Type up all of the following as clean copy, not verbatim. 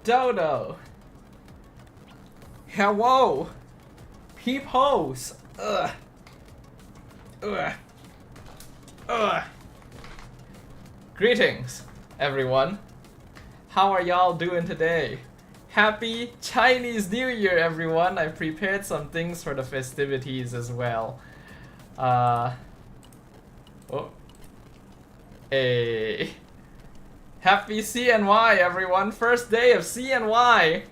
Dodo. Hello. Peepholes. Ugh. Ugh. Ugh. Greetings, everyone. How are y'all doing today? Happy Chinese New Year, everyone. I prepared some things for the festivities as well. Oh. Hey. Happy CNY, everyone. First day of CNY.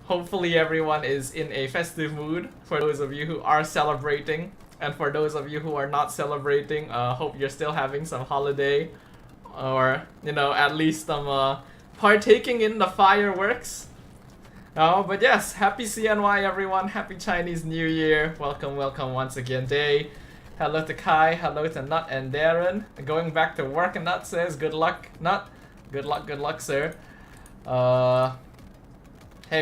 Hopefully everyone is in a festive mood for those of you who are celebrating. And for those of you who are not celebrating, hope you're still having some holiday. Or, you know, at least partaking in the fireworks. But yes, happy CNY, everyone. Happy Chinese New Year. Welcome, welcome once again, Day. Hello to Kai, hello to Nut and Darren. Going back to work, and Nut says, good luck, Nut. Good luck, sir. Hey,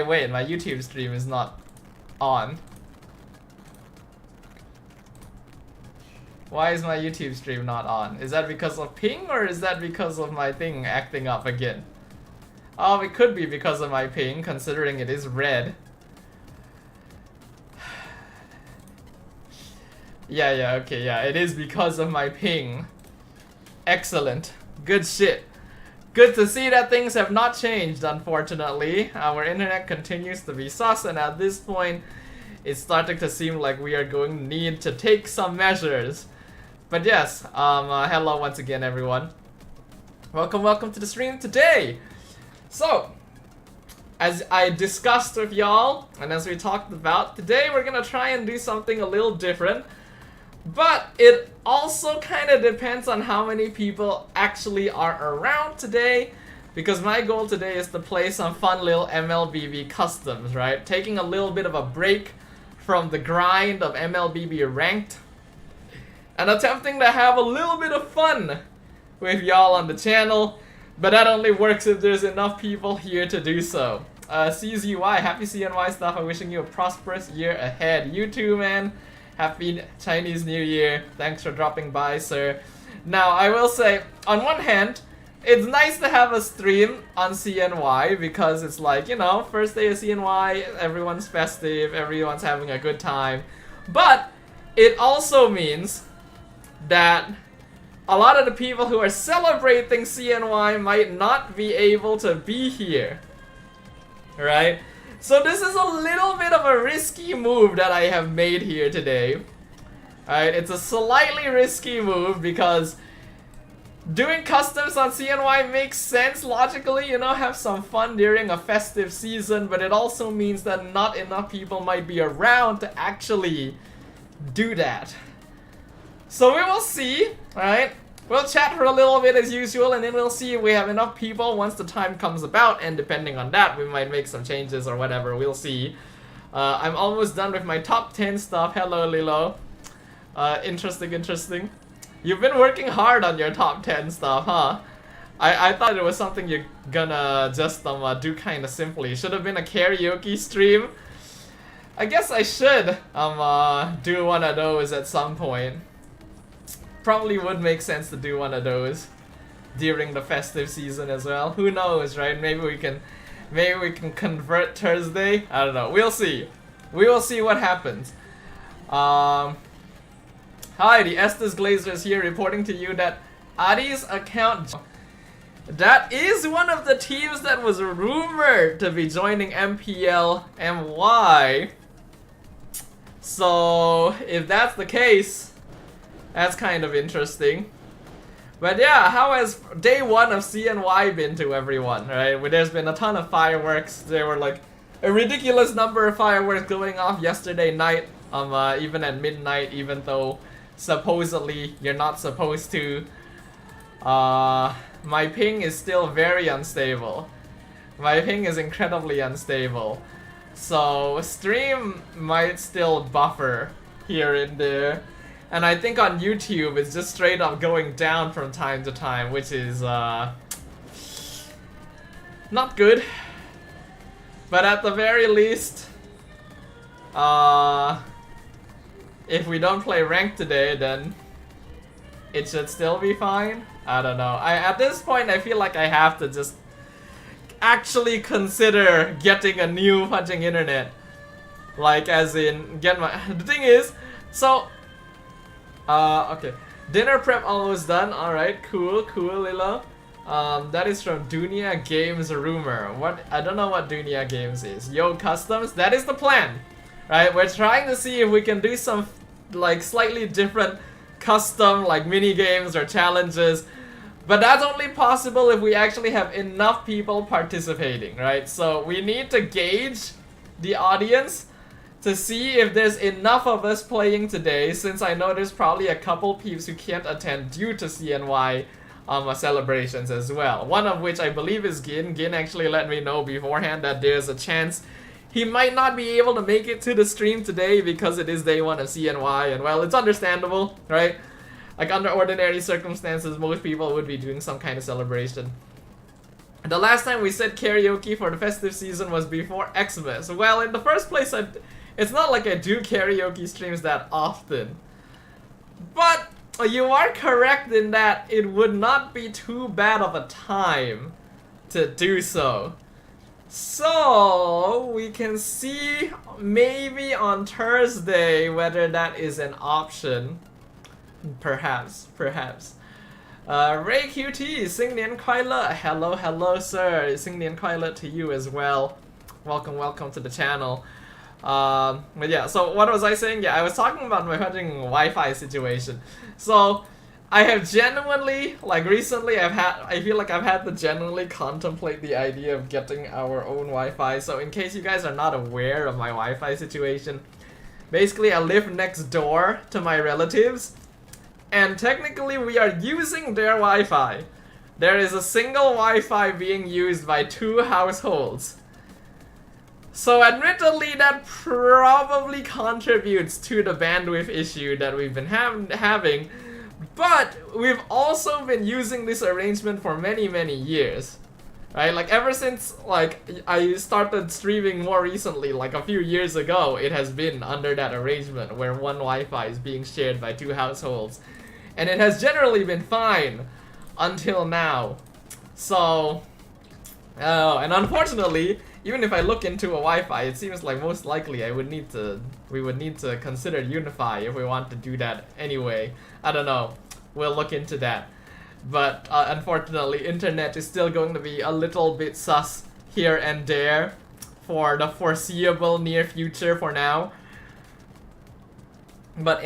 wait, my YouTube stream is not on. Why is my YouTube stream not on? Is that because of ping, or is that because of my thing acting up again? Oh, it could be because of my ping, considering it is red. Yeah, okay, yeah, it is because of my ping. Excellent. Good shit. Good to see that things have not changed, unfortunately. Our internet continues to be sus, and at this point, it's starting to seem like we are going to need to take some measures. But yes, hello once again, everyone. Welcome to the stream today. So, as I discussed with y'all, and as we talked about, today we're gonna try and do something a little different. But it also kind of depends on how many people actually are around today, because my goal today is to play some fun little MLBB customs, right? Taking a little bit of a break from the grind of MLBB ranked and attempting to have a little bit of fun with y'all on the channel, but that only works if there's enough people here to do so. CZY, happy CNY stuff. I'm wishing you a prosperous year ahead. You too, man. Happy Chinese New Year. Thanks for dropping by, sir. Now, I will say, on one hand, it's nice to have a stream on CNY because it's like, you know, first day of CNY, everyone's festive, everyone's having a good time. But it also means that a lot of the people who are celebrating CNY might not be able to be here. Right? So this is a little bit of a risky move that I have made here today. Alright, it's a slightly risky move because doing customs on CNY makes sense logically, you know, have some fun during a festive season, but it also means that not enough people might be around to actually do that. So we will see, alright? We'll chat for a little bit as usual, and then we'll see if we have enough people once the time comes about, and depending on that, we might make some changes or whatever, we'll see. I'm almost done with my top 10 stuff. Hello, Lilo. Interesting. You've been working hard on your top 10 stuff, huh? I thought it was something you're gonna just do kind of simply. Should have been a karaoke stream. I guess I should do one of those at some point. Probably would make sense to do one of those during the festive season as well. Who knows, right? Maybe we can convert Thursday. I don't know. We'll see. We will see what happens. Hi, the Estes Glazers here reporting to you that Adi's account, that is one of the teams that was rumored to be joining MPL MY. So if that's the case, that's kind of interesting. But yeah, how has day one of CNY been to everyone, right? Well, there's been a ton of fireworks. There were like a ridiculous number of fireworks going off yesterday night, even at midnight, even though supposedly you're not supposed to. My ping is still very unstable. My ping is incredibly unstable. So stream might still buffer here and there. And I think on YouTube it's just straight up going down from time to time, which is not good. But at the very least, if we don't play ranked today, then it should still be fine. I don't know. At this point I feel like I have to just actually consider getting a new punching internet. Like, as in, get my... The thing is, so... okay. Dinner prep almost done. Alright, cool, Lilo. That is from Dunia Games Rumor. What? I don't know what Dunia Games is. Yo, Customs, that is the plan. Right? We're trying to see if we can do some, like, slightly different custom, like, mini games or challenges. But that's only possible if we actually have enough people participating, right? So we need to gauge the audience to see if there's enough of us playing today, since I know there's probably a couple peeps who can't attend due to CNY celebrations as well. One of which I believe is Gin. Gin actually let me know beforehand that there's a chance he might not be able to make it to the stream today because it is day 1 of CNY, and well, it's understandable, right? Like, under ordinary circumstances, most people would be doing some kind of celebration. The last time we said karaoke for the festive season was before Xmas. Well, in the first place, it's not like I do karaoke streams that often. But you are correct in that it would not be too bad of a time to do so. So, we can see maybe on Thursday whether that is an option. Perhaps. Ray QT, 新年快乐. Hello, sir. 新年快乐 to you as well. Welcome to the channel. But yeah, so what was I saying? Yeah, I was talking about my hunting Wi-Fi situation. So, I have genuinely, like recently, I feel like I've had to genuinely contemplate the idea of getting our own Wi-Fi. So in case you guys are not aware of my Wi-Fi situation, basically I live next door to my relatives, and technically we are using their Wi-Fi. There is a single Wi-Fi being used by 2 households. So admittedly, that probably contributes to the bandwidth issue that we've been having, but we've also been using this arrangement for many years, right? Like, ever since, like, I started streaming more recently, like a few years ago, it has been under that arrangement where one Wi-Fi is being shared by 2 households, and it has generally been fine until now. So, and unfortunately, even if I look into a Wi-Fi, it seems like most likely we would need to consider Unify if we want to do that anyway. I don't know. We'll look into that. But unfortunately, internet is still going to be a little bit sus here and there for the foreseeable near future for now. But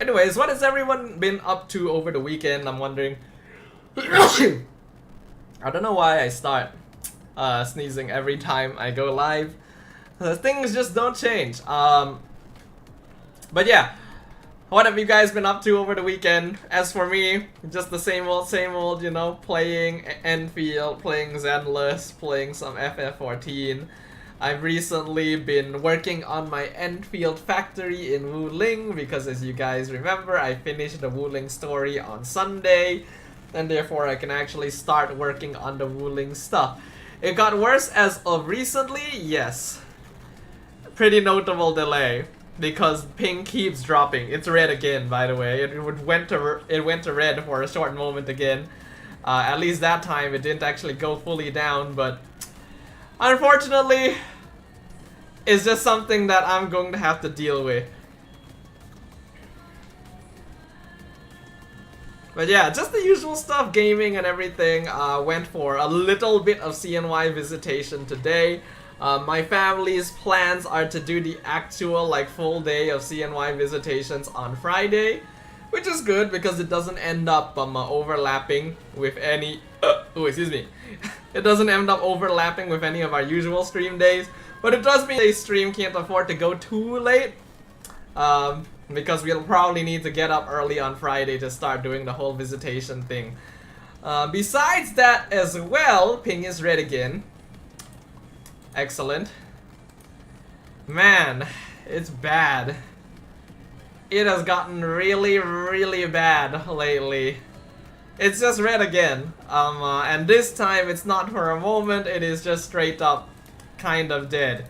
anyways, what has everyone been up to over the weekend? I'm wondering. I don't know why I start sneezing every time I go live. Things just don't change. But yeah, what have you guys been up to over the weekend? As for me, just the same old, you know, playing Enfield, playing Zenless, playing some FF14. I've recently been working on my Enfield factory in Wuling because, as you guys remember, I finished the Wuling story on Sunday, and therefore I can actually start working on the Wuling stuff. It got worse as of recently, yes. Pretty notable delay because ping keeps dropping. It's red again, by the way. It went to red for a short moment again. At least that time it didn't actually go fully down, but unfortunately, it's just something that I'm going to have to deal with. But yeah, just the usual stuff, gaming and everything. Went for a little bit of CNY visitation today. My family's plans are to do the actual, like, full day of CNY visitations on Friday, which is good because it doesn't end up overlapping with any it doesn't end up overlapping with any of our usual stream days, but it does mean a stream can't afford to go too late, because we'll probably need to get up early on Friday to start doing the whole visitation thing. Besides that as well, ping is red again. Excellent. Man, it's bad. It has gotten really bad lately. It's just red again. And this time it's not for a moment, it is just straight up kind of dead.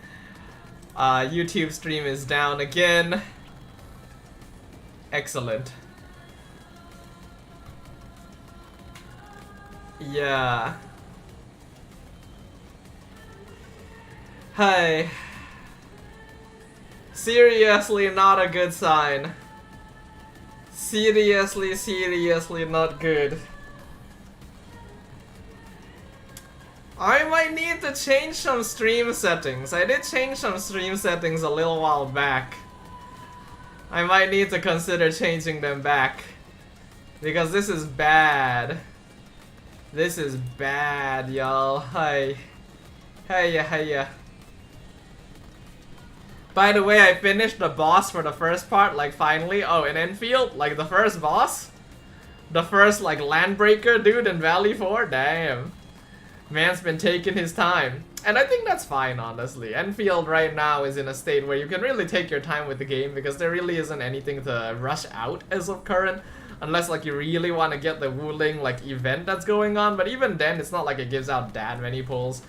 YouTube stream is down again. Excellent. Yeah. Hey. Seriously not a good sign. Seriously not good. I might need to change some stream settings. I did change some stream settings a little while back. I might need to consider changing them back. Because this is bad. This is bad, y'all. Hey. Hey. By the way, I finished the boss for the first part, like finally. Oh, in Enfield? Like the first boss? The first, like, landbreaker dude in Valley 4? Damn. Man's been taking his time. And I think that's fine, honestly. Enfield right now is in a state where you can really take your time with the game because there really isn't anything to rush out as of current. Unless, like, you really want to get the Wuling, like, event that's going on. But even then, it's not like it gives out that many pulls.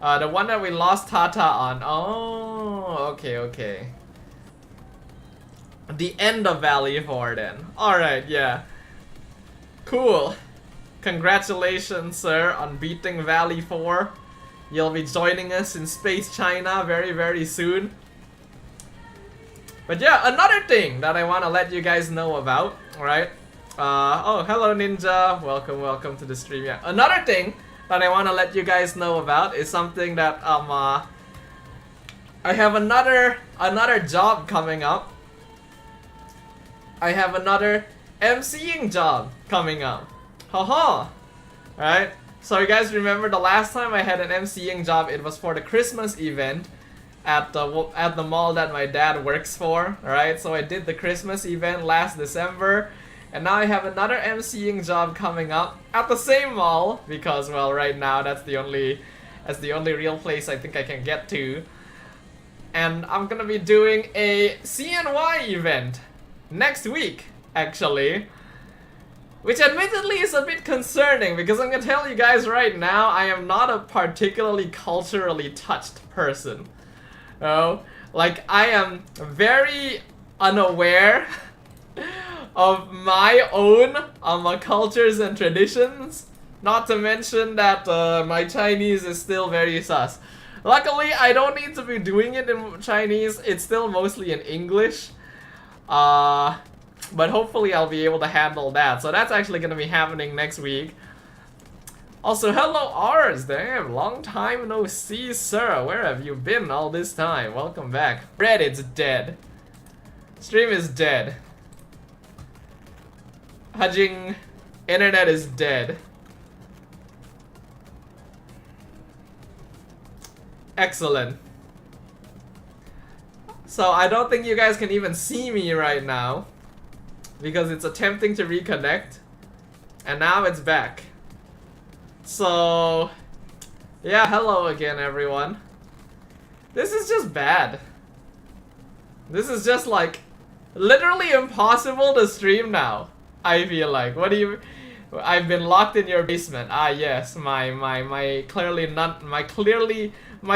The one that we lost Tata on. Oh, okay. The end of Valley 4 then. Alright, yeah. Cool. Congratulations, sir, on beating Valley 4. You'll be joining us in Space China very soon. But yeah, another thing that I want to let you guys know about, right? Oh, hello Ninja. Welcome to the stream. Yeah. Another thing that I want to let you guys know about is something that I have another job coming up. I have another MCing job coming up. Haha. Right? So you guys remember the last time I had an MCing job, it was for the Christmas event at the mall that my dad works for, right? So I did the Christmas event last December, and now I have another MCing job coming up at the same mall because, well, right now that's the only real place I think I can get to. And I'm gonna be doing a CNY event next week, actually. Which admittedly is a bit concerning because I'm gonna tell you guys right now, I am not a particularly culturally touched person. Oh, like I am very unaware of my own cultures and traditions. Not to mention that my Chinese is still very sus. Luckily, I don't need to be doing it in Chinese. It's still mostly in English. But hopefully I'll be able to handle that. So that's actually going to be happening next week. Also, hello Ars. Damn, long time no see, sir. Where have you been all this time? Welcome back. Reddit's dead. Stream is dead. Hajing. Internet is dead. Excellent. So I don't think you guys can even see me right now, because it's attempting to reconnect, and now it's back. So, yeah, hello again, everyone. This is just bad. This is just like literally impossible to stream now. I feel like. What do you? I've been locked in your basement. Ah, yes, my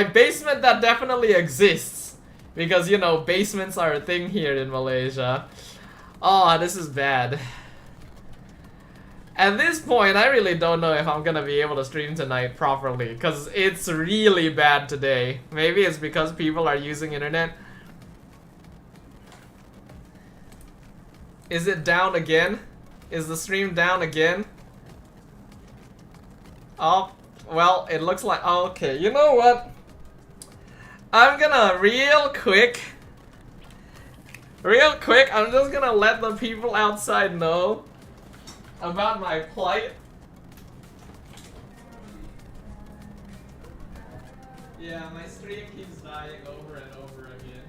basement that definitely exists, because you know basements are a thing here in Malaysia. Oh, this is bad. At this point, I really don't know if I'm gonna be able to stream tonight properly, because it's really bad today. Maybe it's because people are using internet. Is it down again? Is the stream down again? Oh, well, it looks like... Oh, okay, you know what? I'm gonna real quick, I'm just gonna let the people outside know about my plight. Yeah, my stream keeps dying over and over again.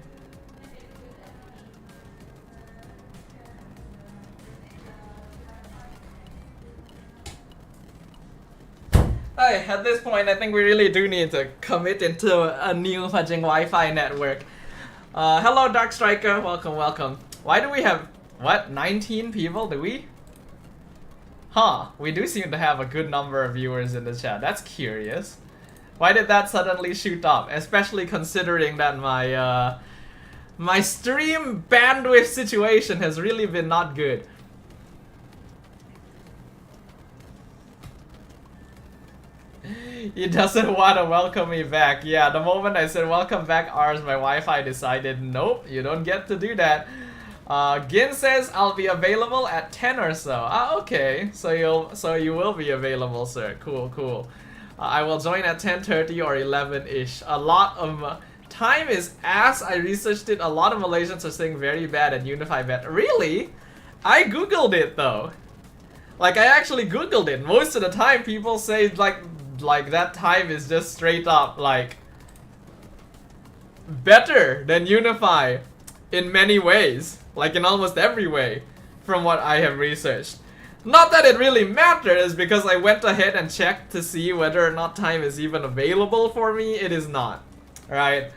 Hey, at this point, I think we really do need to commit into a new fudging Wi-Fi network. Hello, Dark Striker. Welcome. Why do we have, what, 19 people? Do we? Huh, we do seem to have a good number of viewers in the chat. That's curious. Why did that suddenly shoot up? Especially considering that my, my stream bandwidth situation has really been not good. He doesn't want to welcome me back. Yeah, the moment I said welcome back ours, my Wi-Fi decided nope, you don't get to do that. Gin says I'll be available at 10 or so. Ah, okay. So you will be available, sir. Cool, cool. I will join at 10:30 or 11-ish. A lot of time is ass. I researched it. A lot of Malaysians are saying very bad at Unify Bet. Really? I googled it though. Like I actually googled it. Most of the time people say like that time is just straight up like better than Unify in many ways. Like in almost every way from what I have researched. Not that it really matters because I went ahead and checked to see whether or not time is even available for me. It is not. Right?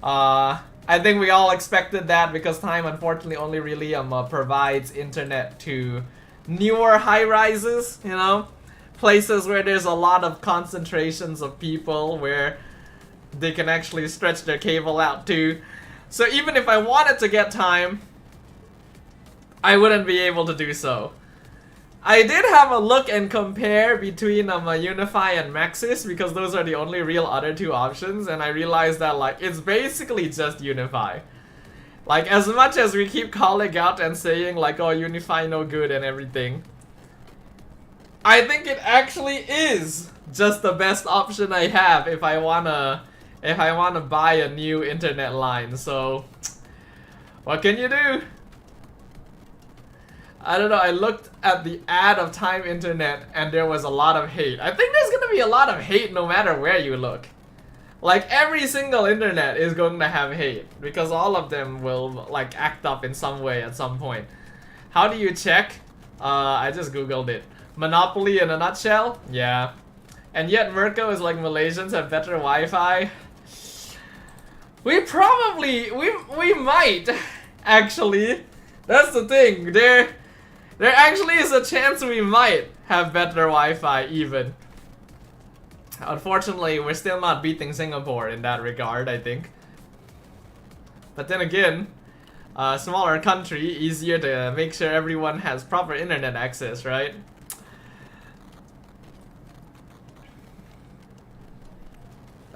I think we all expected that because time unfortunately only really provides internet to newer high rises, you know? Places where there's a lot of concentrations of people where they can actually stretch their cable out to. So even if I wanted to get time, I wouldn't be able to do so. I did have a look and compare between Unify and Maxis because those are the only real other two options, and I realized that like it's basically just Unify. Like as much as we keep calling out and saying like oh Unify no good and everything, I think it actually is just the best option I have if I wanna buy a new internet line. So what can you do? I don't know, I looked at the ad of Time Internet and there was a lot of hate. I think there's gonna be a lot of hate no matter where you look. Like every single internet is going to have hate because all of them will like act up in some way at some point. How do you check? I just googled it. Monopoly in a nutshell? Yeah. And yet Mirko is like Malaysians have better Wi-Fi. We might actually. That's the thing. There actually is a chance we might have better Wi-Fi even. Unfortunately, we're still not beating Singapore in that regard, I think. But then again, a smaller country, easier to make sure everyone has proper internet access, right?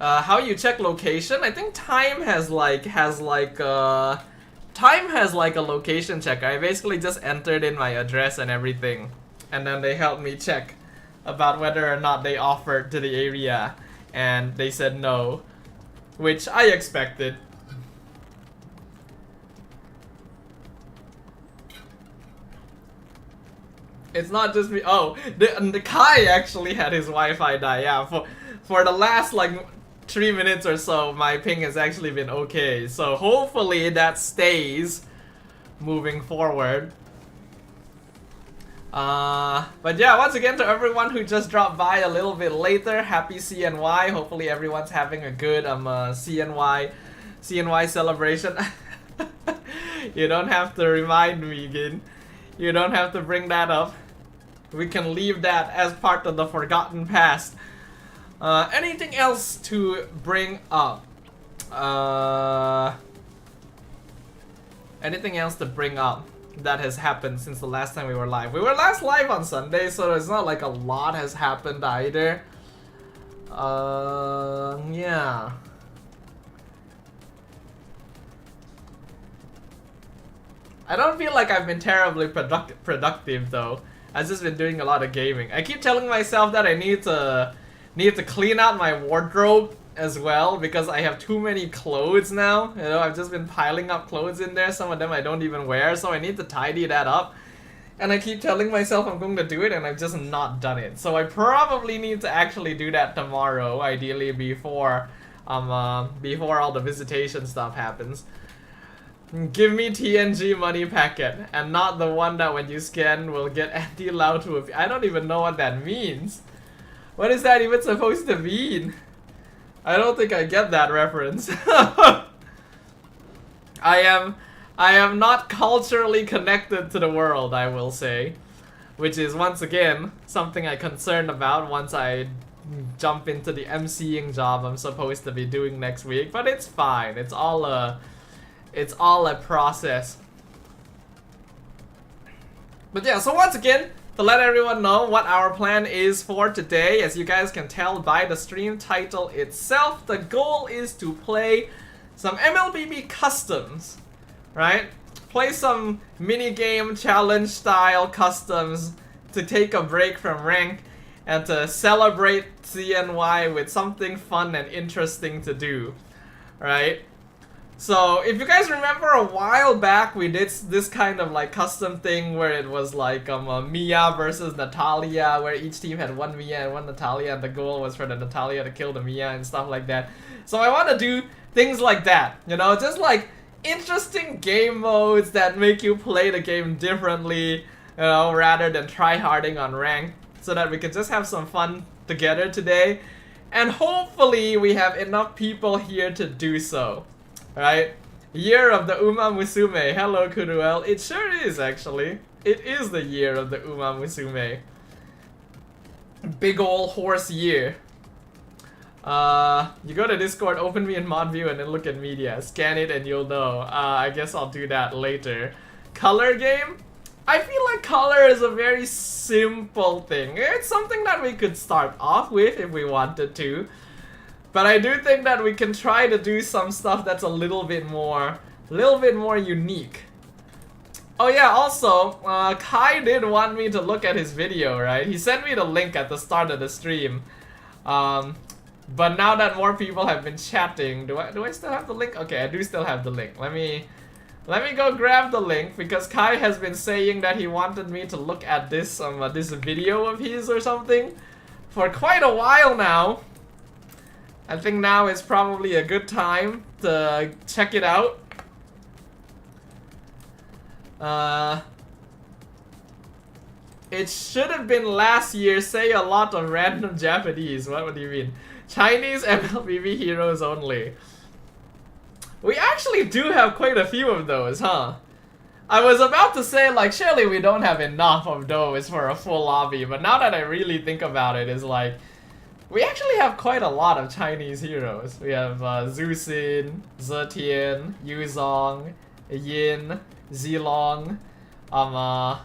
How you check location? I think Time has a location checker. I basically just entered in my address and everything, and then they helped me check about whether or not they offered to the area, and they said no, which I expected. It's not just me. Oh, the Kai actually had his Wi-Fi die. Yeah, for the last like 3 minutes or so, my ping has actually been okay. So hopefully that stays moving forward. But yeah, once again to everyone who just dropped by a little bit later, happy CNY. Hopefully everyone's having a good CNY celebration. You don't have to remind me again. You don't have to bring that up. We can leave that as part of the forgotten past. Anything else to bring up? Anything else to bring up that has happened since the last time we were live? We were last live on Sunday, so it's not like a lot has happened either. Yeah. I don't feel like I've been terribly productive though. I've just been doing a lot of gaming. I keep telling myself that I need to clean out my wardrobe as well because I have too many clothes now. You know, I've just been piling up clothes in there. Some of them I don't even wear, so I need to tidy that up. And I keep telling myself I'm going to do it, and I've just not done it. So I probably need to actually do that tomorrow, ideally before all the visitation stuff happens. Give me TNG money packet, and not the one that when you scan will get anti-loud to a... I don't even know what that means. What is that even supposed to mean? I don't think I get that reference. I am not culturally connected to the world, I will say. Which is once again something I'm concerned about once I jump into the emceeing job I'm supposed to be doing next week. But it's fine. It's all a process. But yeah, so once again, to let everyone know what our plan is for today. As you guys can tell by the stream title itself, the goal is to play some MLBB customs, right? Play some minigame challenge style customs to take a break from rank and to celebrate CNY with something fun and interesting to do, right? So if you guys remember a while back, we did this kind of like custom thing where it was like Mia versus Natalia, where each team had one Mia and one Natalia, and the goal was for the Natalia to kill the Mia and stuff like that. So I want to do things like that, you know, just like interesting game modes that make you play the game differently, you know, rather than try-harding on rank, so that we can just have some fun together today. And hopefully we have enough people here to do so. Right? Year of the Uma Musume. Hello, Kuruel. It sure is, actually. It is the year of the Uma Musume. Big ol' horse year. You go to Discord, open me in mod view, and then look at media. Scan it and you'll know. I guess I'll do that later. Color game? I feel like color is a very simple thing. It's something that we could start off with if we wanted to. But I do think that we can try to do some stuff that's a little bit more unique. Oh yeah, also, Kai did want me to look at his video, right? He sent me the link at the start of the stream. But now that more people have been chatting, do I still have the link? Okay, I do still have the link. Let me go grab the link, because Kai has been saying that he wanted me to look at this this video of his or something for quite a while now. I think now is probably a good time to check it out. It should have been last year. Say a lot of random Japanese. What do you mean? Chinese MLBB heroes only. We actually do have quite a few of those, huh? I was about to say, like, surely we don't have enough of those for a full lobby, but now that I really think about it, it's like, we actually have quite a lot of Chinese heroes. We have Zusin, Zetian, Yuzong, Yin, Zilong, I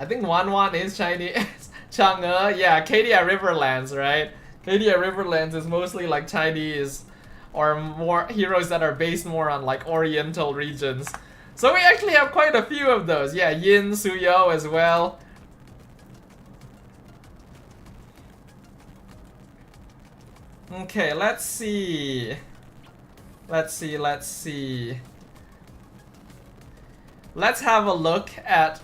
think Wanwan is Chinese. Chang'e, yeah, Kadia Riverlands, right? Kadia Riverlands is mostly like Chinese or more heroes that are based more on like Oriental regions. So we actually have quite a few of those. Yeah, Yin, Suyo as well. Okay, let's see. Let's have a look at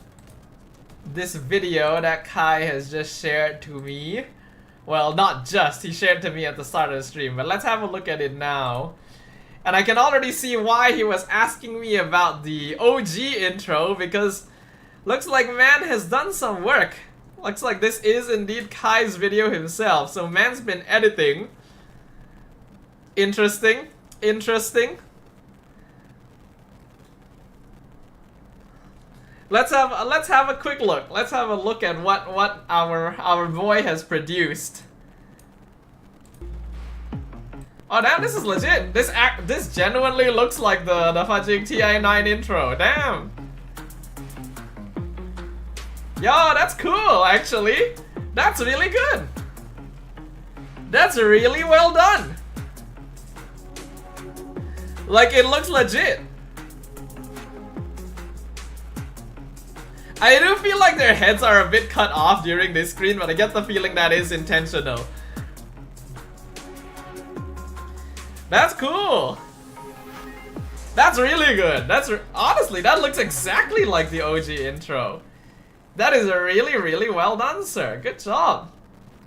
this video that Kai has just shared to me. Well, not just, he shared to me at the start of the stream, but let's have a look at it now. And I can already see why he was asking me about the OG intro, because looks like man has done some work. Looks like this is indeed Kai's video himself, so man's been editing. Interesting. Let's have a quick look. Let's have a look at what our boy has produced. Oh damn, this is legit. This genuinely looks like the Fajing TI9 intro. Damn. Yo, that's cool actually. That's really good. That's really well done. Like, it looks legit. I do feel like their heads are a bit cut off during this screen, but I get the feeling that is intentional. That's cool. That's really good. Honestly, that looks exactly like the OG intro. That is really well done, sir. Good job.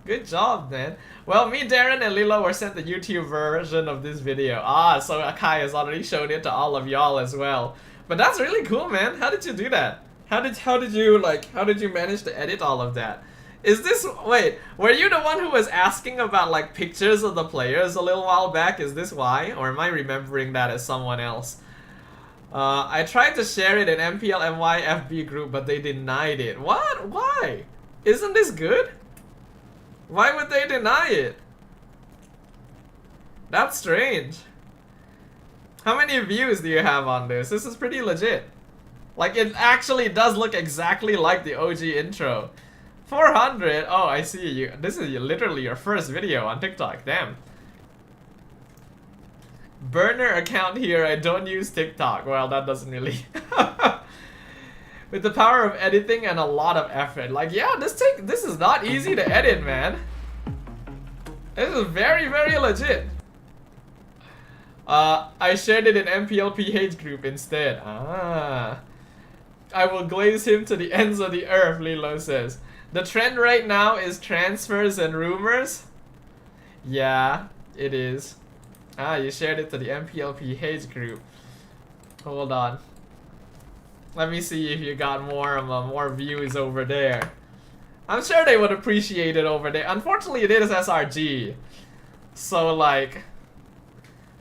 Good job, man. Well, me, Darren, and Lilo were sent the YouTube version of this video. So Kai has already shown it to all of y'all as well. But that's really cool, man. How did you do that? How did you manage to edit all of that? Is this, wait, were you the one who was asking about like pictures of the players a little while back? Is this why? Or am I remembering that as someone else? I tried to share it in MPLMY FB group, but they denied it. What? Why? Isn't this good? Why would they deny it? That's strange. How many views do you have on this? This is pretty legit. Like, it actually does look exactly like the OG intro. 400? Oh, I see you. This is literally your first video on TikTok. Damn. Burner account here. I don't use TikTok. Well, that doesn't really. With the power of editing and a lot of effort. Like, yeah, this is not easy to edit, man. This is very, very legit. I shared it in MLBB group instead. Ah. I will glaze him to the ends of the earth, Lilo says. The trend right now is transfers and rumors. Yeah, it is. Ah, you shared it to the MLBB group. Hold on. Let me see if you got more views over there. I'm sure they would appreciate it over there. Unfortunately, it is SRG. So like,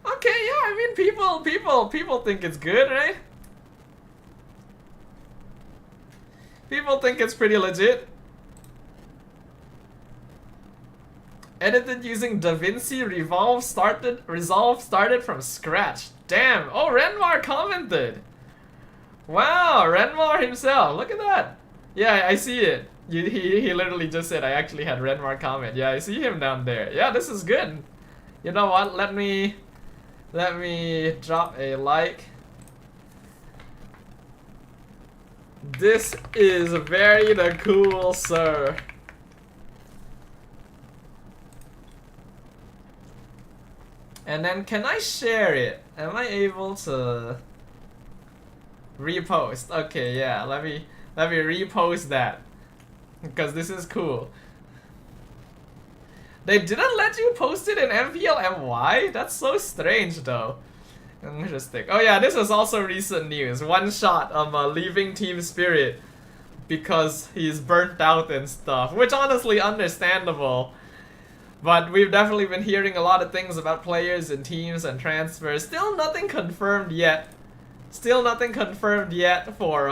okay, yeah. I mean, people think it's good, right? People think it's pretty legit. Edited using DaVinci Resolve started from scratch. Damn. Oh, Renmar commented. Wow, Renmar himself. Look at that. Yeah, I see it. He literally just said I actually had Renmar comment. Yeah, I see him down there. Yeah, this is good. You know what? Let me drop a like. This is very the cool, sir. And then can I share it? Am I able to repost? Okay, yeah, let me repost that. Because this is cool. They didn't let you post it in MPLMY? That's so strange though. Interesting. Oh yeah, this is also recent news. One shot of leaving Team Spirit because he's burnt out and stuff. Which honestly understandable. But we've definitely been hearing a lot of things about players and teams and transfers. Still nothing confirmed yet. Still nothing confirmed yet for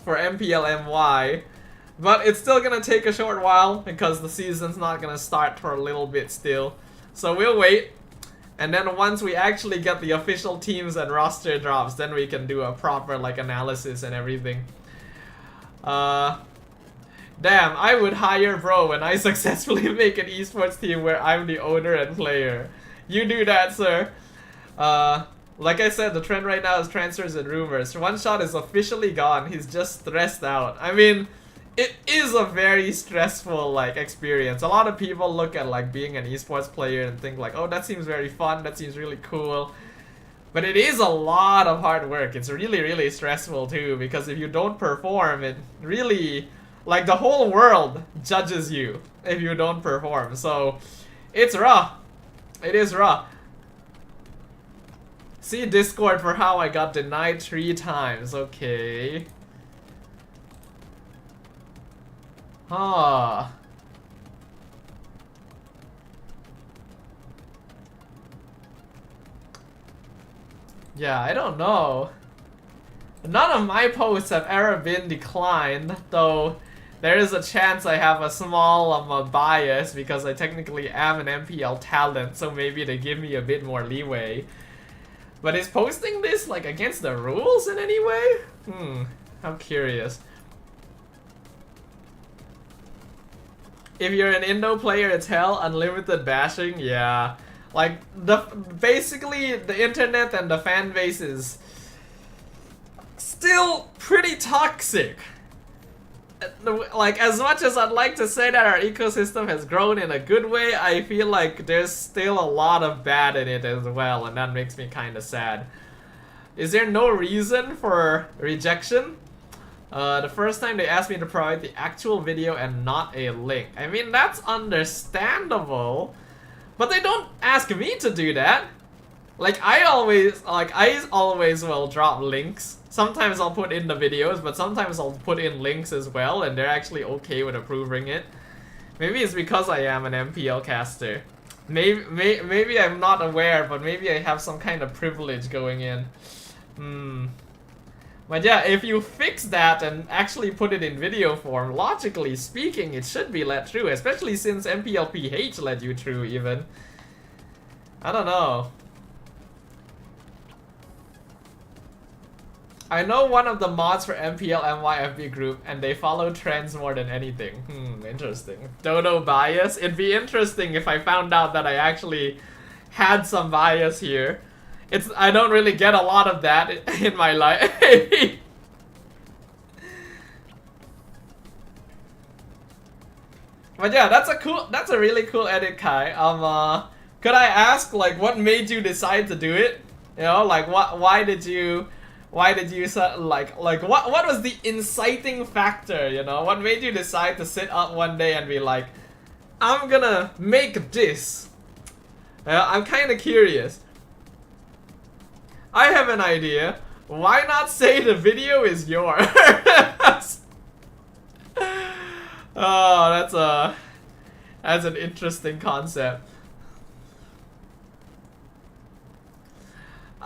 MPLMY. But it's still gonna take a short while because the season's not gonna start for a little bit still. So we'll wait. And then once we actually get the official teams and roster drops, then we can do a proper like analysis and everything. Damn, I would hire bro when I successfully make an esports team where I'm the owner and player. You do that, sir. Like I said, the trend right now is transfers and rumors. One shot is officially gone. He's just stressed out. I mean, it is a very stressful like experience. A lot of people look at like being an esports player and think like, oh, that seems very fun. That seems really cool. But it is a lot of hard work. It's really, really stressful too, because if you don't perform, it really, like, the whole world judges you if you don't perform. So it's raw. It is raw. See Discord for how I got denied 3 times. Okay. Ah. Yeah, I don't know. None of my posts have ever been declined, though there is a chance I have a small bias because I technically am an MPL talent, so maybe they give me a bit more leeway. But is posting this like against the rules in any way? I'm curious. If you're an Indo player, it's hell. Unlimited bashing, yeah. Like, basically the internet and the fan base is still pretty toxic. Like, as much as I'd like to say that our ecosystem has grown in a good way, I feel like there's still a lot of bad in it as well, and that makes me kind of sad. Is there no reason for rejection? The first time they asked me to provide the actual video and not a link. I mean, that's understandable, but they don't ask me to do that. Like, I always will drop links. Sometimes I'll put in the videos, but sometimes I'll put in links as well, and they're actually okay with approving it. Maybe it's because I am an MPL caster. Maybe I'm not aware, but maybe I have some kind of privilege going in. But yeah, if you fix that and actually put it in video form, logically speaking, it should be let through, especially since MLBB let you through even. I don't know. I know one of the mods for MPL MYFB group, and they follow trends more than anything. Interesting. Dodo bias? It'd be interesting if I found out that I actually had some bias here. I don't really get a lot of that in my life. But yeah, that's a really cool edit, Kai. Could I ask, like, what made you decide to do it? You know, like, why did you what was the inciting factor, you know? What made you decide to sit up one day and be like, I'm gonna make this? I'm kind of curious. I have an idea. Why not say the video is yours? Oh, that's an interesting concept.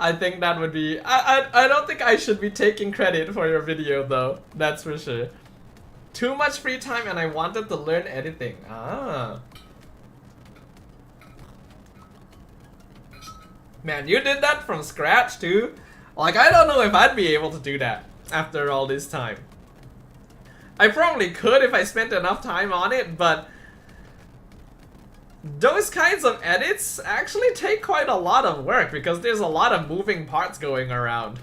I think that would be... I don't think I should be taking credit for your video though. That's for sure. Too much free time and I wanted to learn editing. Ah. Man, you did that from scratch too? Like, I don't know if I'd be able to do that after all this time. I probably could if I spent enough time on it, but those kinds of edits actually take quite a lot of work because there's a lot of moving parts going around.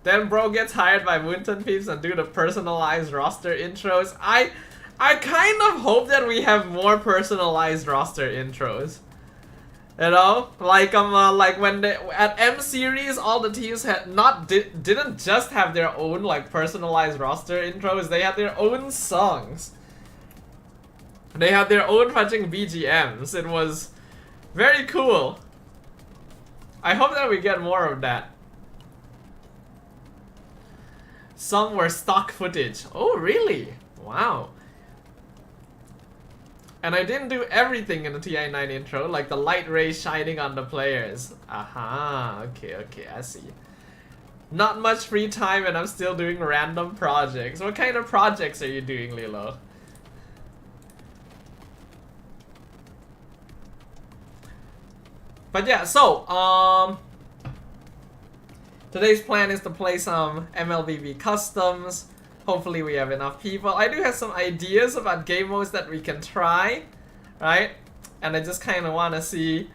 Then bro gets hired by Moonton Peeps and do the personalized roster intros. I kind of hope that we have more personalized roster intros. You know, like like when at M series, all the teams didn't just have their own like personalized roster intros. They had their own songs. They had their own fucking BGMs. It was very cool. I hope that we get more of that. Some were stock footage. Oh, really? Wow. And I didn't do everything in the TI9 intro, like the light rays shining on the players. Aha, okay, I see. Not much free time and I'm still doing random projects. What kind of projects are you doing, Lilo? But yeah, so, today's plan is to play some MLBB customs. Hopefully we have enough people. I do have some ideas about game modes that we can try, right? And I just kind of want to see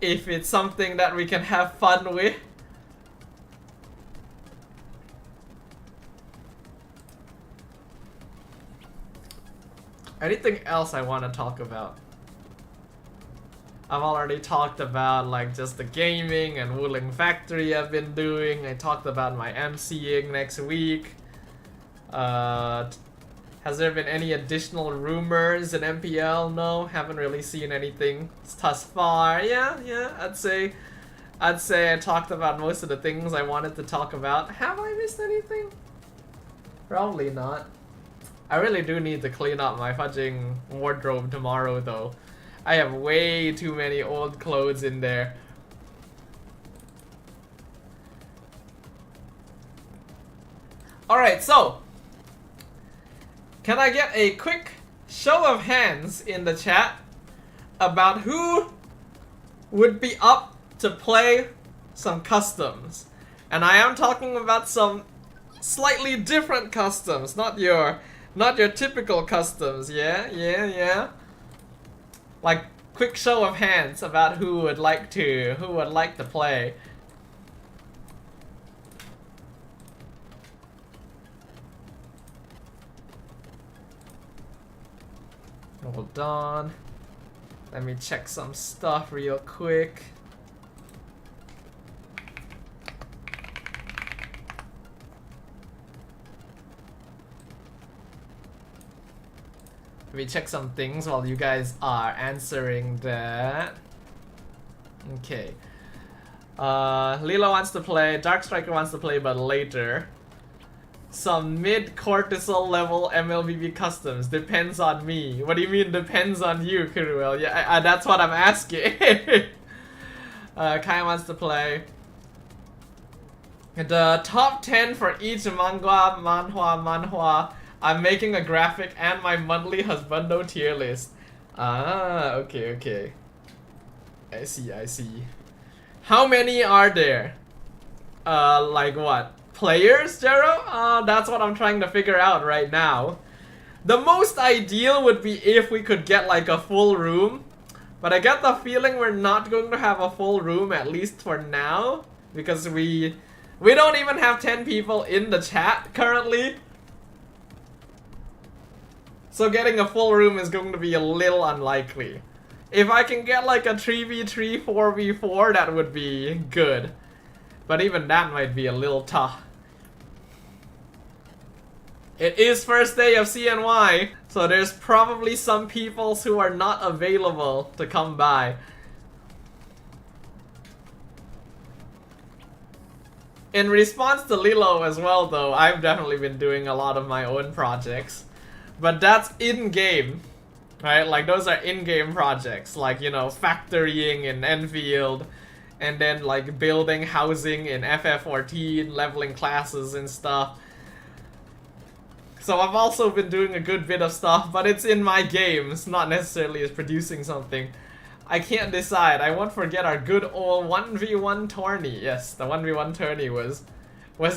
if it's something that we can have fun with. Anything else I want to talk about? I've already talked about like just the gaming and Wuling Factory I've been doing. I talked about my MCing next week. Has there been any additional rumors in MPL? No, haven't really seen anything thus far. Yeah, I'd say I talked about most of the things I wanted to talk about. Have I missed anything? Probably not. I really do need to clean up my fudging wardrobe tomorrow though. I have way too many old clothes in there. Alright, so can I get a quick show of hands in the chat about who would be up to play some customs? And I am talking about some slightly different customs, not your typical customs. Yeah. Like, quick show of hands about who would like to play. Hold on. Let me check some stuff real quick. Let me check some things while you guys are answering that. Okay. Lilo wants to play, Dark Striker wants to play, but later. Some mid-cortisol level MLBB customs. Depends on me. What do you mean depends on you, Kuruel? Yeah, that's what I'm asking. Kai wants to play. The top 10 for each manhwa. I'm making a graphic and my monthly husbando tier list. Ah, okay. I see. How many are there? Like what? Players, Jero? That's what I'm trying to figure out right now. The most ideal would be if we could get like a full room. But I get the feeling we're not going to have a full room, at least for now. Because we don't even have 10 people in the chat currently. So getting a full room is going to be a little unlikely. If I can get like a 3v3, 4v4, that would be good. But even that might be a little tough. It is first day of CNY, so there's probably some people who are not available to come by. In response to Lilo as well though, I've definitely been doing a lot of my own projects. But that's in-game, right? Like those are in-game projects, like, you know, factorying in Enfield, and then like building housing in FF14, leveling classes and stuff. So I've also been doing a good bit of stuff, but it's in my games, not necessarily as producing something. I can't decide. I won't forget our good old 1v1 tourney. Yes, the 1v1 tourney was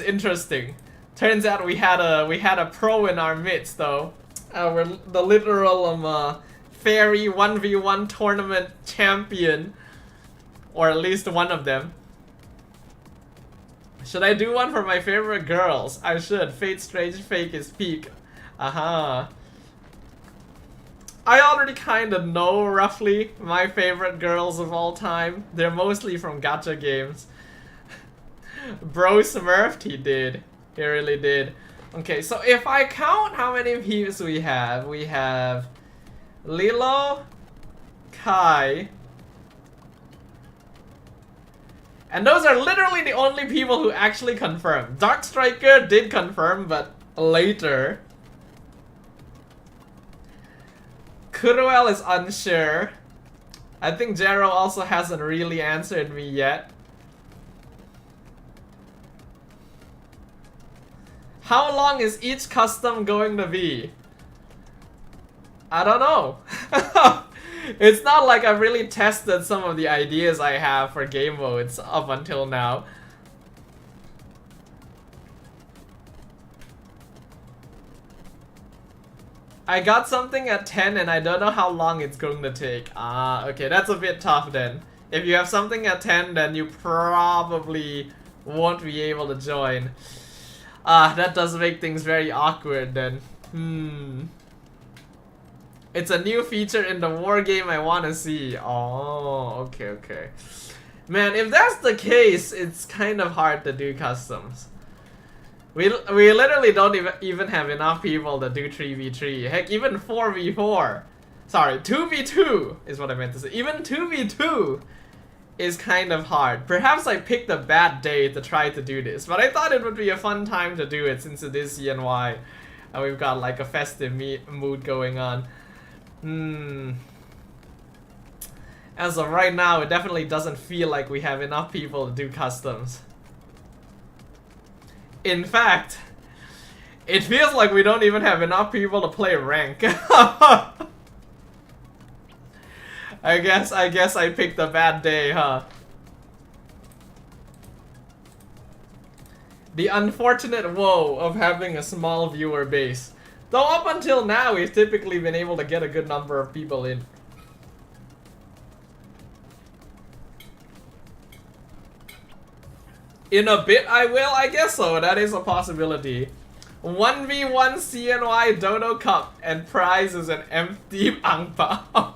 interesting. Turns out we had a pro in our midst though. We're the literal fairy 1v1 tournament champion, or at least one of them. Should I do one for my favorite girls? I should. Fate Strange Fake is peak. Aha. I already kind of know roughly my favorite girls of all time. They're mostly from gacha games. Bro smurfed, he did. He really did. Okay, so if I count how many peeps we have Lilo, Kai, and those are literally the only people who actually confirmed. Dark Striker did confirm, but later. Kuruel is unsure. I think Jero also hasn't really answered me yet. How long is each custom going to be? I don't know. It's not like I've really tested some of the ideas I have for game modes up until now. I got something at 10 and I don't know how long it's going to take. Ah, okay, that's a bit tough then. If you have something at 10, then you probably won't be able to join. Ah, that does make things very awkward then. It's a new feature in the war game I want to see. Oh, okay. Man, if that's the case, it's kind of hard to do customs. We literally don't even have enough people to do 3v3. Heck, even 4v4. Sorry, 2v2 is what I meant to say. Even 2v2 is kind of hard. Perhaps I picked a bad day to try to do this, but I thought it would be a fun time to do it since it is CNY and we've got like a festive mood going on. As of right now, it definitely doesn't feel like we have enough people to do customs. In fact, it feels like we don't even have enough people to play rank. I guess I picked a bad day, huh? The unfortunate woe of having a small viewer base. Though up until now, we've typically been able to get a good number of people in. In a bit I will, I guess so, that is a possibility. 1v1 CNY Dodo Cup and prize is an empty angpao.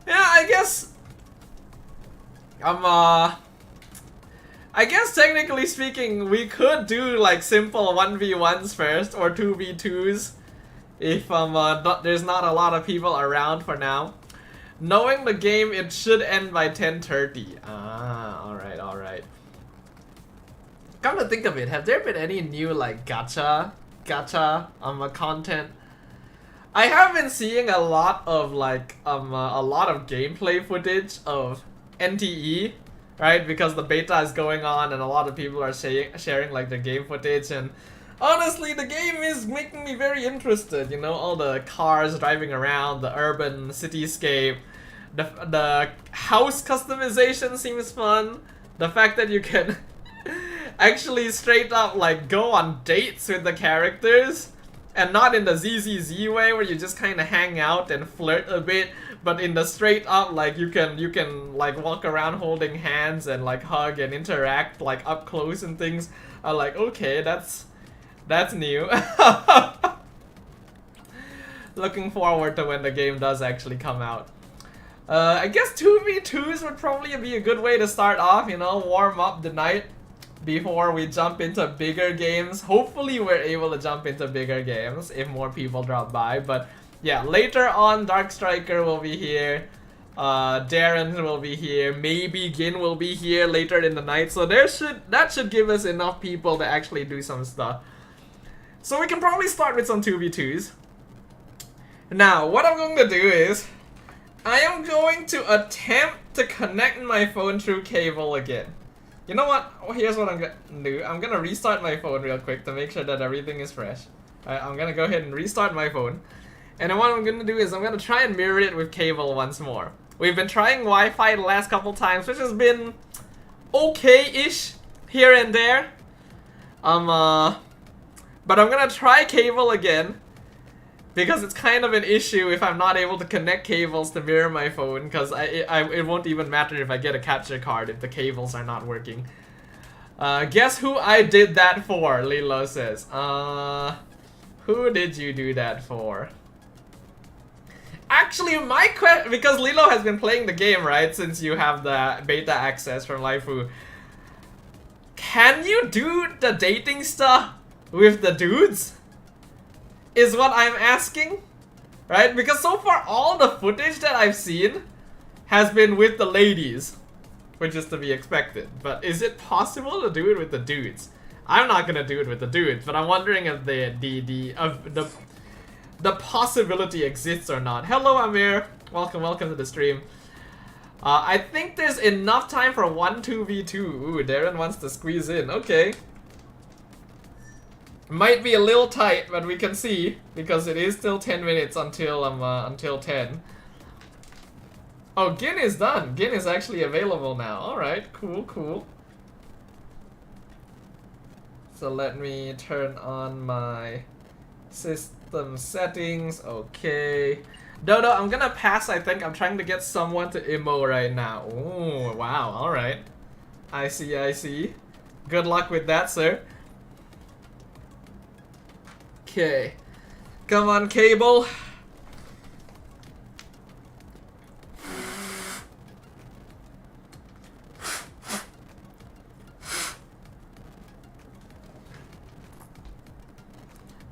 Yeah, I guess I guess technically speaking, we could do like simple 1v1s first or 2v2s if there's not a lot of people around for now. Knowing the game, it should end by 10:30. Ah, alright. Come to think of it, have there been any new like gacha content? I have been seeing a lot of like a lot of gameplay footage of NTE, right? Because the beta is going on and a lot of people are sharing like their game footage, and honestly the game is making me very interested, all the cars driving around, the urban cityscape, the house customization seems fun. The fact that you can actually straight up like go on dates with the characters, and not in the ZZZ way where you just kind of hang out and flirt a bit, but in the straight up like you can like walk around holding hands and like hug and interact like up close and things. I'm like, okay, that's new. Looking forward to when the game does actually come out. I guess 2v2s would probably be a good way to start off, you know, warm up the night before we jump into bigger games. Hopefully we're able to jump into bigger games if more people drop by. But yeah, later on Dark Striker will be here. Darren will be here. Maybe Gin will be here later in the night. So that should give us enough people to actually do some stuff. So we can probably start with some 2v2s. Now, what I'm going to do is I am going to attempt to connect my phone through cable again. You know what? Oh, here's what I'm gonna do. I'm gonna restart my phone real quick to make sure that everything is fresh. Alright, I'm gonna go ahead and restart my phone. And then what I'm gonna do is I'm gonna try and mirror it with cable once more. We've been trying Wi-Fi the last couple times, which has been okay-ish here and there. But I'm gonna try cable again, because it's kind of an issue if I'm not able to connect cables to mirror my phone, because it won't even matter if I get a capture card if the cables are not working. Guess who I did that for, Lilo says. Who did you do that for? Actually, my question, because Lilo has been playing the game, right, since you have the beta access from Laifu. Can you do the dating stuff with the dudes? Is what I'm asking, right? Because so far all the footage that I've seen has been with the ladies, which is to be expected. But is it possible to do it with the dudes? I'm not gonna do it with the dudes, but I'm wondering if the possibility exists or not. Hello, Amir. Welcome to the stream. I think there's enough time for 1-2v2. Ooh, Darren wants to squeeze in. Okay. Might be a little tight, but we can see, because it is still 10 minutes until until 10. Oh, Gin is done. Gin is actually available now. Alright, cool. So let me turn on my system settings. Okay. Dodo, I'm gonna pass, I think. I'm trying to get someone to immo right now. Oh, wow, alright. I see. Good luck with that, sir. Okay, come on, cable.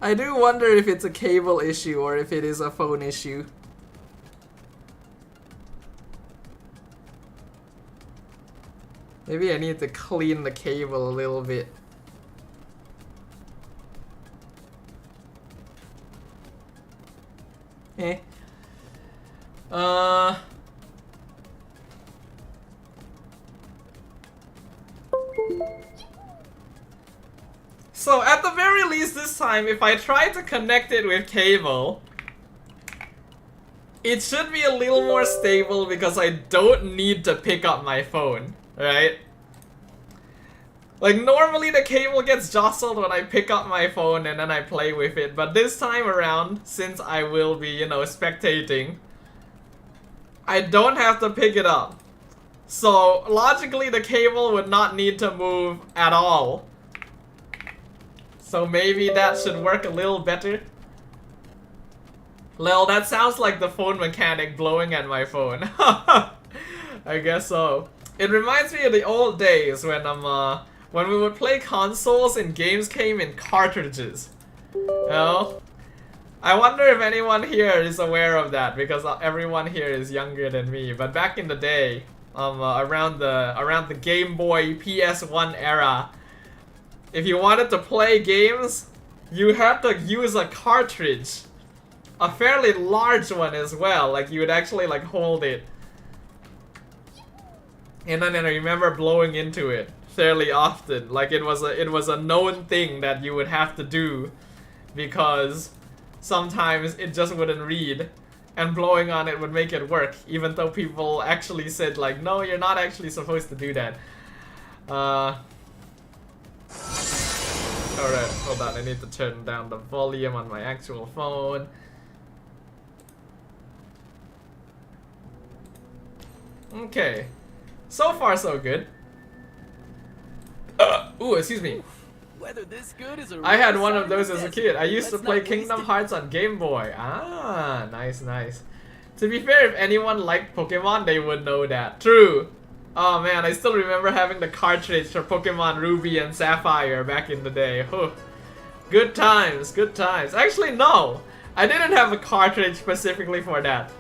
I do wonder if it's a cable issue or if it is a phone issue. Maybe I need to clean the cable a little bit. Eh. So at the very least this time, if I try to connect it with cable, it should be a little more stable because I don't need to pick up my phone, right? Like normally the cable gets jostled when I pick up my phone and then I play with it, but this time around, since I will be, you know, spectating, I don't have to pick it up. So logically the cable would not need to move at all. So maybe that should work a little better. Lil, that sounds like the phone mechanic blowing at my phone. I guess so. It reminds me of the old days when when we would play consoles and games came in cartridges. You know? I wonder if anyone here is aware of that, because everyone here is younger than me. But back in the day, around the Game Boy PS1 era, if you wanted to play games, you had to use a cartridge. A fairly large one as well, like you would actually like hold it. And then I remember blowing into it fairly often. Like it was a known thing that you would have to do, because sometimes it just wouldn't read And blowing on it would make it work, even though people actually said like, no, you're not actually supposed to do that. Alright, hold on, I need to turn down the volume on my actual phone. Okay, so far so good. Ooh, excuse me. Whether this good is a I had one of those as a kid. I used to play Kingdom Hearts on Game Boy. Ah, nice, nice. To be fair, if anyone liked Pokemon, they would know that. True. Oh man, I still remember having the cartridge for Pokemon Ruby and Sapphire back in the day. Whew. Good times, good times. Actually, no. I didn't have a cartridge specifically for that.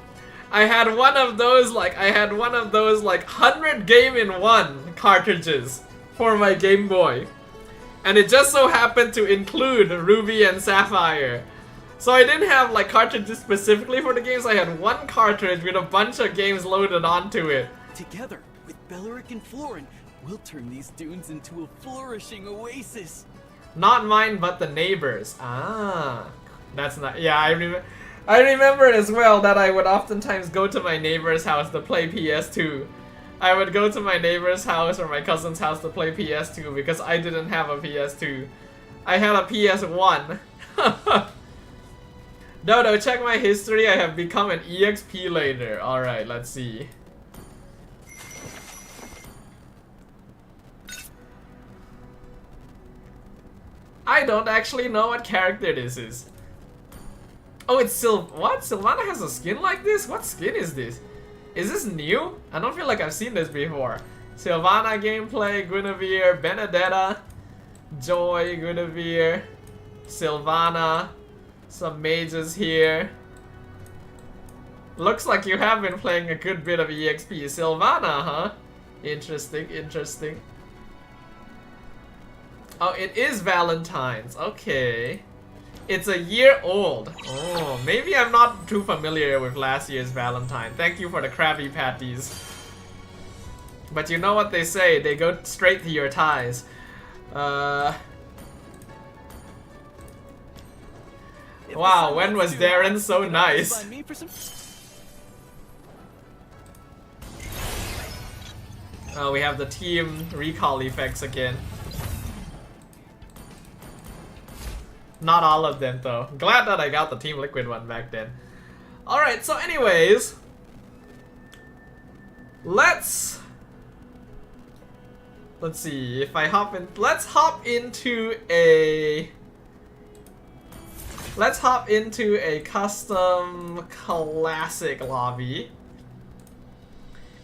I had one of those like 100 game-in-one cartridges for my Game Boy. And it just so happened to include Ruby and Sapphire. So I didn't have like cartridges specifically for the games. I had one cartridge with a bunch of games loaded onto it. Together with Belleric and Florin, we'll turn these dunes into a flourishing oasis. Not mine, but the neighbors. Ah, that's not. Yeah, I remember as well that I would oftentimes go to my neighbor's house to play PS2. I would go to my neighbor's house or my cousin's house to play PS2 because I didn't have a PS2. I had a PS1. Dodo, check my history. I have become an EXP later. Alright, let's see. I don't actually know what character this is. Oh, it's what? Sylvana has a skin like this? What skin is this? Is this new? I don't feel like I've seen this before. Sylvana gameplay, Guinevere, Benedetta, Joy, Guinevere, Sylvana, some mages here. Looks like you have been playing a good bit of EXP. Sylvana, huh? Interesting, interesting. Oh, it is Valentine's. Okay. It's a year old. Oh, maybe I'm not too familiar with last year's Valentine. Thank you for the Krabby Patties. But you know what they say, they go straight to your ties. Wow, when was Darren so nice? Oh, we have the team recall effects again. Not all of them though. Glad that I got the Team Liquid one back then. Alright, so anyways. Let's see if I hop in. Let's hop into a custom classic lobby.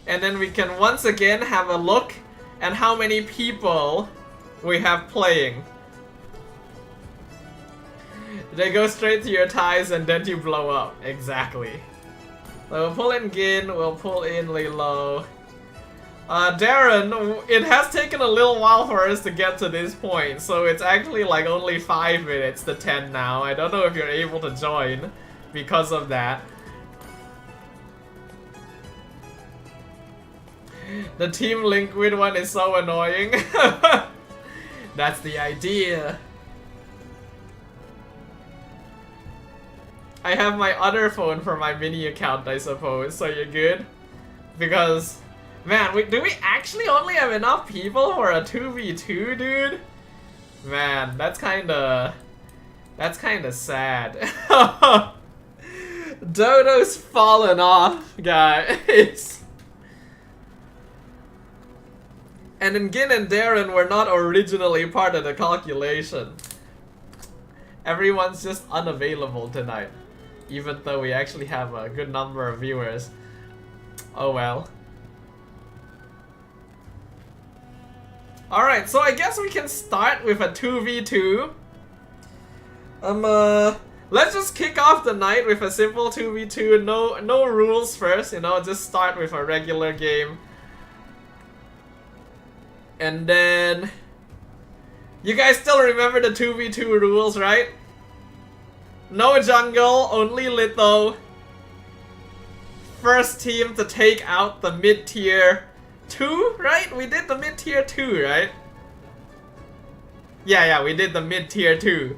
And then we can once again have a look at how many people we have playing. They go straight to your ties and then you blow up. Exactly. So we'll pull in Gin, we'll pull in Lilo. Darren, it has taken a little while for us to get to this point, so it's actually like only 5 minutes to 10 now. I don't know if you're able to join because of that. The Team Liquid one is so annoying. That's the idea. I have my other phone for my mini account, I suppose, so you're good? Because, man, do we actually only have enough people for a 2v2, dude? Man, that's kinda sad. Dodo's fallen off, guys. And then Gin and Darren were not originally part of the calculation. Everyone's just unavailable tonight. Even though we actually have a good number of viewers. Oh well. Alright, so I guess we can start with a 2v2. Let's just kick off the night with a simple 2v2. No rules first, you know, just start with a regular game. And then... You guys still remember the 2v2 rules, right? No jungle, only Litho. First team to take out the mid-tier 2, right? We did the mid-tier 2, right? Yeah, we did the mid-tier 2.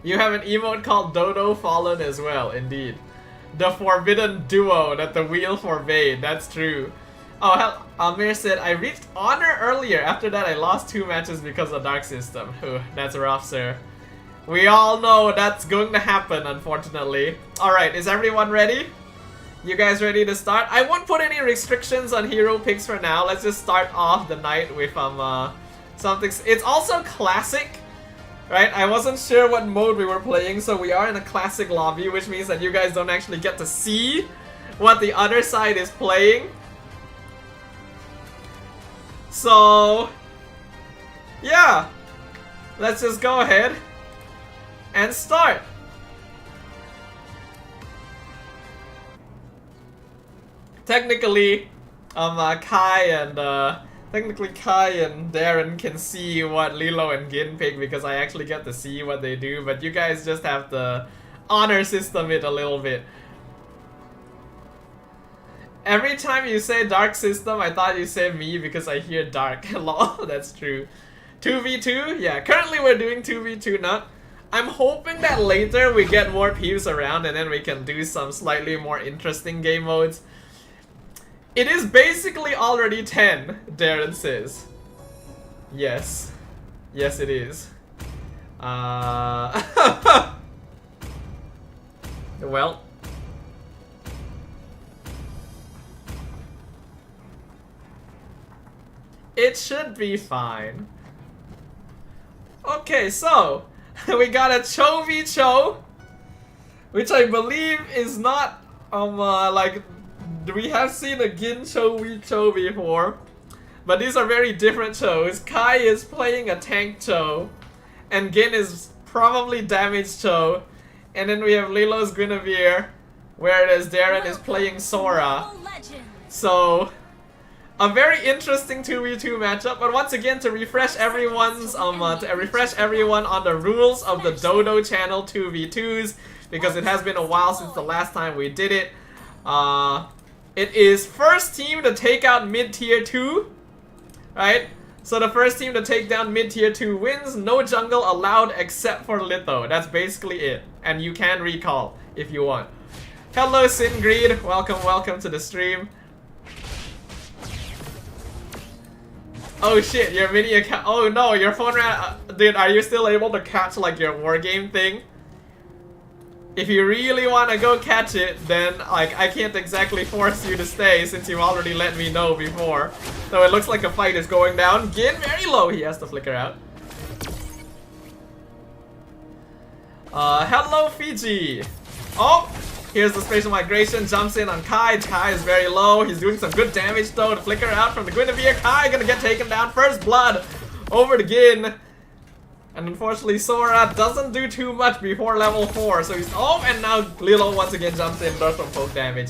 You have an emote called Dodo Fallen as well, indeed. The forbidden duo that the wheel forbade, that's true. Oh, hell, Amir said, I reached honor earlier. After that, I lost 2 matches because of Dark System. That's rough, sir. We all know that's going to happen, unfortunately. Alright, is everyone ready? You guys ready to start? I won't put any restrictions on hero picks for now. Let's just start off the night with something. It's also classic, right? I wasn't sure what mode we were playing, so we are in a classic lobby, which means that you guys don't actually get to see what the other side is playing. So, yeah, let's just go ahead and start. Technically, Kai and Darren can see what Lilo and Gin pick because I actually get to see what they do, but you guys just have to honor system it a little bit. Every time you say Dark System, I thought you said me because I hear Dark. Lol, that's true. 2v2? Yeah, currently we're doing 2v2 not. I'm hoping that later we get more peeps around and then we can do some slightly more interesting game modes. It is basically already 10, Darren says. Yes. Yes, it is. Well. It should be fine. Okay, so we got a Cho v Cho, which I believe is not like we have seen a Gin Cho v Cho before, but these are very different Chos. Kai is playing a tank Cho, and Gin is probably damage Cho, and then we have Lilo's Guinevere, whereas Darren is playing Sora. So a very interesting 2v2 matchup, but once again to refresh everyone's everyone on the rules of the Dodo channel 2v2s, because it has been a while since the last time we did it. It is first team to take out mid-tier 2, right? So the first team to take down mid-tier 2 wins, no jungle allowed except for Litho. That's basically it, and you can recall if you want. Hello Singreed, welcome to the stream. Oh shit, your mini account. Oh no, your phone ran. Dude, are you still able to catch like your wargame thing? If you really want to go catch it, then like I can't exactly force you to stay since you already let me know before. So it looks like a fight is going down. Gin very low, he has to flicker out. Hello Fiji. Oh! Here's the spatial migration, jumps in on Kai. Kai is very low. He's doing some good damage though to flicker out from the Guinevere. Kai gonna get taken down. First blood over to Gin. And unfortunately Sora doesn't do too much before level 4. So he's... Oh, and now Lilo once again jumps in, does some poke damage.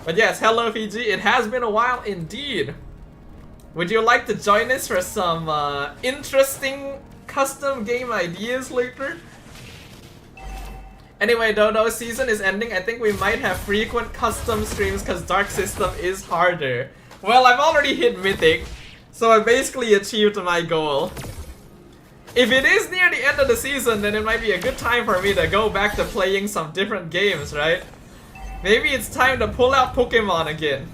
But yes, hello Fiji. It has been a while indeed. Would you like to join us for some interesting custom game ideas later? Anyway, Dodo season is ending. I think we might have frequent custom streams because Dark System is harder. Well, I've already hit Mythic, so I basically achieved my goal. If it is near the end of the season, then it might be a good time for me to go back to playing some different games, right? Maybe it's time to pull out Pokemon again.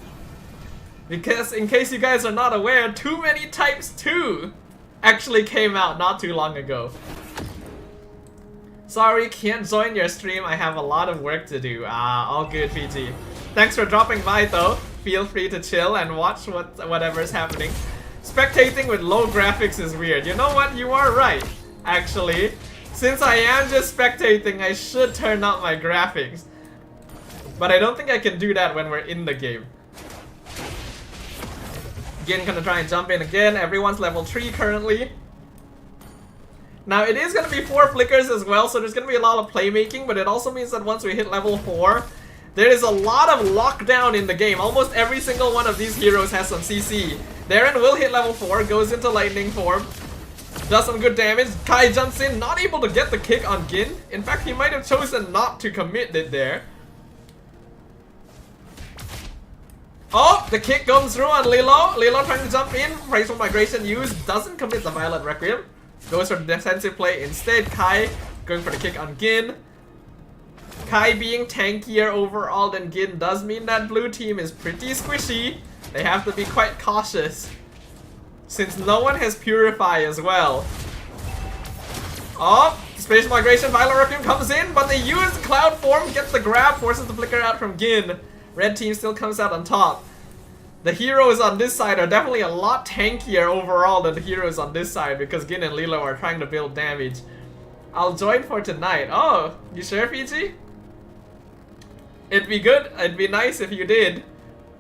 Because in case you guys are not aware, Too Many Types 2 actually came out not too long ago. Sorry, can't join your stream. I have a lot of work to do. All good, Fiji. Thanks for dropping by, though. Feel free to chill and watch whatever's happening. Spectating with low graphics is weird. You know what? You are right, actually. Since I am just spectating, I should turn up my graphics. But I don't think I can do that when we're in the game. Again, gonna try and jump in again. Everyone's level 3 currently. Now it is going to be 4 flickers as well, so there's going to be a lot of playmaking, but it also means that once we hit level 4, there is a lot of lockdown in the game. Almost every single one of these heroes has some CC. Darren will hit level 4, goes into lightning form, does some good damage. Kai jumps in, not able to get the kick on Gin. In fact, he might have chosen not to commit it there. Oh, the kick comes through on Lilo. Lilo trying to jump in, Graceful Migration used, doesn't commit the Violet Requiem. Goes for defensive play instead. Kai Going for the kick on Gin. Kai being tankier overall than Gin does mean that blue team is pretty squishy. They have to be quite cautious, since no one has Purify as well. Oh, Space Migration, Violet Requiem comes in, but they use Cloud Form, gets the grab, forces the flicker out from Gin. Red team still comes out on top. The heroes on this side are definitely a lot tankier overall than the heroes on this side because Gin and Lilo are trying to build damage. I'll join for tonight. Oh, you sure, Fiji? It'd be good. It'd be nice if you did.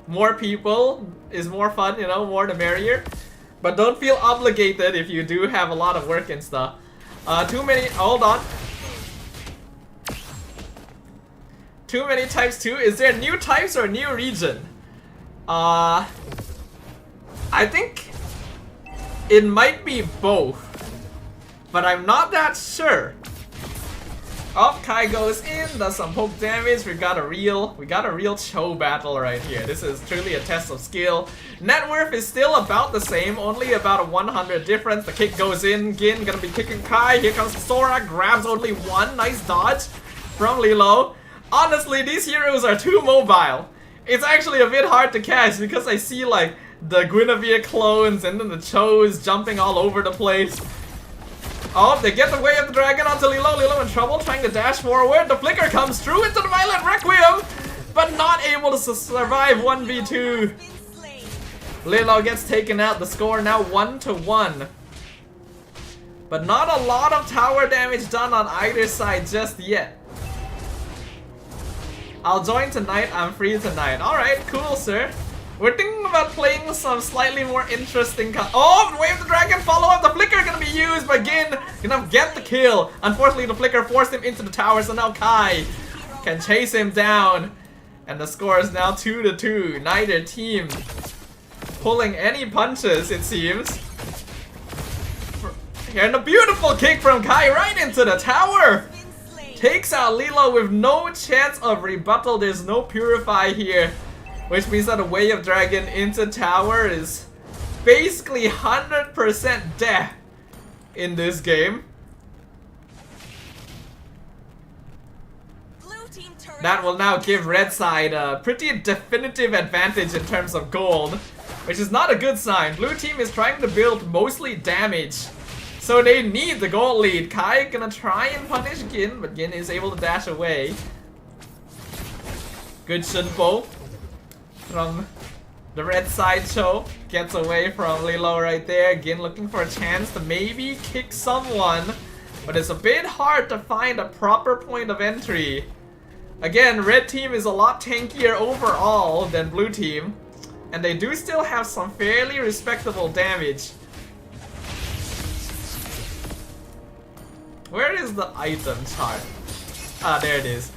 More people is more fun, you know, more the merrier. But don't feel obligated if you do have a lot of work and stuff. Too many, hold on. Too many types too? Is there new types or new region? I think it might be both, but I'm not that sure. Oh, Kai goes in, does some poke damage. We got a real Cho battle right here. This is truly a test of skill. Net worth is still about the same, only about a 100 difference. The kick goes in, Gin gonna be kicking Kai. Here comes Sora, grabs only one. Nice dodge from Lilo. Honestly, these heroes are too mobile. It's actually a bit hard to catch because I see like the Guinevere clones and then the Chos jumping all over the place. Oh, they get the way of the dragon onto Lilo. Lilo in trouble, trying to dash forward. The flicker comes through into the Violet Requiem, but not able to survive 1v2. Lilo gets taken out. The score now 1-1. But not a lot of tower damage done on either side just yet. I'll join tonight. I'm free tonight. Alright, cool, sir. We're thinking about playing some slightly more interesting oh, Wave the Dragon follow-up. The flicker gonna be used, but Gin gonna get the kill. Unfortunately, the flicker forced him into the tower, so now Kai can chase him down. And the score is now 2-2. Neither team pulling any punches, it seems. And a beautiful kick from Kai right into the tower. Takes out Lilo with no chance of rebuttal. There's no Purify here, which means that a Way of Dragon into tower is basically 100% death in this game. That will now give red side a pretty definitive advantage in terms of gold, which is not a good sign. Blue team is trying to build mostly damage, so they need the gold lead. Kai gonna try and punish Gin, but Gin is able to dash away. Good Shunpo from the red side. Cho gets away from Lilo right there. Gin looking for a chance to maybe kick someone, but it's a bit hard to find a proper point of entry. Again, red team is a lot tankier overall than blue team, and they do still have some fairly respectable damage. Where is the item chart? Ah, there it is.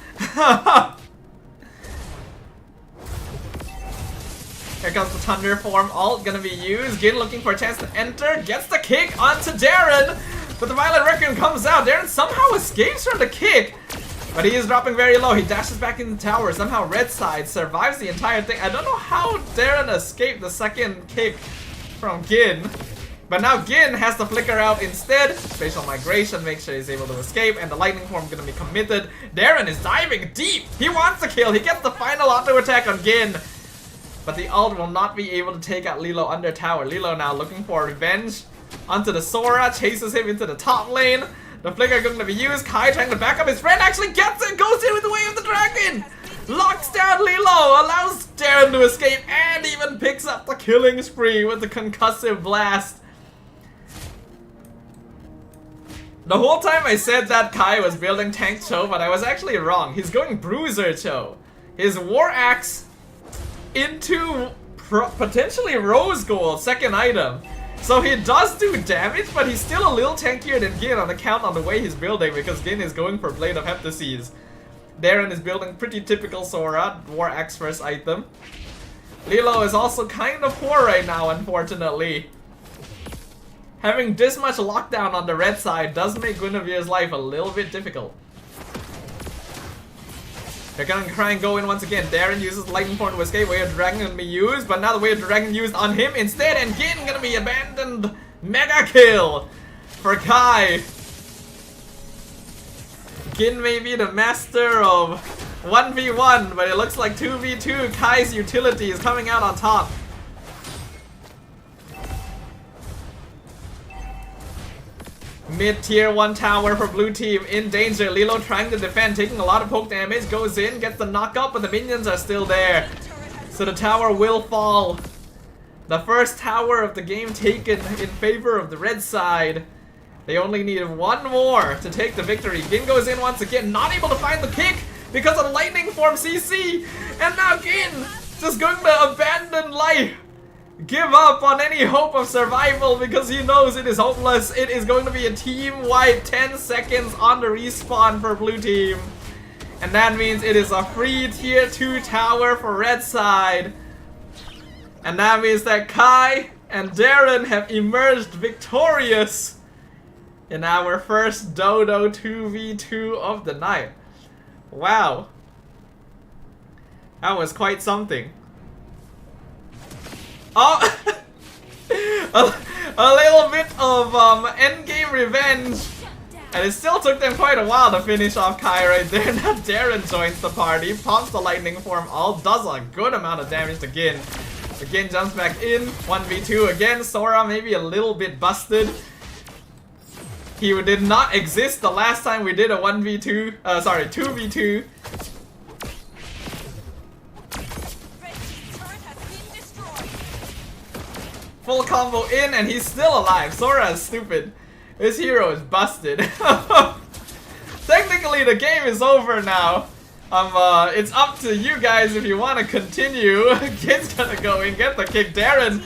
Here comes the Thunder Form ult gonna be used. Gin looking for a chance to enter. Gets the kick onto Darren. But the Violet Requiem comes out. Darren somehow escapes from the kick, but he is dropping very low. He dashes back in the tower. Somehow red side survives the entire thing. I don't know how Darren escaped the second kick from Gin. But now Gin has the flicker out instead. Spatial migration makes sure he's able to escape, and the lightning form gonna be committed. Darren is diving deep. He wants to kill. He gets the final auto attack on Gin, but the ult will not be able to take out Lilo under tower. Lilo now looking for revenge onto the Sora, chases him into the top lane. The flicker going to be used. Kai trying to back up his friend, actually gets it, goes in with the Way of the Dragon. Locks down Lilo, allows Darren to escape, and even picks up the killing spree with the concussive blast. The whole time I said that Kai was building Tank Cho, but I was actually wrong. He's going Bruiser Cho. His War Axe into potentially Rose Gold, second item. So he does do damage, but he's still a little tankier than Gin on account of the way he's building, because Gin is going for Blade of Heptases. Darren is building pretty typical Sora, War Axe first item. Lilo is also kind of poor right now, unfortunately. Having this much lockdown on the red side does make Guinevere's life a little bit difficult. They're gonna try and go in once again. Darren uses Lightning Form to escape. Way of the Dragon gonna be used, but now the Way of the Dragon used on him instead, and Gin gonna be abandoned. Mega kill for Kai. Gin may be the master of 1v1, but it looks like 2v2. Kai's utility is coming out on top. Mid tier 1 tower for blue team in danger. Lilo trying to defend, taking a lot of poke damage, goes in, gets the knockup, but the minions are still there. So the tower will fall. The first tower of the game taken in favor of the red side. They only needed one more to take the victory. Gin goes in once again, not able to find the kick because of the lightning form CC. And now Gin just going to abandon life. Give up on any hope of survival because he knows it is hopeless. It is going to be a team-wide 10 seconds on the respawn for blue team. And that means it is a free tier 2 tower for red side. And that means that Kai and Darren have emerged victorious in our first Dodo 2v2 of the night. Wow. That was quite something. Oh! a little bit of endgame revenge. And it still took them quite a while to finish off Kai right there. Now Darren joins the party, pumps the lightning form all, does a good amount of damage to Gin. Again, jumps back in, 1v2 again. Sora maybe a little bit busted. He did not exist the last time we did a 1v2, sorry, 2v2. Full combo in and he's still alive. Sora is stupid. His hero is busted. Technically the game is over now. It's up to you guys if you want to continue. Gin's gonna go in, get the kick. Darren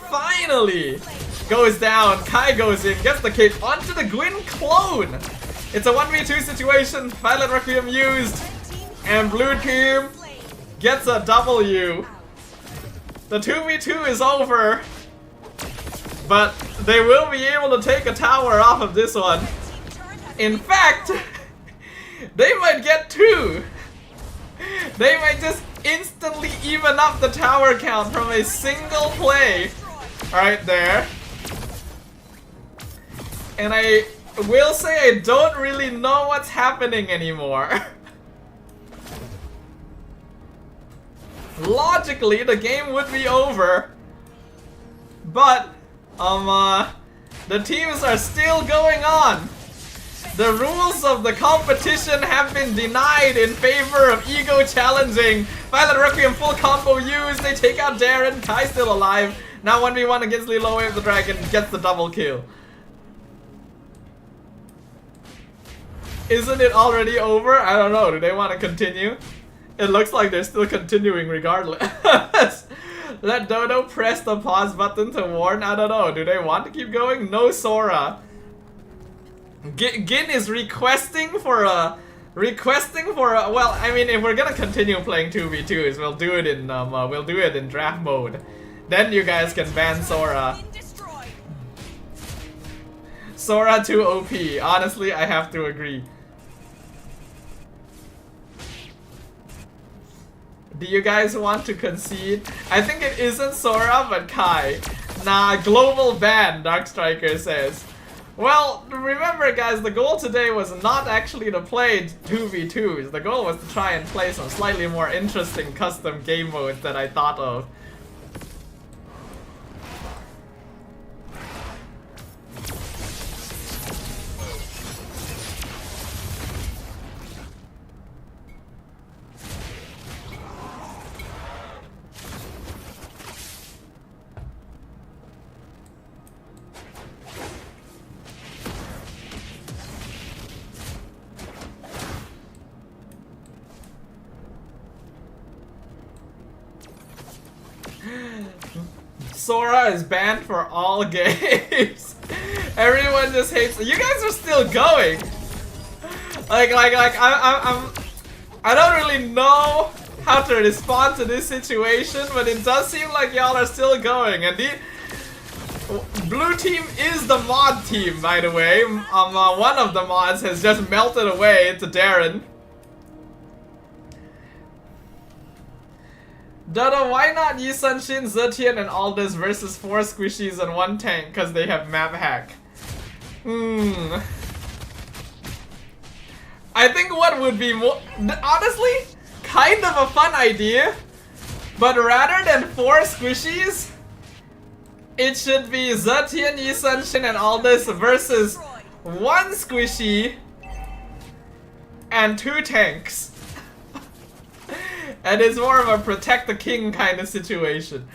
finally goes down. Kai goes in, gets the kick onto the Gwyn clone. It's a 1v2 situation. Violet Requiem used. And blue team gets a W. The 2v2 is over. But they will be able to take a tower off of this one. In fact, they might get 2. They might just instantly even up the tower count from a single play. Right there. And I will say I don't really know what's happening anymore. Logically, the game would be over. But the teams are still going on. The rules of the competition have been denied in favor of ego challenging. Violet Requiem full combo used. They take out Darren. Kai's still alive. Now 1v1 against Lilo Wave the Dragon. Gets the double kill. Isn't it already over? I don't know. Do they want to continue? It looks like they're still continuing regardless. Let Dodo press the pause button to warn. I don't know. Do they want to keep going? No Sora. Gin is requesting for a. Well, I mean, if we're gonna continue playing 2v2s, we'll do it in draft mode. Then you guys can ban Sora. Sora too OP. Honestly, I have to agree. Do you guys want to concede? I think it isn't Sora, but Kai. Nah, global ban, Dark Striker says. Well, remember guys, the goal today was not actually to play 2v2s. The goal was to try and play some slightly more interesting custom game modes that I thought of. Sora is banned for all games. Everyone just hates. You guys are still going. I don't really know how to respond to this situation, but it does seem like y'all are still going. And the blue team is the mod team, by the way. One of the mods has just melted away to Darren. Dodo, why not Yi Sunshin, Zetian, and Aldous versus 4 squishies and 1 tank? Because they have map hack. I think what would be more, honestly, kind of a fun idea, but rather than 4 squishies, it should be Zetian, Yi Sunshin, and Aldous versus 1 squishy and 2 tanks. And it's more of a protect the king kind of situation.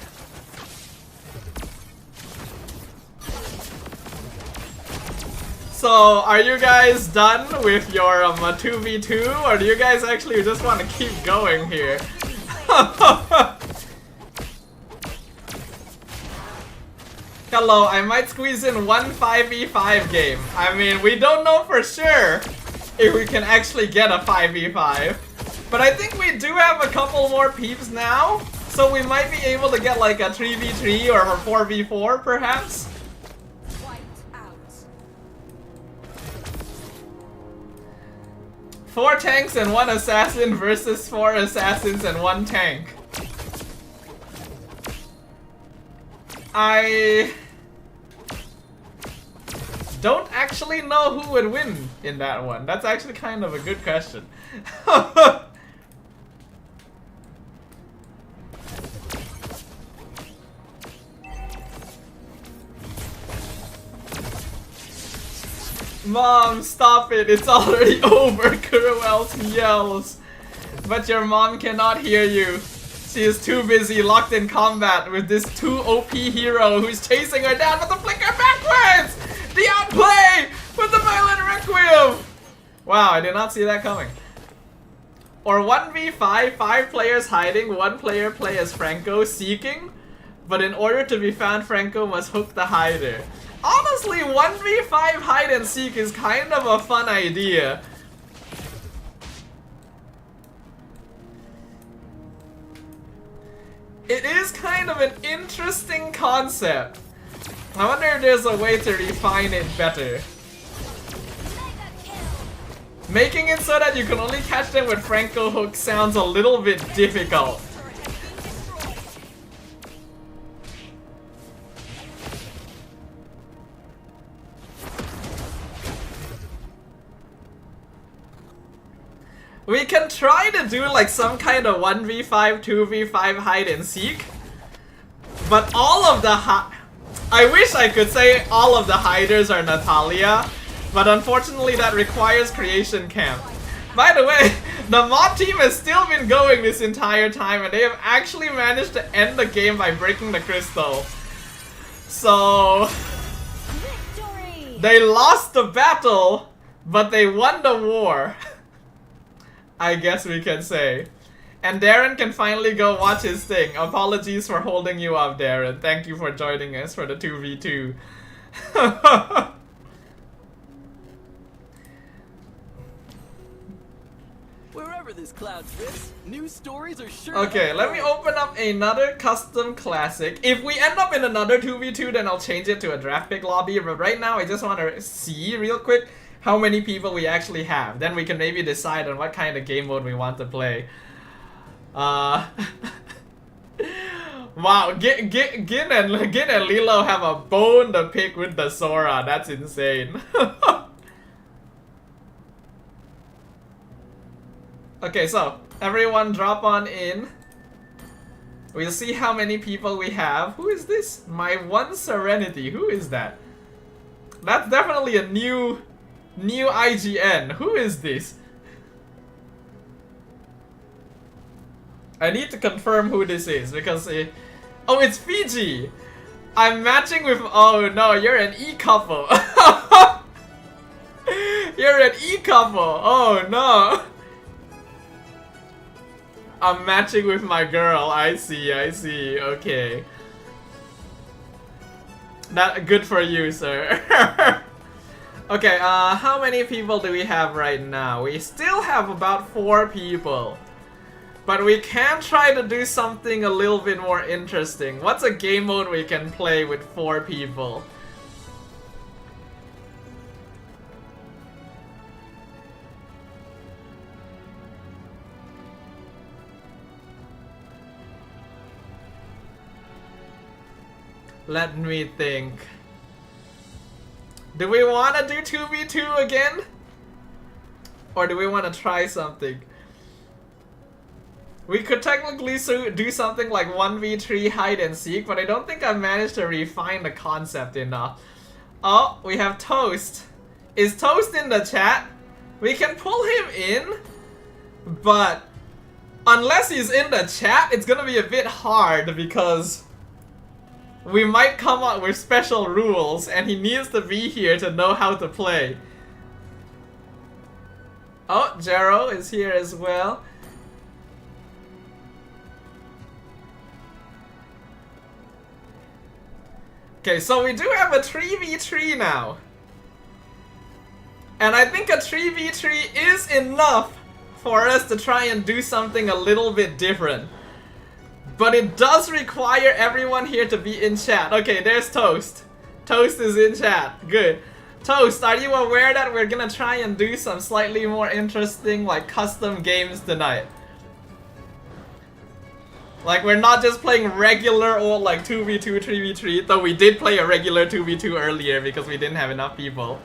So, are you guys done with your 2v2, or do you guys actually just want to keep going here? Hello, I might squeeze in one 5v5 game. I mean, we don't know for sure if we can actually get a 5v5. But I think we do have a couple more peeps now, so we might be able to get like a 3v3 or a 4v4 perhaps. 4 tanks and 1 assassin versus 4 assassins and 1 tank. I don't actually know who would win in that one. That's actually kind of a good question. Mom, stop it. It's already over. Kuruels yells. But your mom cannot hear you. She is too busy locked in combat with this 2 OP hero who's chasing her down with the flicker backwards! The outplay with the violent requiem! Wow, I did not see that coming. Or 1v5, 5 players hiding, 1 player play as Franco seeking, but in order to be found, Franco must hook the hider. Honestly, 1v5 hide and seek is kind of a fun idea. It is kind of an interesting concept. I wonder if there's a way to refine it better. Making it so that you can only catch them with Franco hook sounds a little bit difficult. We can try to do like some kind of 1v5, 2v5 hide and seek. But all of the I wish I could say all of the hiders are Natalia, but unfortunately that requires creation camp. By the way, the mod team has still been going this entire time and they have actually managed to end the game by breaking the crystal. So they lost the battle, but they won the war. I guess we can say. And Darren can finally go watch his thing. Apologies for holding you up, Darren. Thank you for joining us for the 2v2. Wherever this cloud drifts, new stories are sure. Okay, let me open up another custom classic. If we end up in another 2v2, then I'll change it to a draft pick lobby. But right now, I just want to see real quick how many people we actually have. Then we can maybe decide on what kind of game mode we want to play. Wow, Gin and Lilo have a bone to pick with the Sora. That's insane. Okay, so everyone drop on in. We'll see how many people we have. Who is this? My one Serenity. Who is that? That's definitely a new IGN. Who is this? I need to confirm who this is because oh, it's Fiji. I'm matching with. Oh no, you're an E-couple. You're an E-couple. Oh no. I'm matching with my girl. I see. Okay. That good for you, sir. Okay, how many people do we have right now? We still have about 4 people. But we can try to do something a little bit more interesting. What's a game mode we can play with 4 people? Let me think. Do we want to do 2v2 again? Or do we want to try something? We could technically do something like 1v3 hide and seek, but I don't think I've managed to refine the concept enough. Oh, we have Toast. Is Toast in the chat? We can pull him in, but unless he's in the chat, it's gonna be a bit hard because we might come up with special rules and he needs to be here to know how to play. Oh, Jero is here as well. Okay, so we do have a 3v3 now. And I think a 3v3 is enough for us to try and do something a little bit different. But it does require everyone here to be in chat. Okay, there's Toast. Toast is in chat. Good. Toast, are you aware that we're gonna try and do some slightly more interesting, like, custom games tonight? Like, we're not just playing regular old, like, 2v2, 3v3, though we did play a regular 2v2 earlier because we didn't have enough people.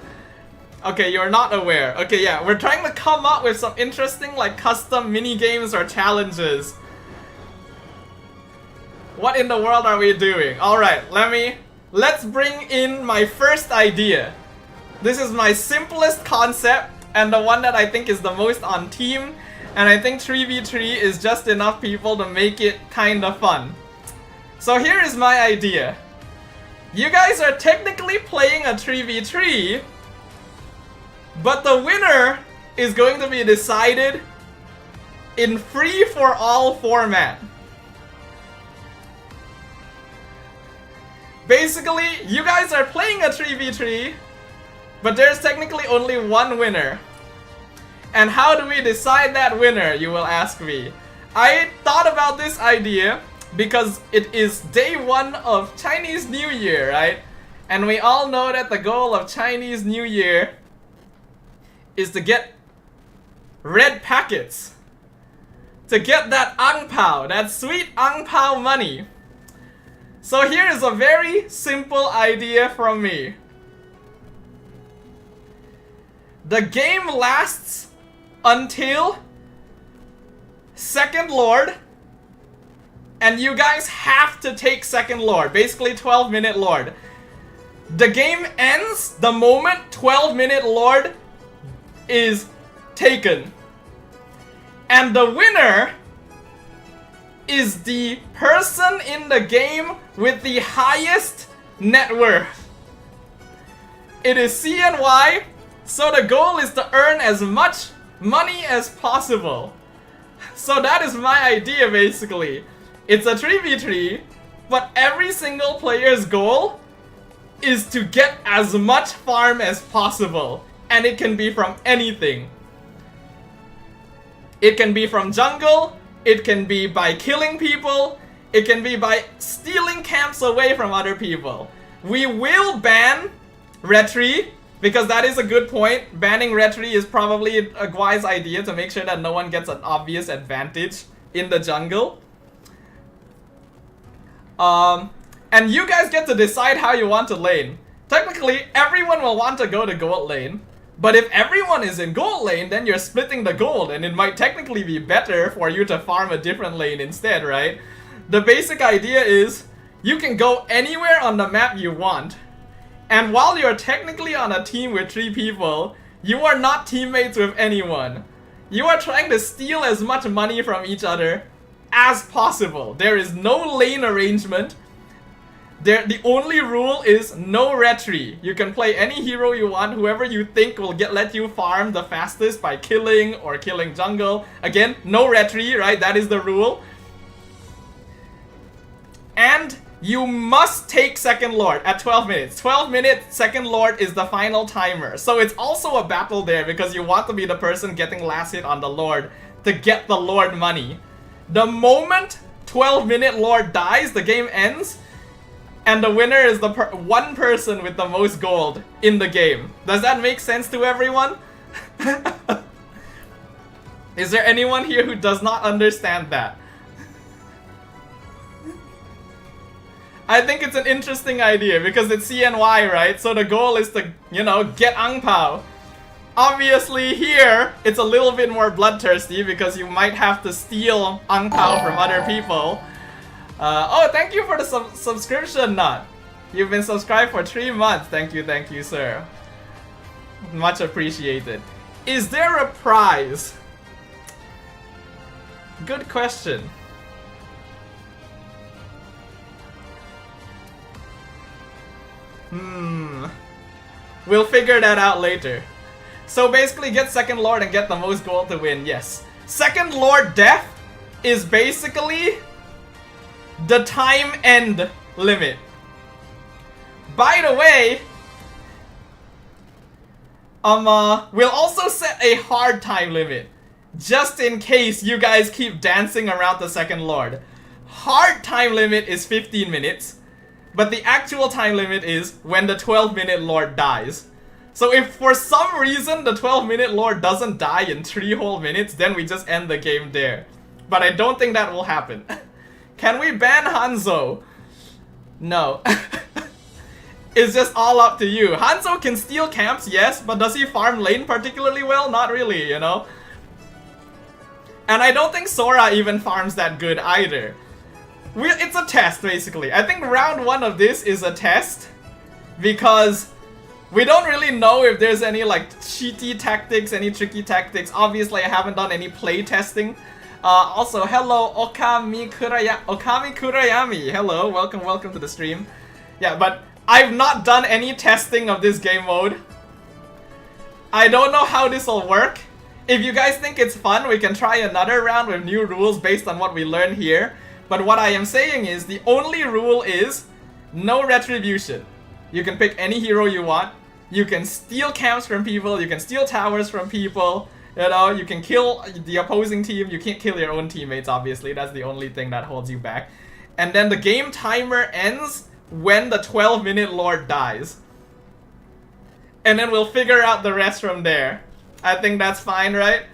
Okay, you're not aware. Okay, yeah, we're trying to come up with some interesting, like, custom mini-games or challenges. What in the world are we doing? Alright, let's bring in my first idea. This is my simplest concept, and the one that I think is the most on team. And I think 3v3 is just enough people to make it kinda fun. So here is my idea. You guys are technically playing a 3v3, but the winner is going to be decided in free-for-all format. Basically, you guys are playing a 3v3, but there's technically only one winner. And how do we decide that winner, you will ask me? I thought about this idea because it is day 1 of Chinese New Year, right? And we all know that the goal of Chinese New Year is to get red packets. To get that ang pao, that sweet ang pao money. So here is a very simple idea from me. The game lasts until Second Lord, and you guys have to take Second Lord, basically 12-minute Lord. The game ends the moment 12-minute Lord is taken. And the winner is the person in the game with the highest net worth. It is CNY, so the goal is to earn as much money as possible. So that is my idea basically. It's a 3v3, but every single player's goal is to get as much farm as possible. And it can be from anything. It can be from jungle, it can be by killing people, it can be by stealing camps away from other people. We will ban retry, because that is a good point. Banning retry is probably a wise idea to make sure that no one gets an obvious advantage in the jungle. And you guys get to decide how you want to lane. Technically, everyone will want to go to gold lane. But if everyone is in gold lane, then you're splitting the gold, and it might technically be better for you to farm a different lane instead, right? The basic idea is, you can go anywhere on the map you want. And while you're technically on a team with 3 people, you are not teammates with anyone. You are trying to steal as much money from each other as possible. There is no lane arrangement. The only rule is no retry. You can play any hero you want, whoever you think will let you farm the fastest by killing or killing jungle. Again, no retry, right? That is the rule. And you must take Second Lord at 12 minutes. 12 minutes, Second Lord is the final timer. So it's also a battle there because you want to be the person getting last hit on the Lord to get the Lord money. The moment 12-minute Lord dies, the game ends. And the winner is the one person with the most gold in the game. Does that make sense to everyone? Is there anyone here who does not understand that? I think it's an interesting idea because it's CNY, right? So the goal is to, you know, get ang pao. Obviously here, it's a little bit more bloodthirsty because you might have to steal ang pao from other people. Oh, thank you for the subscription, Nut. You've been subscribed for 3 months. Thank you, sir. Much appreciated. Is there a prize? Good question. We'll figure that out later. So basically get Second Lord and get the most gold to win, yes. Second Lord death is basically the time end limit. By the way, we'll also set a hard time limit. Just in case you guys keep dancing around the Second Lord. Hard time limit is 15 minutes. But the actual time limit is when the 12-minute Lord dies. So if for some reason the 12-minute Lord doesn't die in 3 whole minutes, then we just end the game there. But I don't think that will happen. Can we ban Hanzo? No. It's just all up to you. Hanzo can steal camps, yes, but does he farm lane particularly well? Not really, you know? And I don't think Sora even farms that good either. It's a test, basically. I think round 1 of this is a test. Because we don't really know if there's any like cheaty tactics, any tricky tactics. Obviously, I haven't done any play testing. Also, hello, Okami Kurayami. Hello, welcome to the stream. Yeah, but I've not done any testing of this game mode. I don't know how this will work. If you guys think it's fun, we can try another round with new rules based on what we learn here. But what I am saying is, the only rule is no retribution. You can pick any hero you want. You can steal camps from people. You can steal towers from people. You know, you can kill the opposing team. You can't kill your own teammates, obviously. That's the only thing that holds you back. And then the game timer ends when the 12-minute Lord dies. And then we'll figure out the rest from there. I think that's fine, right?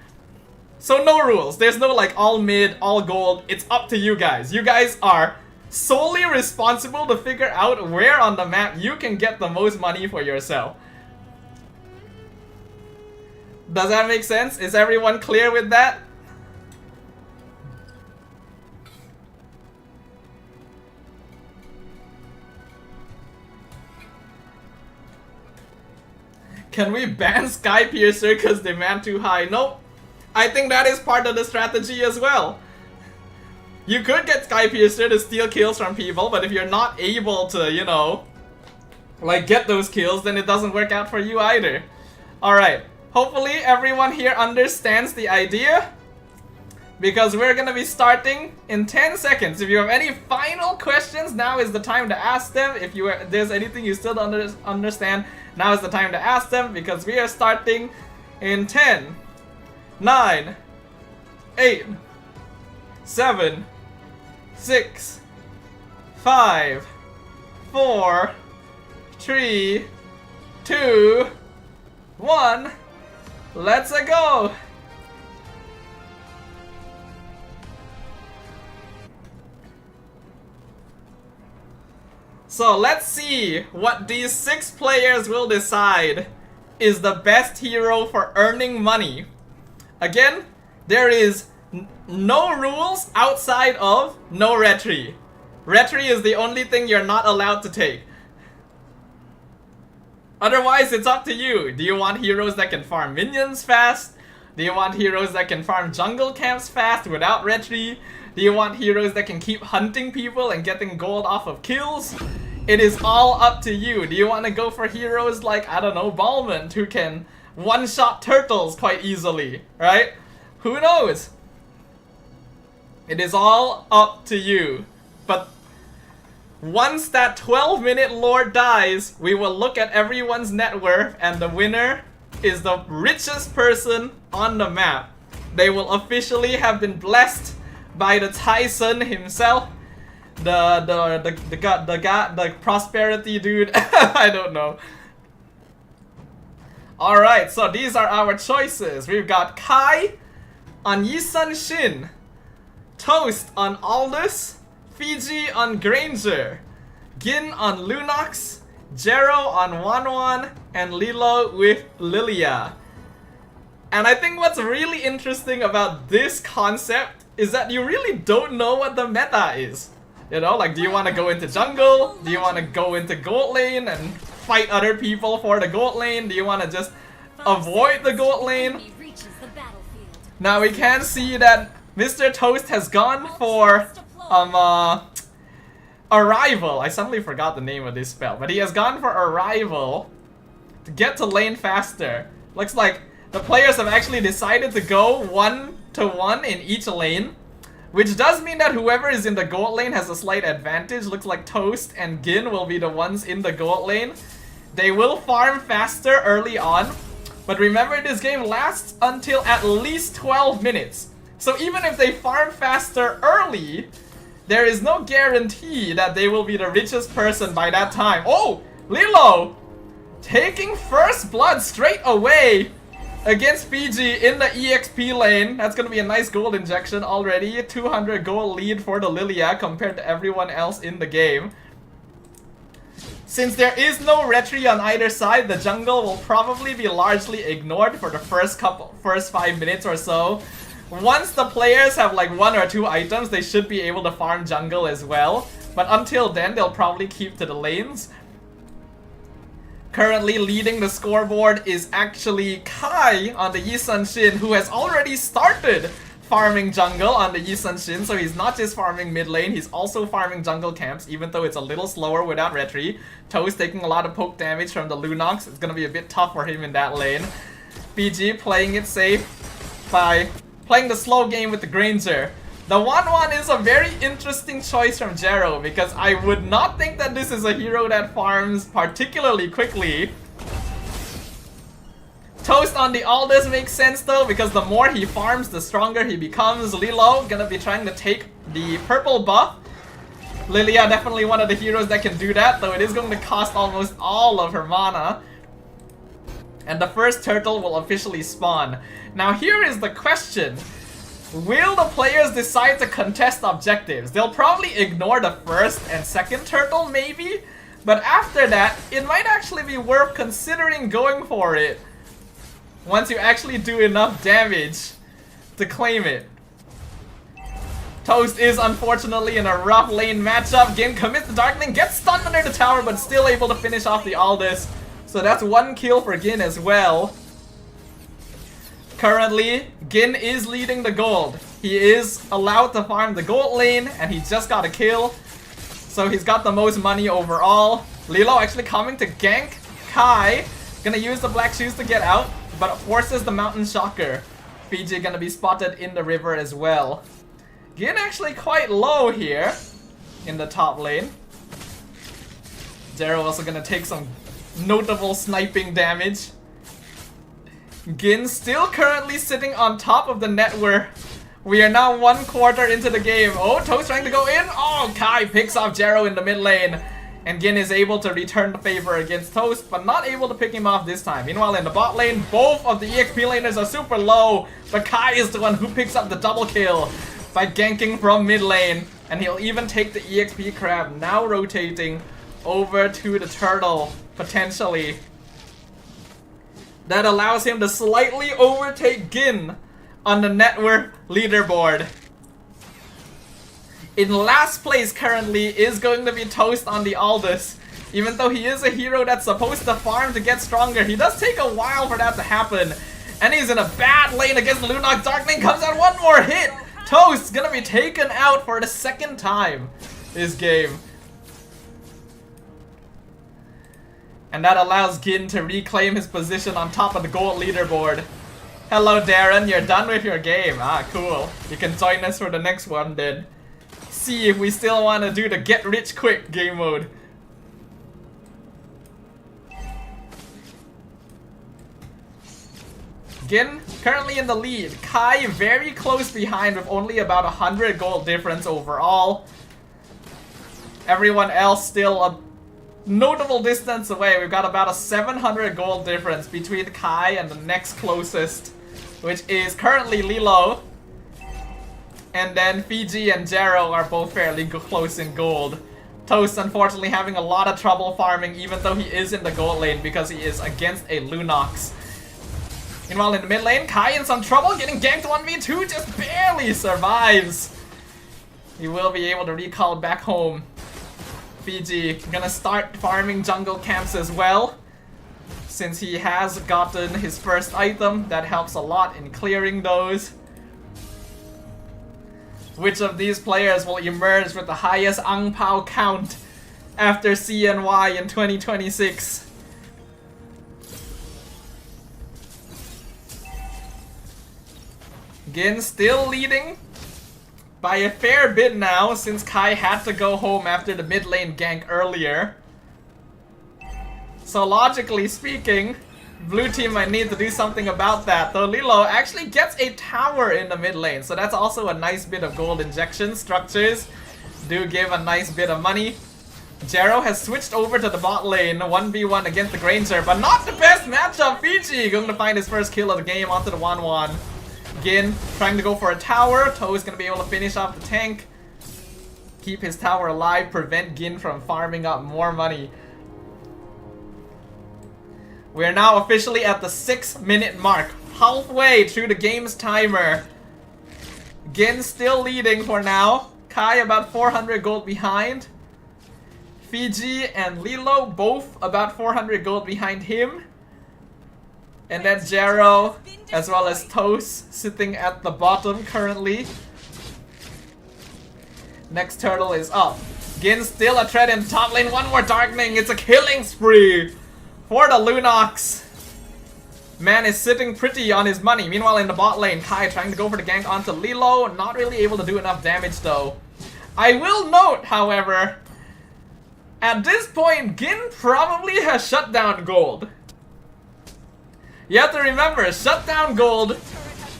So no rules. There's no like all mid, all gold. It's up to you guys. You guys are solely responsible to figure out where on the map you can get the most money for yourself. Does that make sense? Is everyone clear with that? Can we ban Skypiercer because demand too high? Nope. I think that is part of the strategy as well. You could get Skypiercer to steal kills from people, but if you're not able to, you know, like get those kills, then it doesn't work out for you either. Alright, hopefully everyone here understands the idea, because we're gonna be starting in 10 seconds. If you have any final questions, now is the time to ask them. If there's anything you still don't understand, now is the time to ask them, because we are starting in 10, 9, 8, 7, 6, 5, 4, 3, 2, 1. Let's go! So let's see what these 6 players will decide is the best hero for earning money. Again, there is no rules outside of no retry. Retry is the only thing you're not allowed to take. Otherwise, it's up to you. Do you want heroes that can farm minions fast? Do you want heroes that can farm jungle camps fast without retry? Do you want heroes that can keep hunting people and getting gold off of kills? It is all up to you. Do you want to go for heroes like, I don't know, Balmond, who can one-shot turtles quite easily, right? Who knows? It is all up to you. But once that 12-minute Lord dies, we will look at everyone's net worth, and the winner is the richest person on the map. They will officially have been blessed by the Tyson himself, the prosperity dude. I don't know. Alright, so these are our choices. We've got Kai on Yisun Shin, Toast on Aldous, Fiji on Granger, Gin on Lunox, Jero on Wanwan, and Lilo with Lilia. And I think what's really interesting about this concept is that you really don't know what the meta is. You know, like, do you want to go into jungle? Do you want to go into gold lane and fight other people for the gold lane? Do you want to just avoid the gold lane? Now we can see that Mr. Toast has gone for Arrival. I suddenly forgot the name of this spell, but he has gone for Arrival to get to lane faster. Looks like the players have actually decided to go 1-to-1 in each lane, which does mean that whoever is in the gold lane has a slight advantage. Looks like Toast and Gin will be the ones in the gold lane. They will farm faster early on, but remember, this game lasts until at least 12 minutes. So even if they farm faster early, there is no guarantee that they will be the richest person by that time. Oh, Lilo taking first blood straight away against Fiji in the EXP lane. That's gonna be a nice gold injection already. 200 gold lead for the Lilia compared to everyone else in the game. Since there is no retry on either side, the jungle will probably be largely ignored for the first 5 minutes or so. Once the players have like 1 or 2 items, they should be able to farm jungle as well. But until then, they'll probably keep to the lanes. Currently leading the scoreboard is actually Kai on the Yi Sun Shin, who has already started farming jungle on the Yi Sun Shin. So he's not just farming mid lane, he's also farming jungle camps, even though it's a little slower without retry. Toast taking a lot of poke damage from the Lunox. It's gonna be a bit tough for him in that lane. BG playing it safe by playing the slow game with the Granger. The 1-1 is a very interesting choice from Jero, because I would not think that this is a hero that farms particularly quickly. Toast on the Aldous makes sense though, because the more he farms, the stronger he becomes. Lilo gonna be trying to take the purple buff. Lilia definitely one of the heroes that can do that, though it is going to cost almost all of her mana. And the first turtle will officially spawn. Now here is the question. Will the players decide to contest objectives? They'll probably ignore the first and second turtle maybe, but after that, it might actually be worth considering going for it once you actually do enough damage to claim it. Toast is unfortunately in a rough lane matchup. Gin commits the Darkling, gets stunned under the tower, but still able to finish off the Aldous. So that's 1 kill for Gin as well. Currently, Gin is leading the gold. He is allowed to farm the gold lane, and he just got a kill. So he's got the most money overall. Lilo actually coming to gank Kai. Gonna use the black shoes to get out, but forces the mountain shocker. Fiji gonna be spotted in the river as well. Gin actually quite low here in the top lane. Zero also gonna take some notable sniping damage. Gin still currently sitting on top of the network. We are now 1/4 into the game. Oh, Toast trying to go in. Oh, Kai picks off Jero in the mid lane. And Gin is able to return the favor against Toast, but not able to pick him off this time. Meanwhile, in the bot lane, both of the EXP laners are super low. But Kai is the one who picks up the double kill by ganking from mid lane. And he'll even take the EXP crab, now rotating over to the turtle, potentially. That allows him to slightly overtake Gin on the network leaderboard. In last place currently is going to be Toast on the Aldous. Even though he is a hero that's supposed to farm to get stronger, he does take a while for that to happen. And he's in a bad lane against Lunox. Darkling comes out, 1 more hit! Toast's gonna be taken out for the 2nd time this game. And that allows Gin to reclaim his position on top of the gold leaderboard. Hello Darren, you're done with your game. Ah, cool. You can join us for the next one then. See if we still want to do the get rich quick game mode. Gin currently in the lead. Kai very close behind with only about 100 gold difference overall. Everyone else still a notable distance away. We've got about a 700 gold difference between Kai and the next closest, which is currently Lilo. And then Fiji and Jero are both fairly close in gold. Toast unfortunately having a lot of trouble farming even though he is in the gold lane because he is against a Lunox. Meanwhile, in the mid lane, Kai in some trouble, getting ganked 1v2, just barely survives. He will be able to recall back home. Fiji gonna start farming jungle camps as well, since he has gotten his first item. That helps a lot in clearing those. Which of these players will emerge with the highest Ang Pao count after CNY in 2026? Gin still leading by a fair bit now, since Kai had to go home after the mid lane gank earlier. So logically speaking, blue team might need to do something about that, though Lilo actually gets a tower in the mid lane, so that's also a nice bit of gold injection. Structures do give a nice bit of money. Jero has switched over to the bot lane, 1v1 against the Granger, but not the best matchup. Fiji going to find his first kill of the game onto the 1-1. Gin trying to go for a tower. Toe is going to be able to finish off the tank, keep his tower alive, prevent Gin from farming up more money. We are now officially at the 6-minute mark, halfway through the game's timer. Gin still leading for now. Kai about 400 gold behind. Fiji and Lilo both about 400 gold behind him. And then Jero as well as Toast sitting at the bottom currently. Next turtle is up. Gin still a threat in top lane. One more darkening. It's a killing spree for the Lunox. Man is sitting pretty on his money. Meanwhile in the bot lane, Kai trying to go for the gank onto Lilo. Not really able to do enough damage though. I will note, however, at this point, Gin probably has shutdown gold. You have to remember, shutdown gold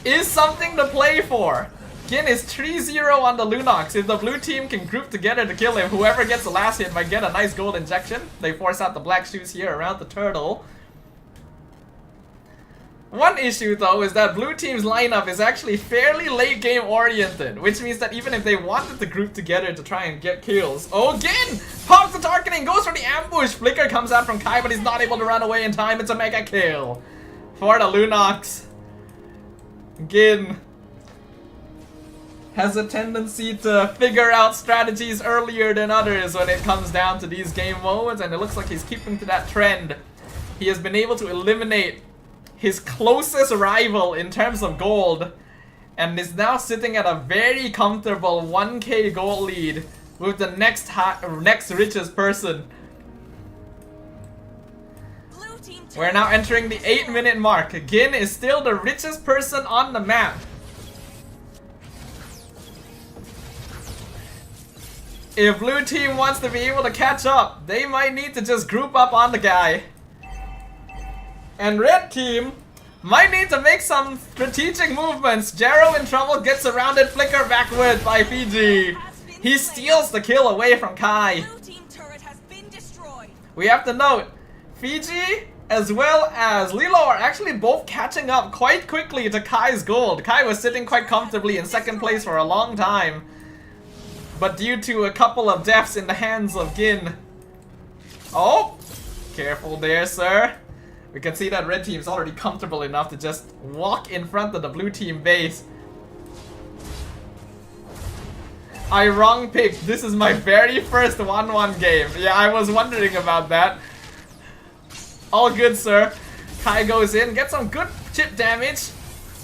is something to play for. Gin is 3-0 on the Lunox. If the blue team can group together to kill him, whoever gets the last hit might get a nice gold injection. They force out the black shoes here around the turtle. One issue though is that blue team's lineup is actually fairly late game oriented, which means that even if they wanted to group together to try and get kills. Oh, Gin pops the targeting, goes for the ambush. Flicker comes out from Kai, but he's not able to run away in time. It's a mega kill for the Lunox. Gin has a tendency to figure out strategies earlier than others when it comes down to these game modes, and it looks like he's keeping to that trend. He has been able to eliminate his closest rival in terms of gold, and is now sitting at a very comfortable 1k gold lead with the next richest person. We're now entering the 8-minute mark. Gin is still the richest person on the map. If blue team wants to be able to catch up, they might need to just group up on the guy. And red team might need to make some strategic movements. Jero in trouble, gets surrounded, Flicker backward by Fiji. He steals the kill away from Kai. We have to note, Fiji as well as Lilo are actually both catching up quite quickly to Kai's gold. Kai was sitting quite comfortably in second place for a long time, but due to a couple of deaths in the hands of Gin. Oh, careful there, sir. We can see that red team's already comfortable enough to just walk in front of the blue team base. I wrong picked. This is my very first 1-1 game. Yeah, I was wondering about that. All good, sir. Kai goes in, gets some good chip damage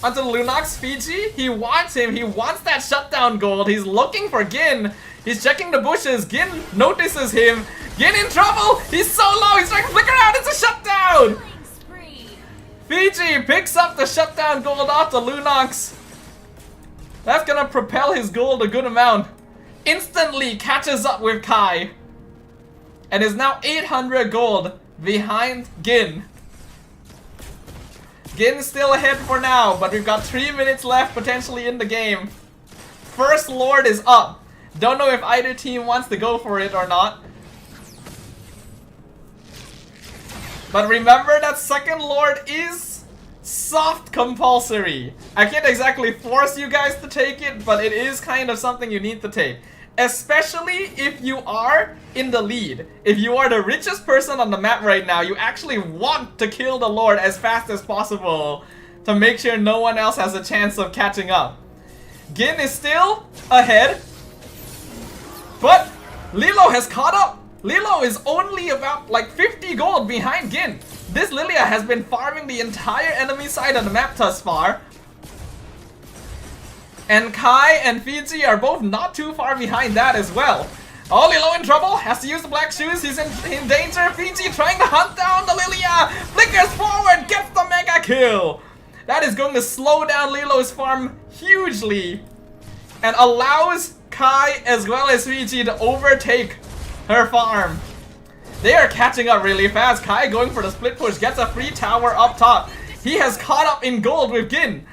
onto the Lunox. Fiji, he wants him. He wants that shutdown gold. He's looking for Gin. He's checking the bushes. Gin notices him. Gin in trouble. He's so low. He's trying to flicker out. It's a shutdown. Fiji picks up the shutdown gold off the Lunox. That's gonna propel his gold a good amount. Instantly catches up with Kai, and is now 800 gold behind Gin. Gin's still ahead for now, but we've got 3 minutes left potentially in the game. First Lord is up. Don't know if either team wants to go for it or not. But remember that second Lord is soft compulsory. I can't exactly force you guys to take it, but it is kind of something you need to take. Especially if you are in the lead. If you are the richest person on the map right now, you actually want to kill the Lord as fast as possible to make sure no one else has a chance of catching up. Gin is still ahead, but Lilo has caught up. Lilo is only about like 50 gold behind Gin. This Lilia has been farming the entire enemy side of the map thus far. And Kai and Fiji are both not too far behind that as well. Oh, Lilo in trouble, has to use the black shoes, he's in danger. Fiji trying to hunt down the Lilia, flickers forward, gets the mega kill. That is going to slow down Lilo's farm hugely and allows Kai as well as Fiji to overtake her farm. They are catching up really fast. Kai going for the split push, gets a free tower up top. He has caught up in gold with Gin.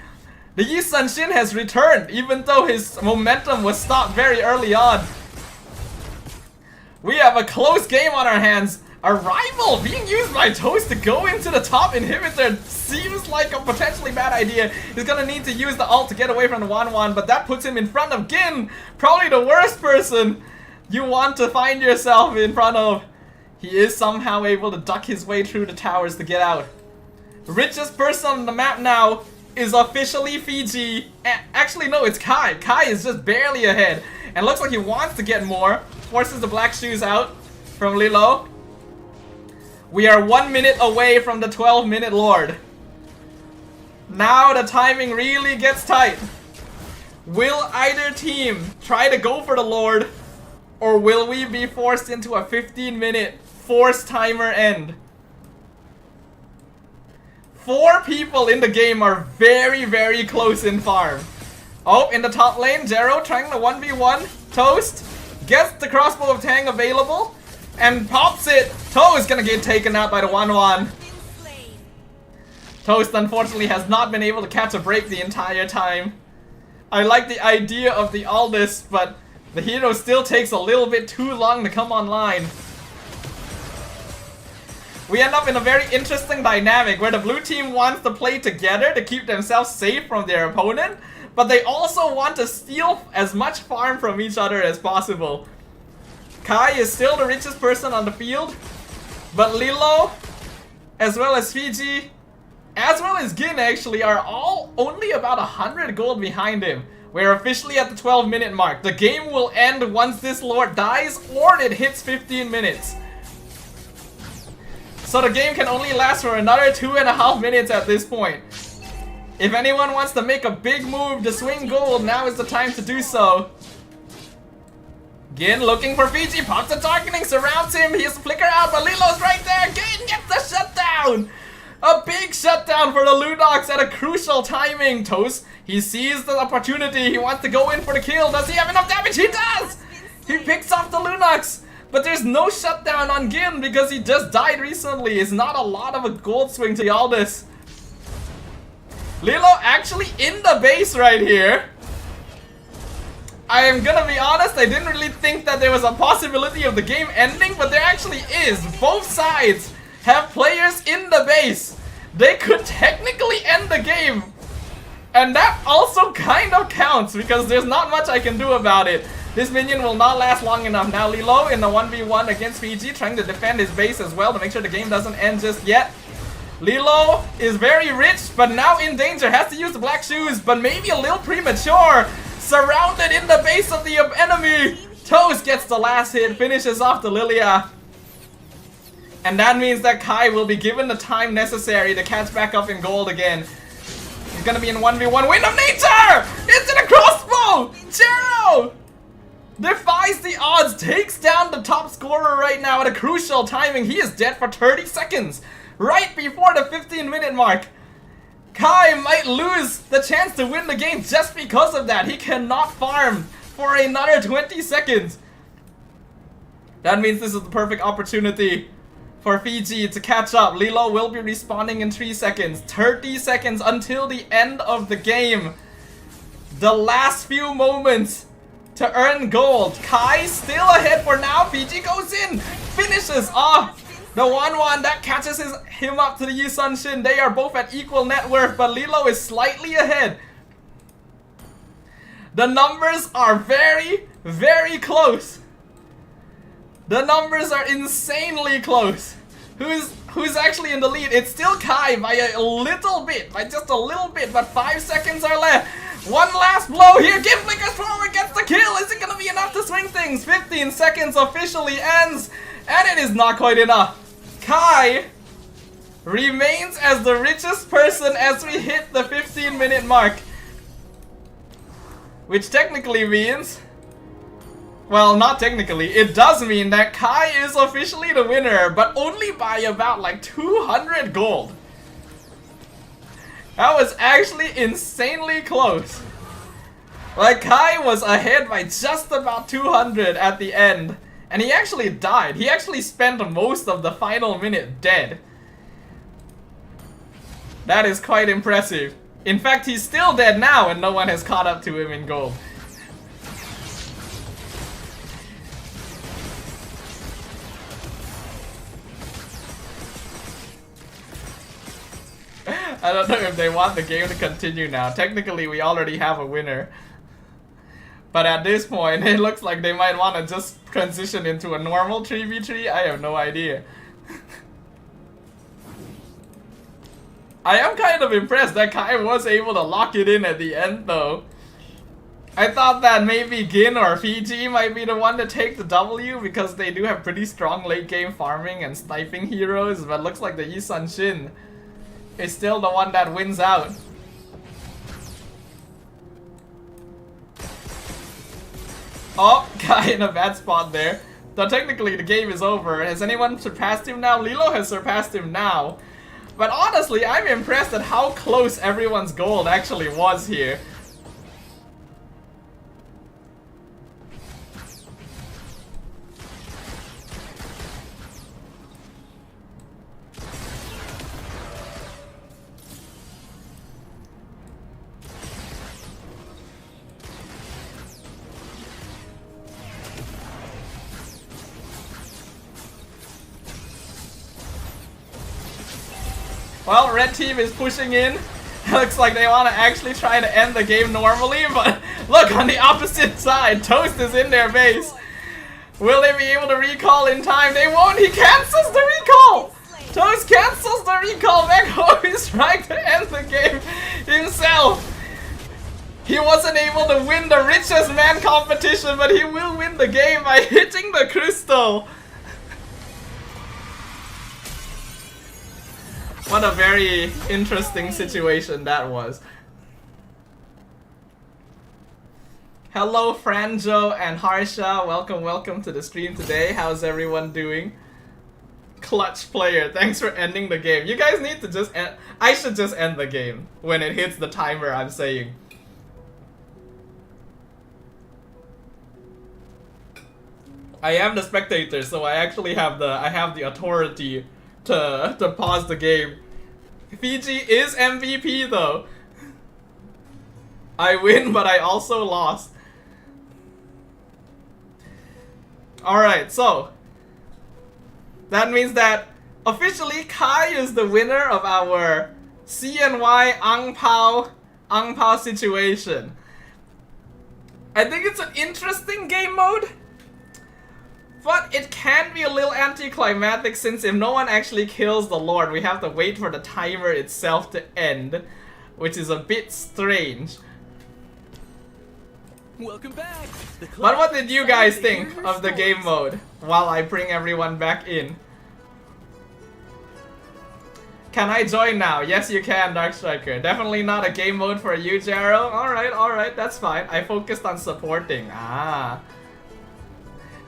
The Yi Sun Shin has returned, even though his momentum was stopped very early on. We have a close game on our hands. A rival being used by Toast to go into the top inhibitor seems like a potentially bad idea. He's gonna need to use the ult to get away from the 1-1, but that puts him in front of Gin. Probably the worst person you want to find yourself in front of. He is somehow able to duck his way through the towers to get out. Richest person on the map now is officially Fiji. Actually, no, it's Kai. Kai is just barely ahead. And looks like he wants to get more. Forces the black shoes out from Lilo. We are 1 minute away from the 12-minute Lord. Now the timing really gets tight. Will either team try to go for the Lord, or will we be forced into a 15-minute forced timer end? 4 people in the game are very, very close in farm. Oh, in the top lane, Jero trying the 1v1. Toast gets the crossbow of Tang available and pops it. Toast gonna get taken out by the 1-1. Toast unfortunately has not been able to catch a break the entire time. I like the idea of the Aldous, but the hero still takes a little bit too long to come online. We end up in a very interesting dynamic where the blue team wants to play together to keep themselves safe from their opponent, but they also want to steal as much farm from each other as possible. Kai is still the richest person on the field, but Lilo, as well as Fiji, as well as Gin actually, are all only about 100 gold behind him. We're officially at the 12-minute mark. The game will end once this Lord dies or it hits 15 minutes. So the game can only last for another 2.5 minutes at this point. If anyone wants to make a big move to swing gold, now is the time to do so. Gin looking for Fiji, pops the targeting, surrounds him, he has to flicker out, but Lilo's right there. Gin gets the shutdown! A big shutdown for the Ludox at a crucial timing. Toast, he sees the opportunity, he wants to go in for the kill. Does he have enough damage? He does! He picks off the Lunox, but there's no shutdown on Gin because he just died recently. It's not a lot of a gold swing to Aldous. Lilo actually in the base right here. I am gonna be honest, I didn't really think that there was a possibility of the game ending, but there actually is. Both sides have players in the base. They could technically end the game. And that also kind of counts because there's not much I can do about it. This minion will not last long enough. Now Lilo in the 1v1 against Fiji, trying to defend his base as well to make sure the game doesn't end just yet. Lilo is very rich, but now in danger. Has to use the black shoes, but maybe a little premature. Surrounded in the base of the enemy. Toast gets the last hit, finishes off the Lilia. And that means that Kai will be given the time necessary to catch back up in gold again. He's gonna be in 1v1. Wind of Nature! Into the crossbow! Jero! Defies the odds, takes down the top scorer right now at a crucial timing. He is dead for 30 seconds, right before the 15-minute mark. Kai might lose the chance to win the game just because of that. He cannot farm for another 20 seconds. That means this is the perfect opportunity for Fiji to catch up. Lilo will be respawning in 3 seconds. 30 seconds until the end of the game. The last few moments to earn gold. Kai still ahead for now. Fiji goes in, finishes off the 1-1 that catches him up to the Yi Sun Shin. They are both at equal net worth, but Lilo is slightly ahead. The numbers are very, very close. The numbers are insanely close. Who's actually in the lead? It's still Kai by a little bit, by just a little bit, but 5 seconds are left. One last blow here. Gimflicker's forward gets the kill. Is it gonna be enough to swing things? 15 seconds officially ends, and it is not quite enough. Kai remains as the richest person as we hit the 15-minute mark. Which technically means... Well, not technically. It does mean that Kai is officially the winner, but only by about like 200 gold. That was actually insanely close. Like, Kai was ahead by just about 200 at the end. And he actually died. He actually spent most of the final minute dead. That is quite impressive. In fact, he's still dead now and no one has caught up to him in gold. I don't know if they want the game to continue now. Technically, we already have a winner. But at this point, it looks like they might want to just transition into a normal 3v3. I have no idea. I am kind of impressed that Kai was able to lock it in at the end though. I thought that maybe Gin or Fiji might be the one to take the W because they do have pretty strong late game farming and sniping heroes, but looks like the Yisun Shin is still the one that wins out. Oh, Kai in a bad spot there. Though technically the game is over. Has anyone surpassed him now? Lilo has surpassed him now. But honestly, I'm impressed at how close everyone's gold actually was here. Well, red team is pushing in. Looks like they want to actually try to end the game normally, but look on the opposite side. Toast is in their base. Will they be able to recall in time? They won't. He cancels the recall. Toast cancels the recall. Back home is trying to end the game himself. He wasn't able to win the richest man competition, but he will win the game by hitting the crystal. What a very interesting situation that was. Hello Franjo and Harsha, welcome to the stream today. How's everyone doing? Clutch player, thanks for ending the game. You guys need to just end. I should just end the game when it hits the timer, I'm saying. I am the spectator, so I actually have the authority to pause the game. Fiji is MVP though. I win, but I also lost. Alright, so that means that officially Kai is the winner of our CNY Ang Pao situation. I think it's an interesting game mode, but it can be a little anticlimactic since if no one actually kills the Lord, we have to wait for the timer itself to end, which is a bit strange. Welcome back. But what did you guys think of the game mode while I bring everyone back in? Can I join now? Yes, you can, Dark Striker. Definitely not a game mode for you, Jaro. Alright, that's fine. I focused on supporting.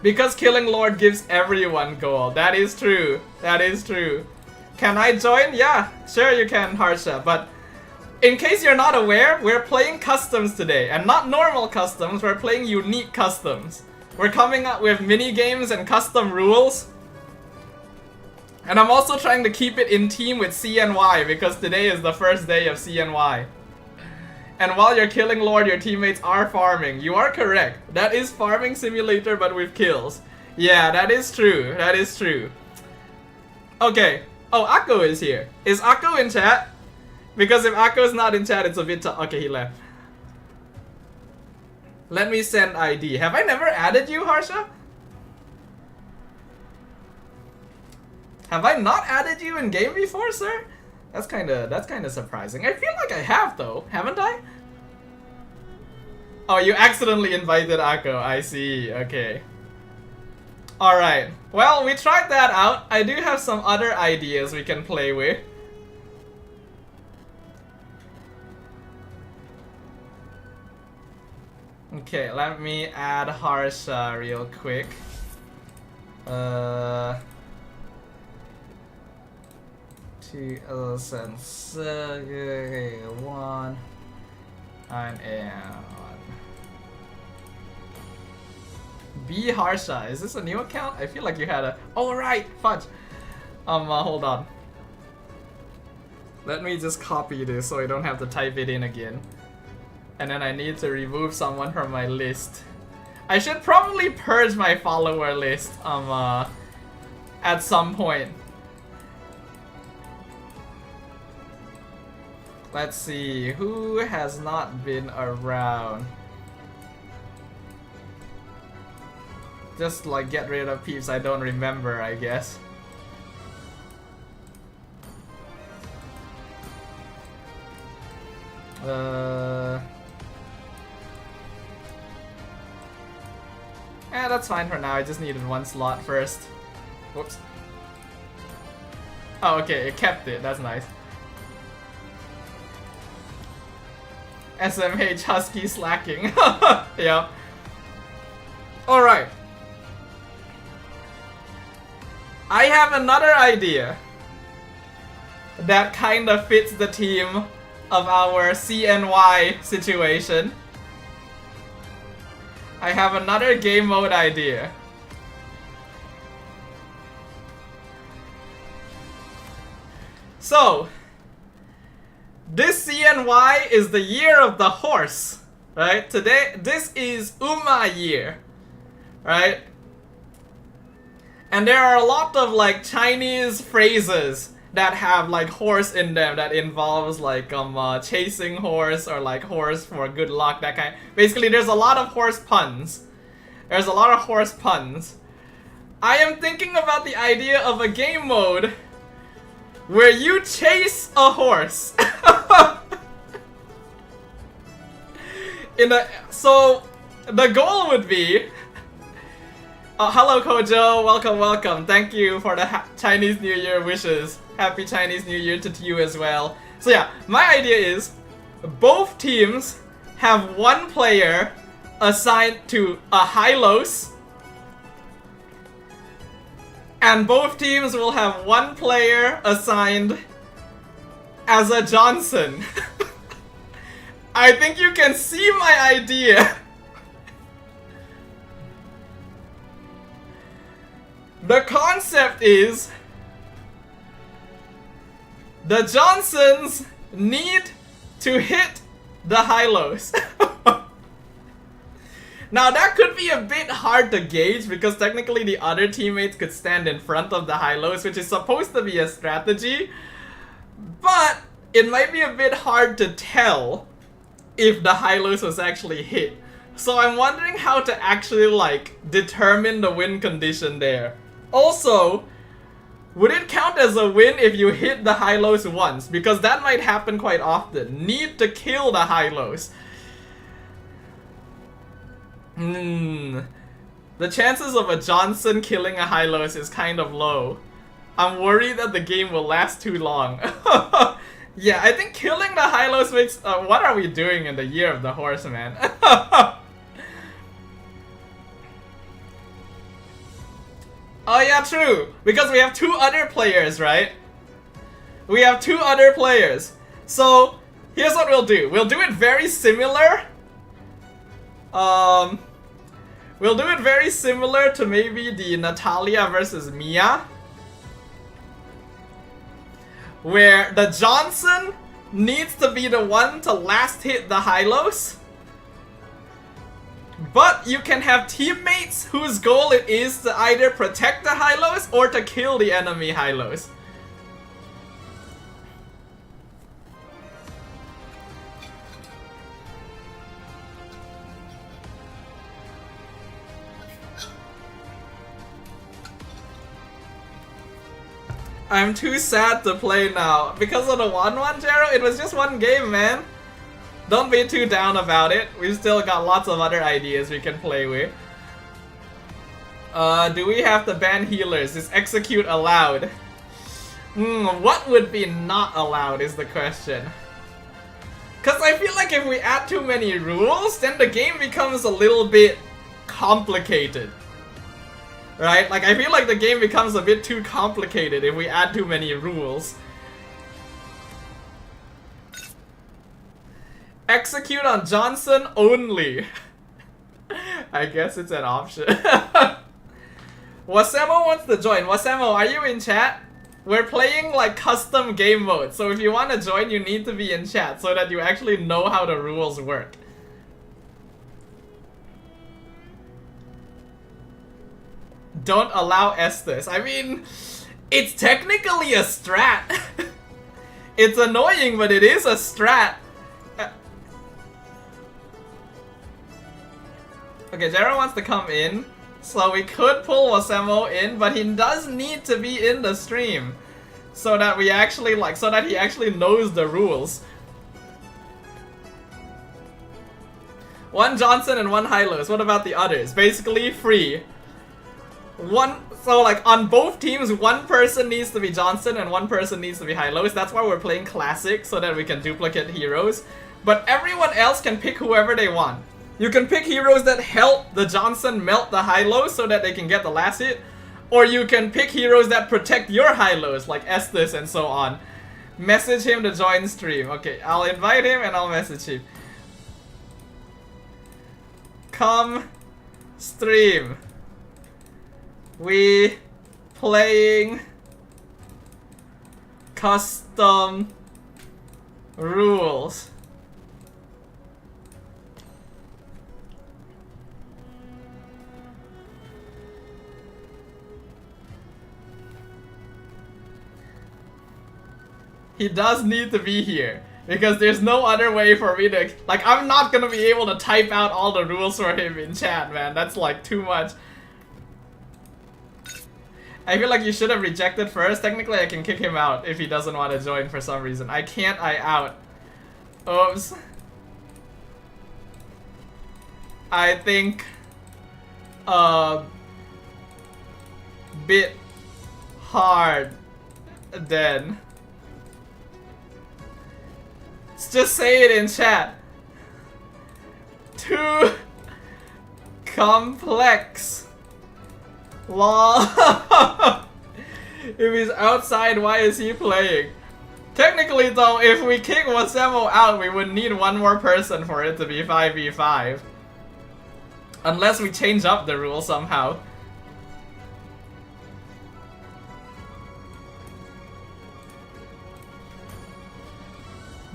Because killing Lord gives everyone gold. That is true. That is true. Can I join? Yeah, sure you can, Harsha. But in case you're not aware, we're playing customs today. And not normal customs, we're playing unique customs. We're coming up with mini games and custom rules. And I'm also trying to keep it in team with CNY because today is the first day of CNY. And while you're killing Lord, your teammates are farming. You are correct. That is farming simulator, but with kills. Yeah, that is true. That is true. Okay. Oh, Akko is here. Is Akko in chat? Because if Akko is not in chat, it's a bit tough. Okay, he left. Let me send ID. Have I never added you, Harsha? Have I not added you in game before, sir? That's kind of surprising. I feel like I have though, haven't I? Oh, you accidentally invited Akko. I see. Okay. All right. Well, we tried that out. I do have some other ideas we can play with. Okay, let me add Harsha real quick. 2 cents. 1. And B Harsha. Is this a new account? I feel like you had a. Oh right, fudge. Hold on. Let me just copy this so I don't have to type it in again. And then I need to remove someone from my list. I should probably purge my follower list at some point. Let's see, who has not been around? Just like get rid of peeps I don't remember, I guess. That's fine for now. I just needed one slot first. Whoops. Oh, okay, it kept it. That's nice. SMH Husky slacking. Yeah. Alright. I have another idea that kind of fits the theme of our CNY situation. I have another game mode idea. So, this CNY is the year of the horse, right? Today, this is Uma year, right? And there are a lot of like Chinese phrases that have like horse in them that involves like chasing horse or like horse for good luck, that kind. Basically, there's a lot of horse puns. There's a lot of horse puns. I am thinking about the idea of a game mode where you chase a horse. So the goal would be. Hello Kojo, welcome, welcome. Thank you for the Chinese New Year wishes. Happy Chinese New Year to you as well. So yeah, my idea is both teams have one player assigned to a Hylos, and both teams will have one player assigned as a Johnson. I think you can see my idea. The concept is the Johnsons need to hit the Hylos. Now that could be a bit hard to gauge because technically the other teammates could stand in front of the Hylos, which is supposed to be a strategy. But it might be a bit hard to tell if the Hylos was actually hit. So I'm wondering how to actually like determine the win condition there. Also, would it count as a win if you hit the Hylos once? Because that might happen quite often. Need to kill the Hylos. The chances of a Johnson killing a Hylos is kind of low. I'm worried that the game will last too long. Yeah, I think killing the Hylos makes... what are we doing in the year of the horse, man? Oh yeah, true. Because we have two other players, right? We have two other players. So, here's what we'll do. We'll do it very similar. We'll do it very similar to maybe the Natalia versus Mia. Where the Johnson needs to be the one to last hit the Hylos. But you can have teammates whose goal it is to either protect the Hylos or to kill the enemy Hylos. I'm too sad to play now. Because of the 1-1, Jero? It was just one game, man. Don't be too down about it. We've still got lots of other ideas we can play with. Do we have to ban healers? Is execute allowed? What would be not allowed is the question. Cause I feel like if we add too many rules, then the game becomes a little bit complicated. Right? Like, I feel like the game becomes a bit too complicated if we add too many rules. Execute on Johnson only. I guess it's an option. Wasemo wants to join. Wasemo, are you in chat? We're playing like custom game mode, so if you want to join, you need to be in chat so that you actually know how the rules work. Don't allow Estes. I mean, it's technically a strat. It's annoying, but it is a strat. Okay, Jero wants to come in, so we could pull Wasemo in, but he does need to be in the stream so that we actually so that he actually knows the rules. One Johnson and one Hylos. What about the others? Basically free. So like on both teams, one person needs to be Johnson and one person needs to be Hylos. That's why we're playing classic, so that we can duplicate heroes. But everyone else can pick whoever they want. You can pick heroes that help the Johnson melt the Hylos so that they can get the last hit. Or you can pick heroes that protect your Hylos, like Estes and so on. Message him to join stream. Okay, I'll invite him and I'll message him. Come stream. We playing custom rules. He does need to be here, because there's no other way for me to, like, I'm not gonna be able to type out all the rules for him in chat, man. That's like too much. I feel like you should have rejected first. Technically, I can kick him out if he doesn't want to join for some reason. I can't, I out. Oops. I think bit hard then. Let's just say it in chat. Too complex. Lol. If he's outside, why is he playing? Technically though, if we kick Wasemo out, we would need one more person for it to be 5v5. Unless we change up the rule somehow.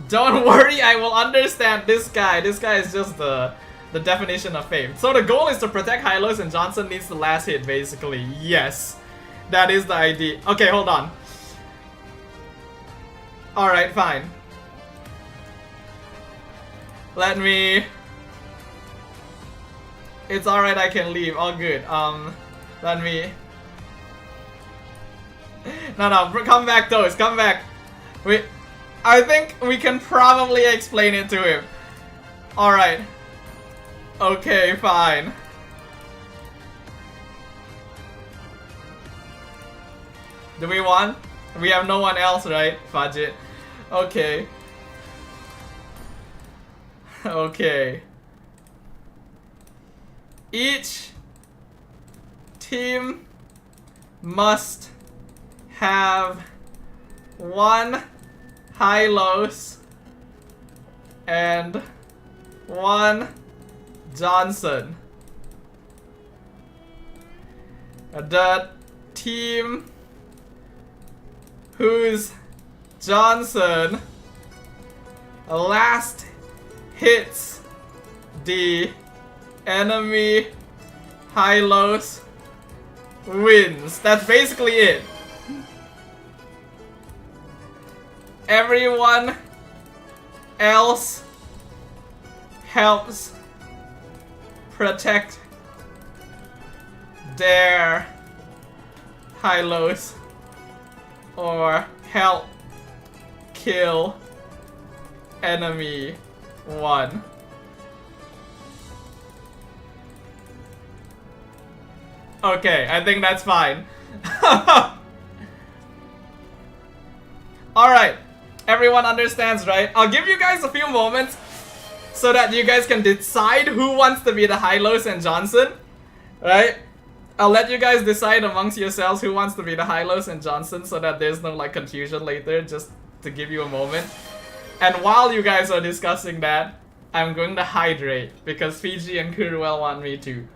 Don't worry, I will understand this guy. This guy is just the definition of fame. So the goal is to protect Hylos and Johnson needs the last hit, basically. Yes. That is the idea. Okay, hold on. Alright, fine. Let me... It's alright, I can leave. All good. Let me... No, come back, Toast. Come back. I think we can probably explain it to him. Alright. Okay, fine. Do we want? We have no one else, right? Fudge it. Okay. Okay. Each team must have one Hylos and one Johnson. The team whose Johnson last hits the enemy Hylos wins. That's basically it. Everyone else helps protect their Hylos. or help kill enemy 1. Okay, I think that's fine. Alright, everyone understands, right? I'll give you guys a few moments so that you guys can decide who wants to be the Hylos and Johnson, right? I'll let you guys decide amongst yourselves who wants to be the Hylos and Johnson so that there's no like confusion later, just to give you a moment. And while you guys are discussing that, I'm going to hydrate because Fiji and Kuruel want me to.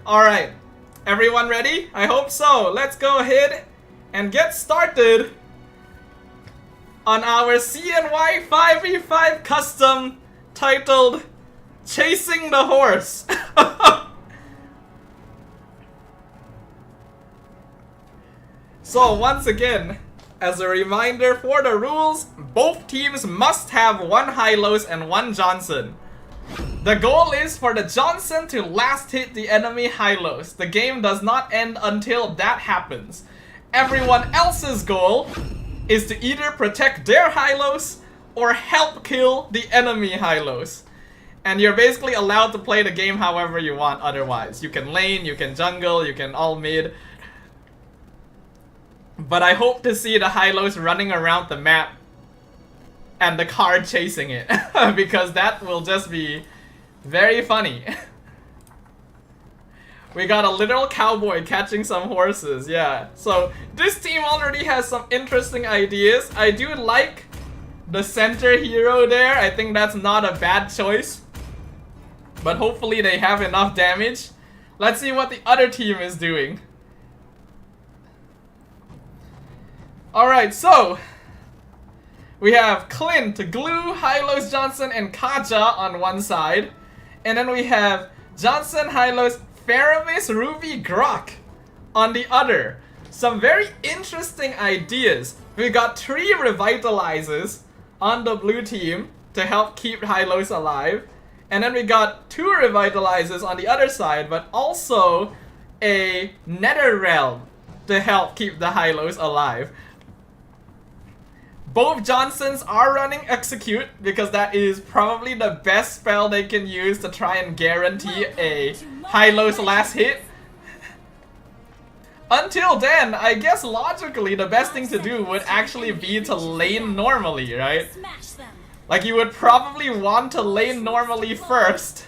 Alright, everyone ready? I hope so. Let's go ahead and get started on our CNY 5v5 custom titled Chasing the Horse. So once again, as a reminder for the rules, both teams must have 1 Hylos and 1 Johnson. The goal is for the Johnson to last hit the enemy Hylos. The game does not end until that happens. Everyone else's goal is to either protect their Hylos or help kill the enemy Hylos. And you're basically allowed to play the game however you want otherwise. You can lane, you can jungle, you can all mid. But I hope to see the Hylos running around the map and the card chasing it. Because that will just be very funny. We got a literal cowboy catching some horses, yeah. So this team already has some interesting ideas. I do like the center hero there. I think that's not a bad choice. But hopefully they have enough damage. Let's see what the other team is doing. Alright, so we have Clint, Glue, Hylos, Johnson, and Kaja on one side. And then we have Johnson, Hylos, Faramis, Ruby, Grok on the other. Some very interesting ideas. We got 3 revitalizers on the blue team to help keep Hylos alive. And then we got 2 revitalizers on the other side, but also a Nether Realm to help keep the Hylos alive. Both Johnsons are running Execute because that is probably the best spell they can use to try and guarantee a Hylos last hit. Until then, I guess logically the best thing to do would actually be to lane normally, right? Like you would probably want to lane normally first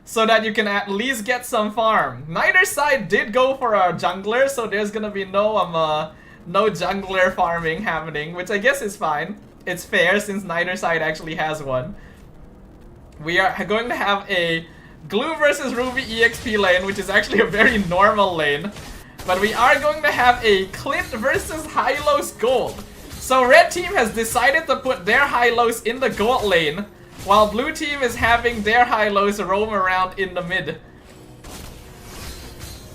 so that you can at least get some farm. Neither side did go for a jungler, so there's gonna be no jungler farming happening, which I guess is fine. It's fair since neither side actually has one. We are going to have a Glue versus Ruby EXP lane, which is actually a very normal lane. But we are going to have a Clint versus Hylos Gold. So red team has decided to put their Hylos in the gold lane, while blue team is having their Hylos roam around in the mid.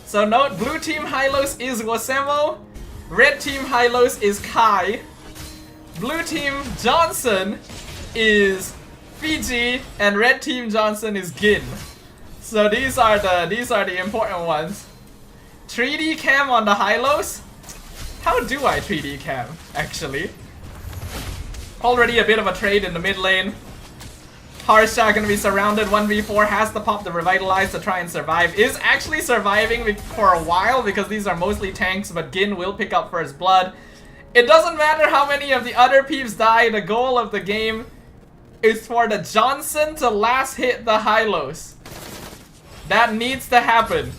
So note, blue team Hylos is Wasemo. Red team Hylos is Kai. Blue team Johnson is Fiji, and red team Johnson is Gin. So these are the important ones. 3D cam on the Hylos. How do I 3D cam actually? Already a bit of a trade in the mid lane. Harsha gonna be surrounded 1v4, has to pop the Revitalize to try and survive. Is actually surviving for a while because these are mostly tanks, but Gin will pick up first blood. It doesn't matter how many of the other peeps die, the goal of the game is for the Johnson to last hit the Hylos. That needs to happen.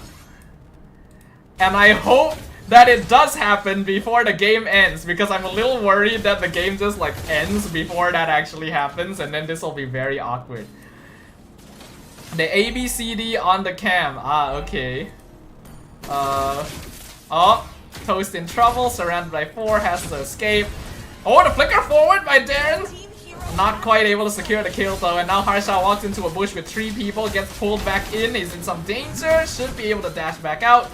And I hope that it does happen before the game ends, because I'm a little worried that the game just like ends before that actually happens, and then this will be very awkward. The ABCD on the cam. Ah, okay. Oh, Toast in trouble, surrounded by 4, has to escape. Oh, the flicker forward by Darren. Not quite able to secure the kill though, and now Harsha walks into a bush with 3 people, gets pulled back in, he's in some danger, should be able to dash back out.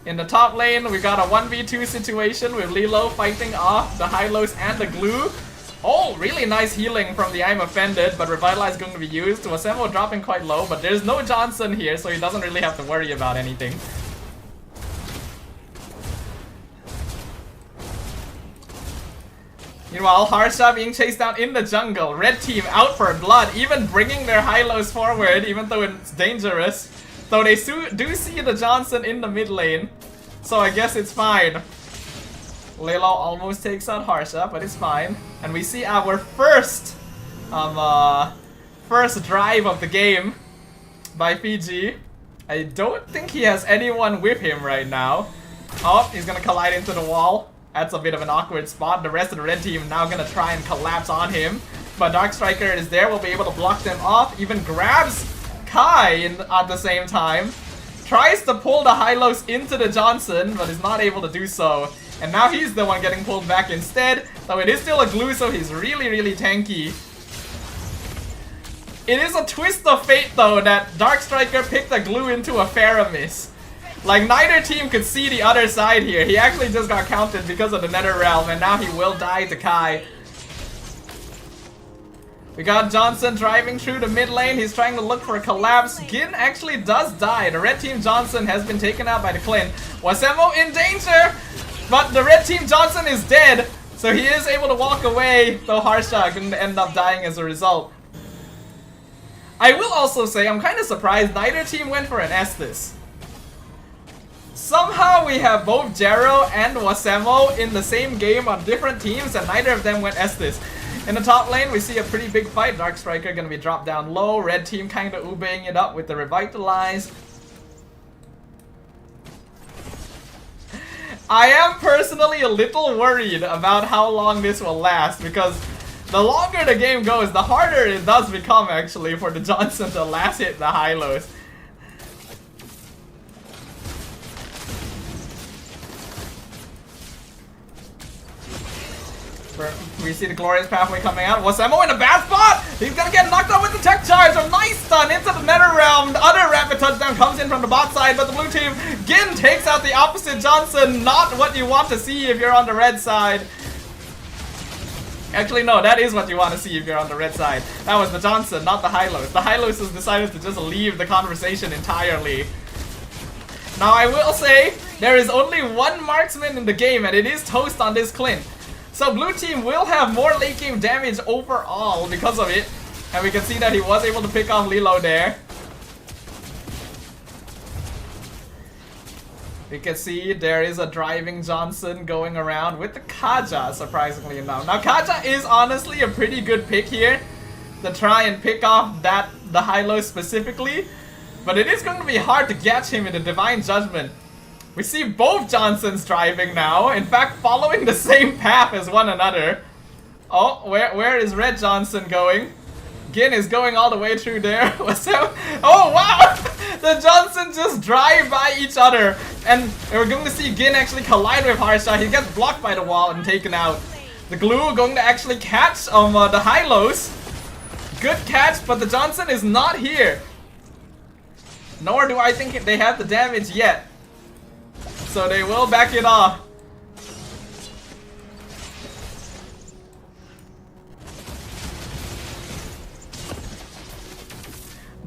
In the top lane, we got a 1v2 situation with Lilo fighting off the Hylos and the glue. Oh, really nice healing from the I'm Offended, but Revitalize going to be used. Wasemo dropping quite low, but there's no Johnson here, so he doesn't really have to worry about anything. Meanwhile, Harsha being chased down in the jungle. Red team out for blood, even bringing their Hylos forward, even though it's dangerous. Though they do see the Johnson in the mid lane, so I guess it's fine. Lilo almost takes out Harsha, but it's fine. And we see our first drive of the game by Fiji. I don't think he has anyone with him right now. Oh, he's gonna collide into the wall. That's a bit of an awkward spot. The rest of the red team now gonna try and collapse on him. But Dark Striker is there, will be able to block them off. Even grabs Kai at the same time. Tries to pull the Hylos into the Johnson, but is not able to do so. And now he's the one getting pulled back instead. Though it is still a glue, so he's really, really tanky. It is a twist of fate, though, that Dark Striker picked a glue into a Faramis. Like, neither team could see the other side here. He actually just got counted because of the Nether Realm, and now he will die to Kai. We got Johnson driving through the mid lane. He's trying to look for a collapse. Gin actually does die. The red team Johnson has been taken out by the Clint. Wasemo in danger, but the red team Johnson is dead, so he is able to walk away, though Harsha can end up dying as a result. I will also say I'm kind of surprised neither team went for an Estus. Somehow we have both Jero and Wasemo in the same game on different teams, and neither of them went Estus. In the top lane, we see a pretty big fight. Dark Striker gonna be dropped down low. Red team kind of ubeing it up with the Revitalize. I am personally a little worried about how long this will last, because the longer the game goes, the harder it does become actually for the Johnson to last hit the Hylos. We see the glorious pathway coming out. Wasemo in a bad spot! He's gonna get knocked out with the tech charge! A nice stun into the Nether Realm. The other rapid touchdown comes in from the bot side, but the blue team, Gin takes out the opposite Johnson. Not what you want to see if you're on the red side. Actually, no, that is what you want to see if you're on the red side. That was the Johnson, not the Hylos. The Hylos has decided to just leave the conversation entirely. Now, I will say, there is only one marksman in the game, and it is Toast on this Clint. So blue team will have more late game damage overall because of it. And we can see that he was able to pick off Lilo there. We can see there is a driving Johnson going around with the Kaja, surprisingly enough. Now Kaja is honestly a pretty good pick here to try and pick off the Hylos specifically. But it is going to be hard to catch him in the Divine Judgment. We see both Johnsons driving now, in fact following the same path as one another. Oh, where is Red Johnson going? Gin is going all the way through there. Oh wow! The Johnsons just drive by each other. And we're going to see Gin actually collide with Harsha. He gets blocked by the wall and taken out. The glue going to actually catch the Hylos. Good catch, but the Johnson is not here. Nor do I think they have the damage yet. So they will back it off.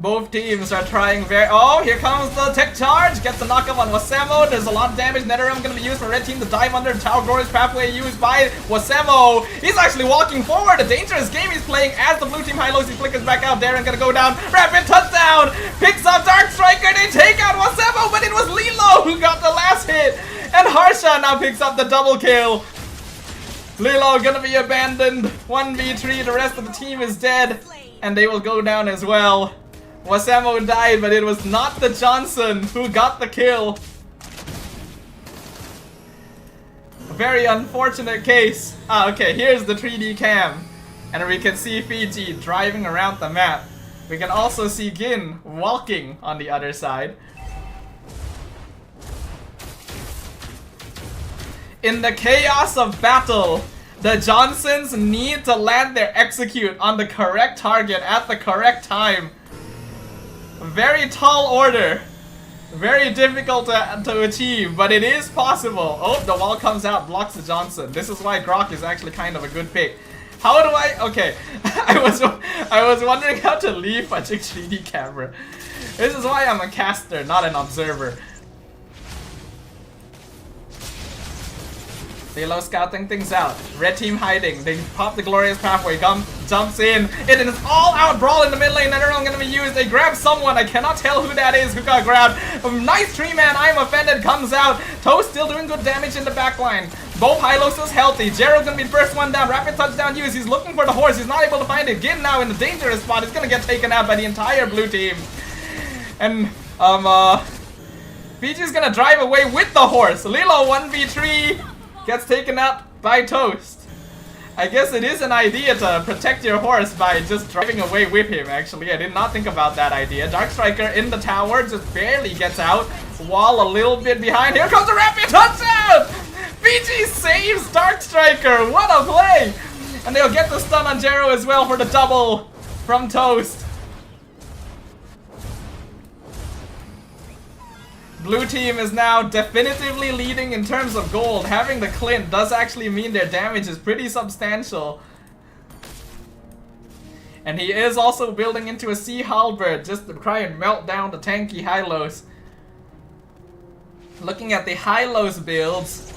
Both teams are trying very... Oh, here comes the tech charge. Gets the knockup on Wasemo. There's a lot of damage. NetherRealm going to be used for red team to dive under. Tower Glorious Pathway used by Wasemo. He's actually walking forward. A dangerous game he's playing as the blue team Hylos. He flickers back out. Darren going to go down. Rapid touchdown. Picks up Dark Striker. They take out Wasemo, but it was Lilo who got the last hit. And Harsha now picks up the double kill. Lilo gonna be abandoned. 1v3. The rest of the team is dead. And they will go down as well. Wasemo died, but it was not the Johnson who got the kill. A very unfortunate case. Okay, here's the 3D cam. And we can see Fiji driving around the map. We can also see Gin walking on the other side. In the chaos of battle, the Johnsons need to land their execute on the correct target at the correct time. A very tall order. Very difficult to achieve, but it is possible. Oh, the wall comes out, blocks the Johnson. This is why Grok is actually kind of a good pick. How do I... Okay, I was wondering how to leave a 3D camera. This is why I'm a caster, not an observer. Lilo scouting things out. Red team hiding. They pop the glorious pathway. Jumps in. It is all out brawl in the mid lane. They're not going to be used. They grab someone. I cannot tell who that is who got grabbed. Nice tree man. I'm offended. Comes out. Toast still doing good damage in the back line. Both Hylos is healthy. Jero gonna be the first one down. Rapid touchdown use. He's looking for the horse. He's not able to find it. Gin now in the dangerous spot. He's gonna get taken out by the entire blue team. And PG's gonna drive away with the horse. Lilo 1v3 gets taken out by Toast. I guess it is an idea to protect your horse by just driving away with him, actually. I did not think about that idea. Dark Striker in the tower just barely gets out. Wall a little bit behind. Here comes a rapid touchdown! PG saves Dark Striker! What a play! And they'll get the stun on Jero as well for the double from Toast. Blue team is now definitively leading in terms of gold. Having the Clint does actually mean their damage is pretty substantial. And he is also building into a Sea Halberd just to try and melt down the tanky Hylos. Looking at the Hylos builds,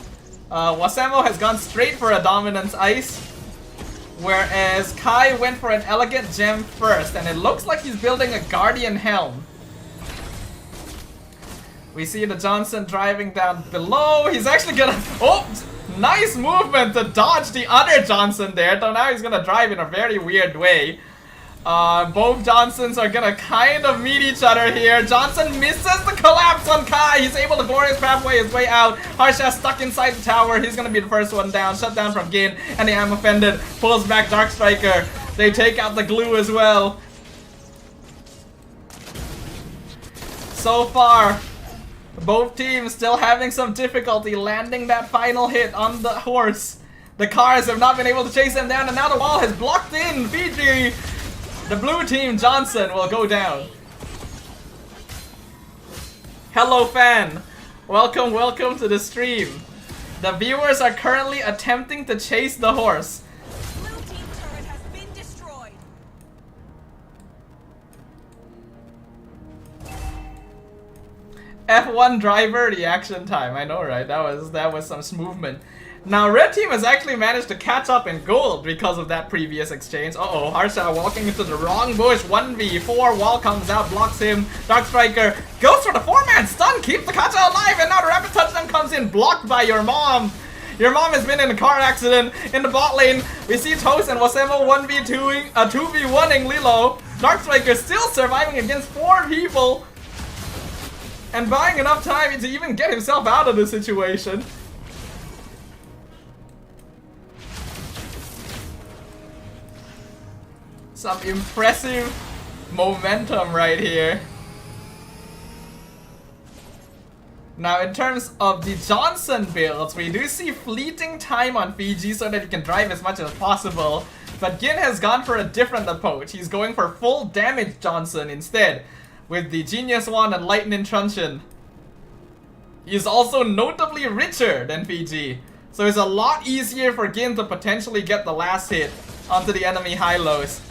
Wasemo has gone straight for a Dominance Ice, whereas Kai went for an Elegant Gem first, and it looks like he's building a Guardian Helm. We see the Johnson driving down below. He's actually gonna... Oh! Nice movement to dodge the other Johnson there. So now he's gonna drive in a very weird way. Both Johnsons are gonna kind of meet each other here. Johnson misses the collapse on Kai. He's able to glorious pathway his way out. Harsha stuck inside the tower. He's gonna be the first one down. Shut down from Gin. And the Am Offended pulls back Dark Striker. They take out the glue as well. So far, both teams still having some difficulty landing that final hit on the horse. The cars have not been able to chase them down, and now the wall has blocked in Fiji. The blue team Johnson will go down. Hello fan, welcome to the stream. The viewers are currently attempting to chase the horse. Blue team turret has been destroyed. F1 driver reaction time. I know, right? That was some movement. Now, red team has actually managed to catch up in gold because of that previous exchange. Uh-oh, Harsha walking into the wrong bush. 1v4, wall comes out, blocks him. Dark Striker goes for the 4-man stun, keeps the Kacha alive, and now the rapid touchdown comes in, blocked by your mom. Your mom has been in a car accident in the bot lane. We see Toast and Wasemo 2v1ing Lilo. Dark Striker still surviving against 4 people and buying enough time to even get himself out of the situation. Some impressive momentum right here. Now, in terms of the Johnson builds, we do see fleeting time on Fiji so that he can drive as much as possible. But Gin has gone for a different approach. He's going for full damage Johnson instead, with the Genius Wand and Lightning Truncheon. He's also notably richer than Fiji, so it's a lot easier for Gin to potentially get the last hit onto the enemy Hylos.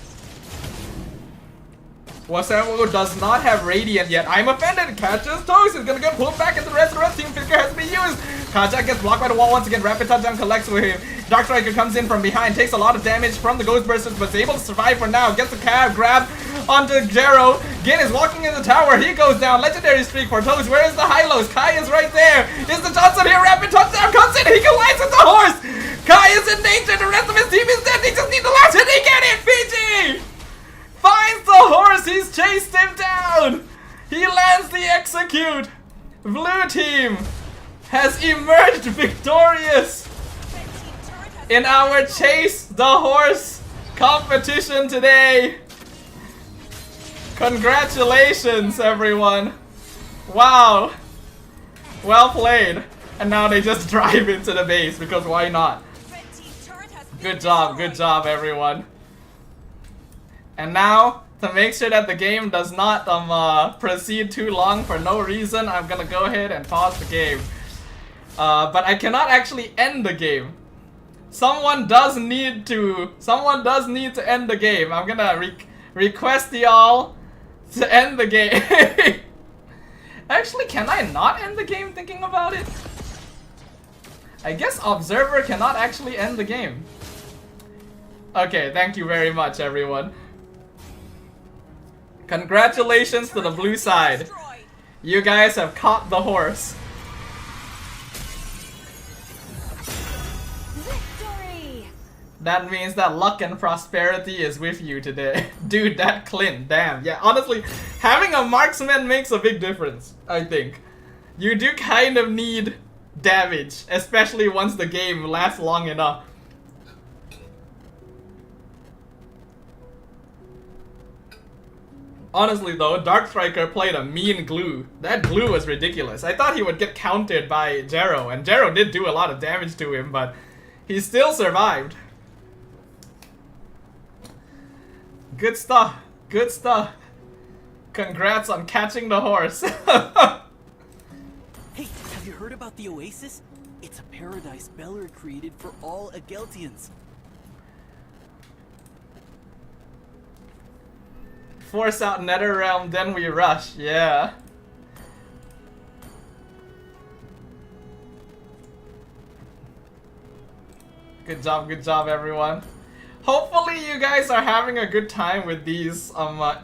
Wasemo does not have Radiant yet. I'm Offended. Catches Toast. He's gonna get pulled back, and the rest of the team figure has to be used. Kaja gets blocked by the wall once again. Rapid touchdown collects with him. Dark Striker comes in from behind, takes a lot of damage from the Ghost Bursters, but is able to survive for now. Gets the grab onto Jero. Gin is walking in the tower. He goes down. Legendary streak for Toast. Where is the Hylos? Kai is right there. Is the Johnson here? Rapid touchdown comes in. He collides with the horse. Kai is in danger. The rest of his team is dead. They just need the last hit. They get it. Fiji finds the horse. He's chased him down. He lands the execute. Blue team has emerged victorious in our chase the horse competition today. Congratulations, everyone. Wow. Well played. And now they just drive into the base because why not? Good job, everyone. And now To make sure that the game does not proceed too long for no reason, I'm gonna go ahead and pause the game. But I cannot actually end the game. Someone does need to end the game. I'm gonna request y'all to end the game. Actually, can I not end the game thinking about it? I guess Observer cannot actually end the game. Okay, thank you very much, everyone. Congratulations to the blue side. Destroyed. You guys have caught the horse. Victory! That means that luck and prosperity is with you today. Dude, that Clint, damn. Yeah, honestly, having a marksman makes a big difference, I think. You do kind of need damage, especially once the game lasts long enough. Honestly though, Dark Striker played a mean glue. That glue was ridiculous. I thought he would get countered by Jero, and Jero did do a lot of damage to him, but he still survived. Good stuff. Good stuff. Congrats on catching the horse. Hey, have you heard about the Oasis? It's a paradise Beller created for all Ageltians. Force out Netherrealm, then we rush. Yeah. Good job, everyone. Hopefully you guys are having a good time with these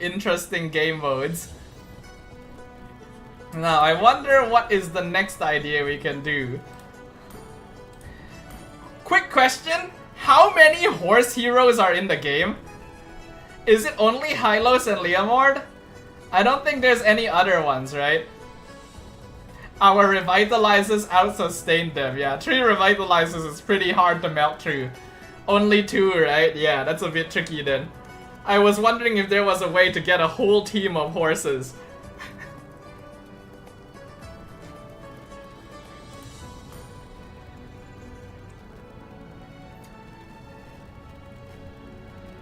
interesting game modes. Now, I wonder what is the next idea we can do. Quick question, how many horse heroes are in the game? Is it only Hylos and Leomord? I don't think there's any other ones, right? Our revitalizers out-sustained them. Yeah, 3 revitalizers is pretty hard to melt through. Only 2, right? Yeah, that's a bit tricky then. I was wondering if there was a way to get a whole team of horses.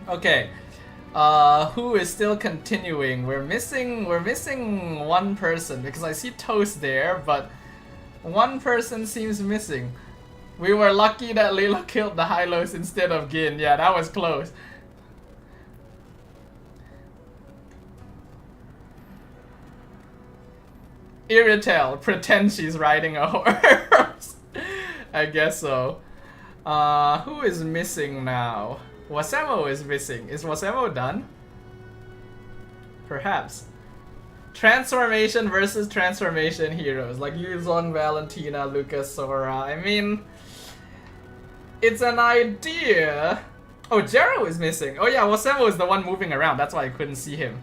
Okay. Who is still continuing? We're missing one person because I see Toast there, but one person seems missing. We were lucky that Lilo killed the Hylos instead of Gin. Yeah, that was close. Iritel, pretend she's riding a horse. I guess so. Who is missing now? Wasemo is missing. Is Wasemo done? Perhaps. Transformation versus transformation heroes like Yuzong, Valentina, Lucas, Sora. I mean, it's an idea. Oh, Jero is missing. Oh yeah, Wasemo is the one moving around. That's why I couldn't see him.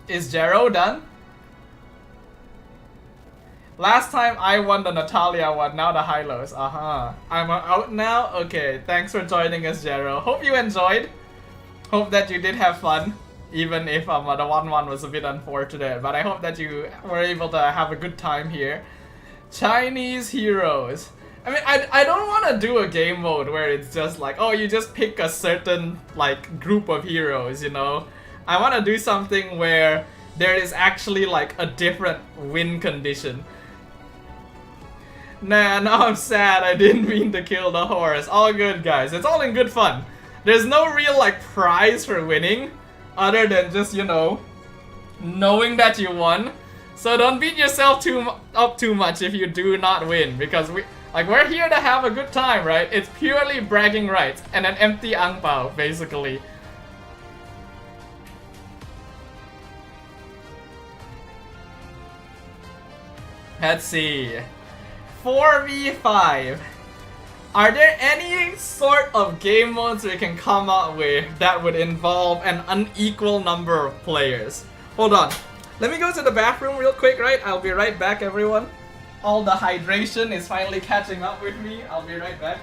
Is Jero done? Last time I won the Natalia one, now the Hylos. I'm out now? Okay, thanks for joining us, Jero. Hope you enjoyed. Hope that you did have fun. Even if the 1-1 was a bit unfortunate. But I hope that you were able to have a good time here. Chinese heroes. I mean, I don't want to do a game mode where it's just like, oh, you just pick a certain, like, group of heroes, you know? I want to do something where there is actually, like, a different win condition. Nah, now I'm sad. I didn't mean to kill the horse. All good, guys. It's all in good fun. There's no real, like, prize for winning. Other than just, you know, knowing that you won. So don't beat yourself up too much if you do not win. Because we're here to have a good time, right? It's purely bragging rights. And an empty ang pao, basically. Let's see. 4v5. Are there any sort of game modes we can come up with that would involve an unequal number of players? Hold on. Let me go to the bathroom real quick, right? I'll be right back, everyone. All the hydration is finally catching up with me. I'll be right back.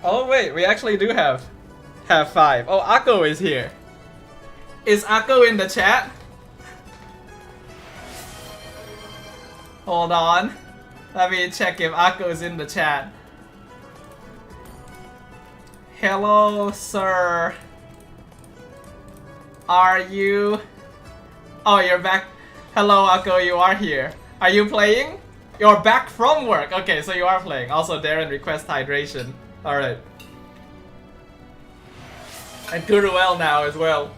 Oh wait, we actually do have 5. Oh, Akko is here. Is Akko in the chat? Hold on. Let me check if Akko's in the chat. Hello, sir. Are you... Oh, you're back. Hello, Akko, you are here. Are you playing? You're back from work. Okay, so you are playing. Also, Darren requests hydration. Alright. And Kuruel now as well.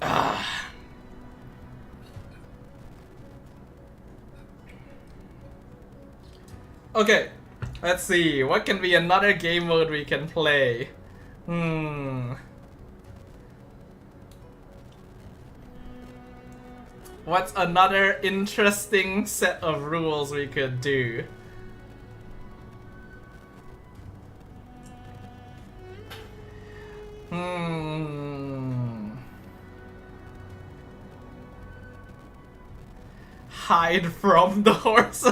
Ah. Okay, let's see. What can be another game mode we can play? What's another interesting set of rules we could do? Hide from the horse.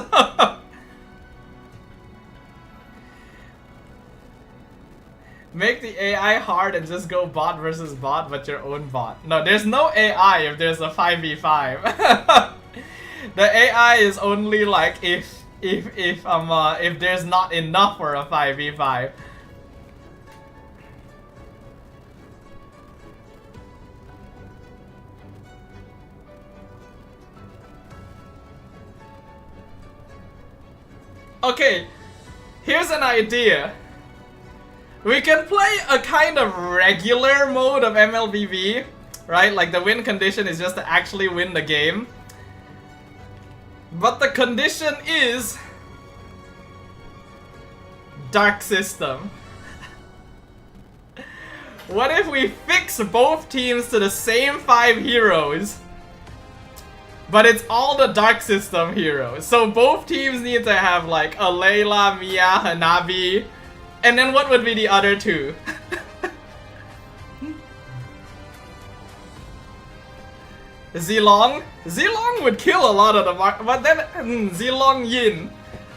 Make the AI hard and just go bot versus bot, but your own bot. No, there's no AI if there's a 5v5. The AI is only like if there's not enough for a 5v5. Okay, here's an idea. We can play a kind of regular mode of MLBB, right? Like the win condition is just to actually win the game. But the condition is Dark System. What if we fix both teams to the same 5 heroes? But it's all the Dark System heroes. So both teams need to have like a Layla, Mia, Hanabi. And then what would be the other two? Zilong? Zilong would kill a lot of the mark, but then Zilong Yin.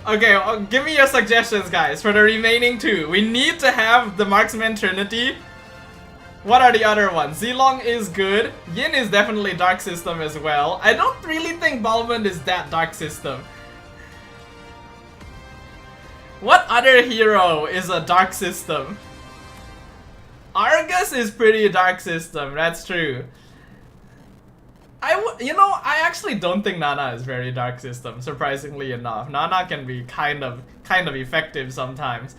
Okay, give me your suggestions, guys, for the remaining 2. We need to have the Marksman Trinity. What are the other ones? Zilong is good. Yin is definitely Dark System as well. I don't really think Balmond is that Dark System. What other hero is a Dark System? Argus is pretty Dark System, that's true. I actually don't think Nana is very Dark System, surprisingly enough. Nana can be kind of effective sometimes.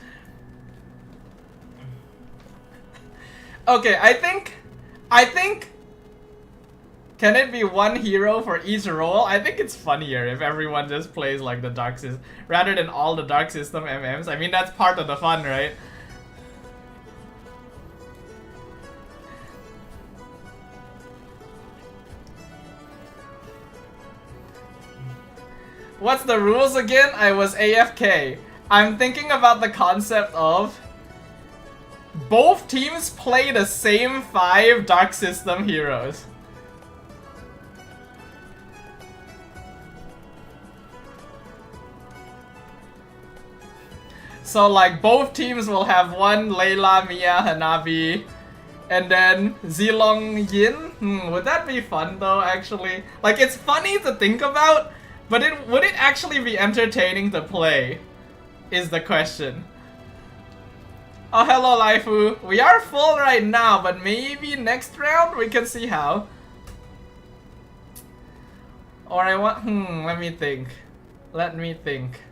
Okay, I think can it be one hero for each role? I think it's funnier if everyone just plays like the Dark System rather than all the Dark System MMs. I mean, that's part of the fun, right? What's the rules again? I was AFK. I'm thinking about the concept of both teams play the same 5 Dark System heroes. So like both teams will have one Layla, Mia, Hanabi, and then Zilong Yin. Would that be fun though, actually? Like, it's funny to think about, but would it actually be entertaining to play? Is the question. Oh, hello, Laifu. We are full right now, but maybe next round we can see how. Or I want... let me think. Let me think.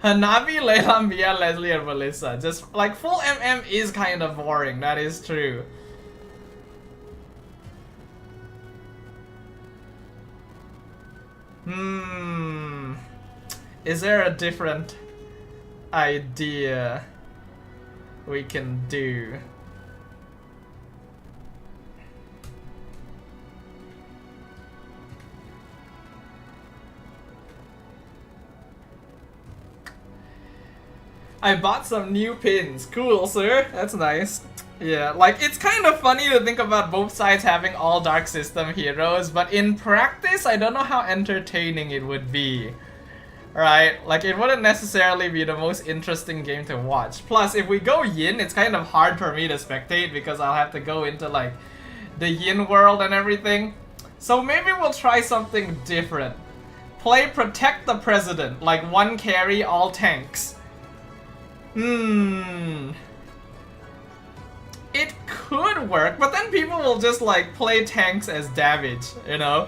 Hanabi, Layla, Mia, Leslie, and Melissa. Just like full MM is kind of boring, that is true. Is there a different idea we can do? I bought some new pins. Cool, sir. That's nice. Yeah, like, it's kind of funny to think about both sides having all Dark System heroes, but in practice, I don't know how entertaining it would be. Right? Like, it wouldn't necessarily be the most interesting game to watch. Plus, if we go Yin, it's kind of hard for me to spectate because I'll have to go into, like, the Yin world and everything. So maybe we'll try something different. Play Protect the President, like one carry, all tanks. It could work, but then people will just like play tanks as damage, you know?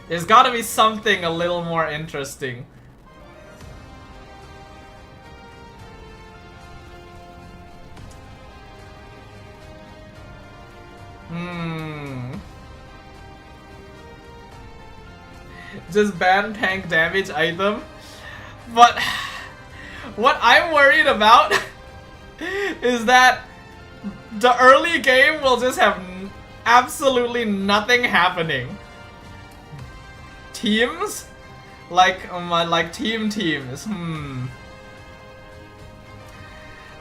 There's gotta be something a little more interesting. Just ban tank damage item. But what I'm worried about is that the early game will just have absolutely nothing happening. Teams? Like teams.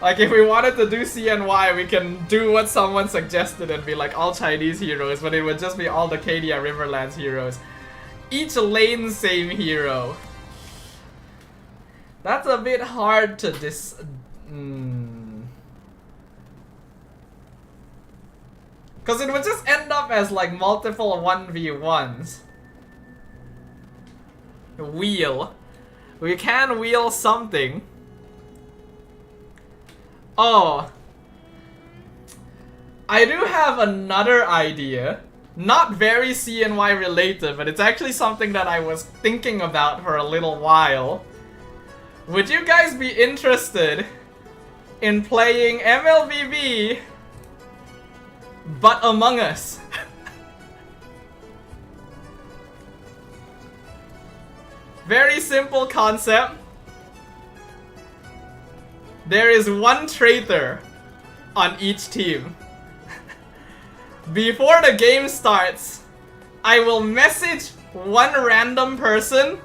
Like if we wanted to do CNY, we can do what someone suggested and be like all Chinese heroes, but it would just be all the Cadia Riverlands heroes. Each lane same hero. That's a bit hard to Cause it would just end up as like multiple 1v1s. Wheel. We can wheel something. Oh. I do have another idea. Not very CNY related, but it's actually something that I was thinking about for a little while. Would you guys be interested in playing MLBB but Among Us? Very simple concept. There is one traitor on each team. Before the game starts, I will message one random person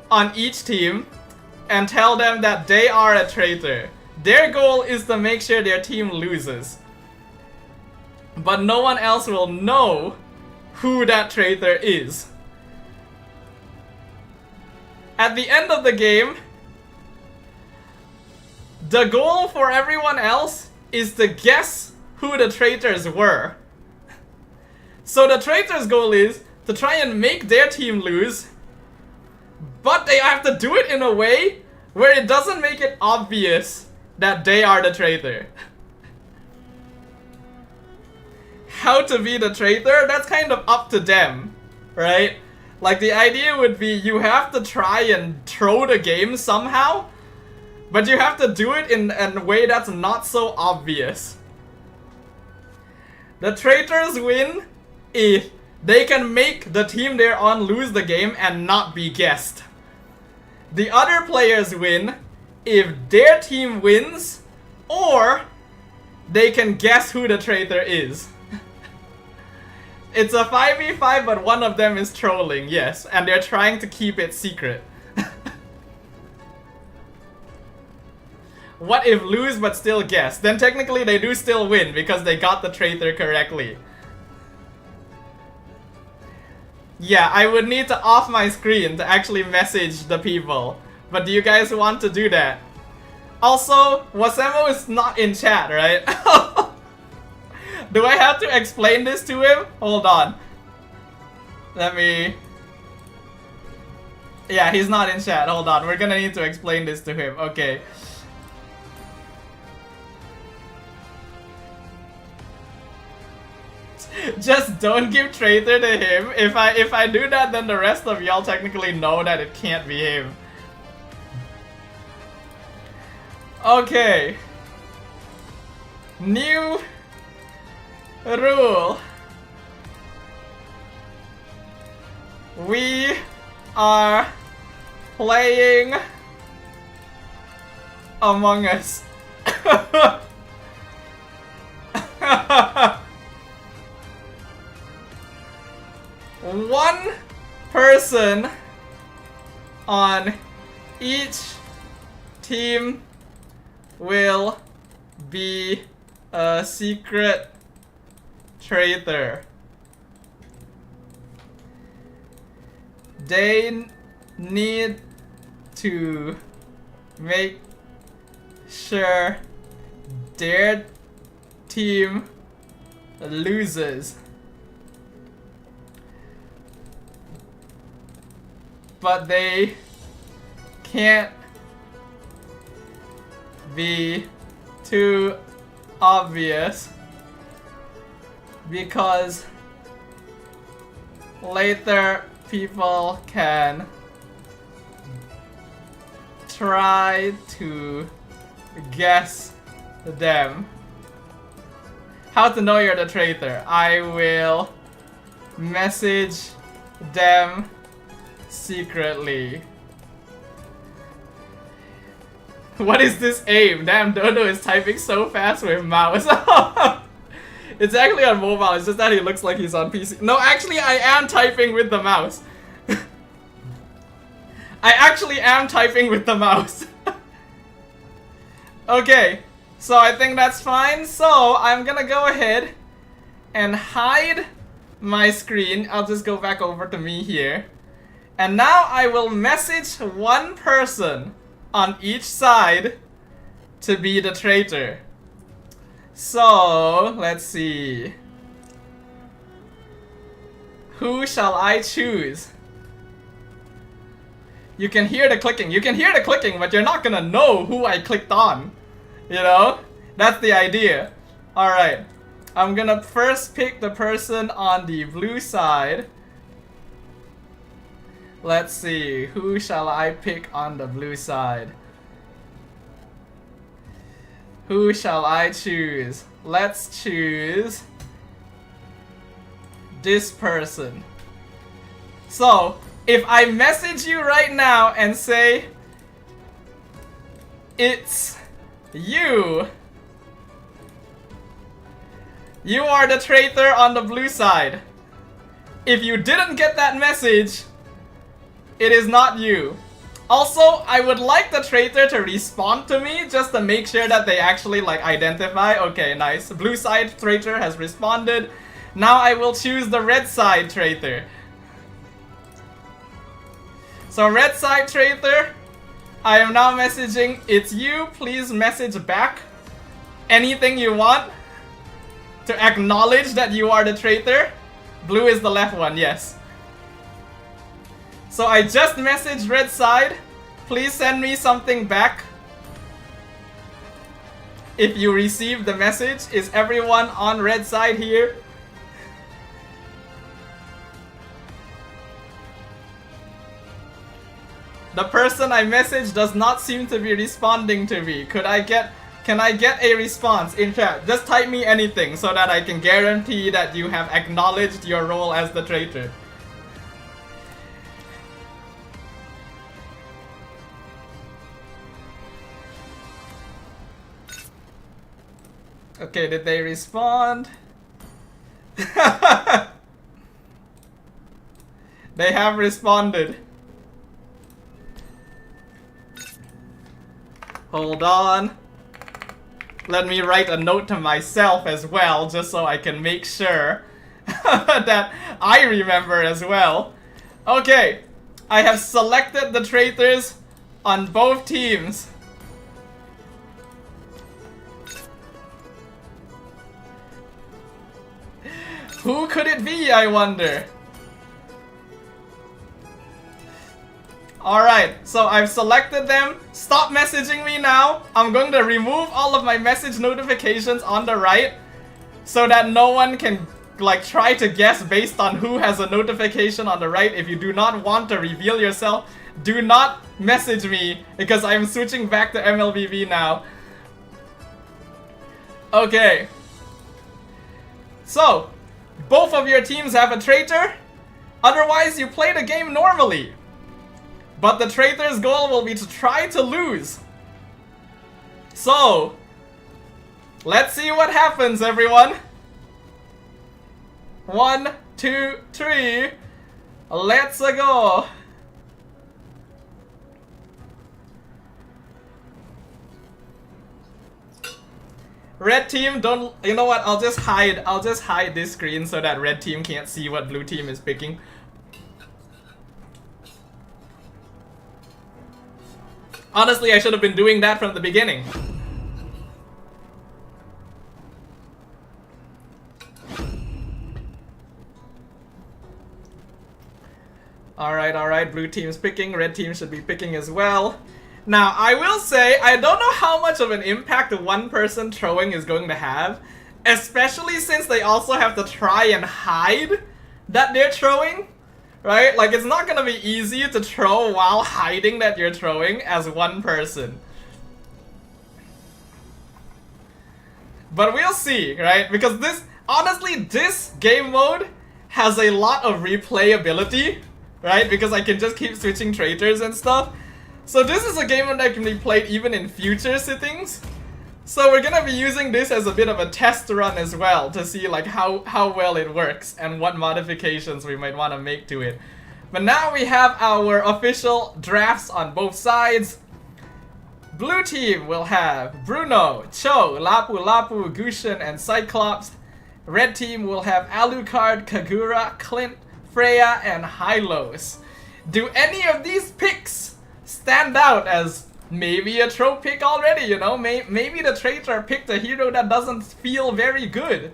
on each team and tell them that they are a traitor. Their goal is to make sure their team loses. But no one else will know who that traitor is. At the end of the game, the goal for everyone else is to guess who the traitors were. So the traitor's goal is to try and make their team lose, but they have to do it in a way where it doesn't make it obvious that they are the traitor. How to be the traitor? That's kind of up to them, right? Like the idea would be you have to try and throw the game somehow, but you have to do it in a way that's not so obvious. The traitors win if they can make the team they're on lose the game and not be guessed. The other players win if their team wins or they can guess who the traitor is. It's a 5v5, but one of them is trolling, yes, and they're trying to keep it secret. What if lose but still guess? Then technically they do still win because they got the traitor correctly. Yeah, I would need to off my screen to actually message the people. But do you guys want to do that? Also, Wasemo is not in chat, right? Do I have to explain this to him? Hold on. Let me... Yeah, he's not in chat. Hold on. We're gonna need to explain this to him. Okay. Just don't give traitor to him. If I do that, then the rest of y'all technically know that it can't be him. Okay. New rule. We are playing Among Us. One person on each team will be a secret traitor. They need to make sure their team loses. But they can't be too obvious because later people can try to guess them. How to know you're the traitor? I will message them secretly. What is this aim? Damn, Dodo is typing so fast with mouse. It's actually on mobile, it's just that he looks like he's on PC. No, actually I am typing with the mouse. I actually am typing with the mouse. Okay, so I think that's fine. So I'm gonna go ahead and hide my screen. I'll just go back over to me here. And now I will message one person on each side to be the traitor. So, let's see. Who shall I choose? You can hear the clicking. You can hear the clicking, but you're not gonna know who I clicked on. You know? That's the idea. Alright. I'm gonna first pick the person on the blue side. Let's see, who shall I pick on the blue side? Who shall I choose? Let's choose this person. So, if I message you right now and say it's you, you are the traitor on the blue side. If you didn't get that message, it is not you. Also, I would like the traitor to respond to me just to make sure that they actually like identify. Okay, nice. Blue side traitor has responded. Now I will choose the red side traitor. So red side traitor, I am now messaging, it's you, please message back anything you want to acknowledge that you are the traitor. Blue is the left one, yes. So I just messaged red side. Please send me something back if you receive the message. Is everyone on red side here? The person I messaged does not seem to be responding to me. Can I get a response in chat? Just type me anything so that I can guarantee that you have acknowledged your role as the traitor. Okay, did they respond? They have responded. Hold on. Let me write a note to myself as well, just so I can make sure that I remember as well. Okay, I have selected the traitors on both teams. Who could it be, I wonder? Alright, so I've selected them. Stop messaging me now. I'm going to remove all of my message notifications on the right so that no one can like try to guess based on who has a notification on the right. If you do not want to reveal yourself, do not message me because I'm switching back to MLBB now. Okay. So, both of your teams have a traitor. Otherwise, you play the game normally. But the traitor's goal will be to try to lose. So, let's see what happens, everyone. 1, 2, 3. Let's go. Red team, don't. You know what? I'll just hide this screen so that red team can't see what blue team is picking. Honestly, I should have been doing that from the beginning. Alright, blue team's picking, red team should be picking as well. Now, I will say, I don't know how much of an impact one person throwing is going to have, especially since they also have to try and hide that they're throwing, right? Like, it's not gonna be easy to throw while hiding that you're throwing as one person. But we'll see, right? Because this, honestly, this game mode has a lot of replayability, right? Because I can just keep switching traitors and stuff. So this is a game that can be played even in future sittings. So we're gonna be using this as a bit of a test run as well to see like how well it works and what modifications we might want to make to it. But now we have our official drafts on both sides. Blue team will have Bruno, Cho, Lapu Lapu, Gushin, and Cyclops. Red team will have Alucard, Kagura, Clint, Freya, and Hylos. Do any of these picks stand out as maybe a trope pick already, you know? Maybe the traitor picked a hero that doesn't feel very good,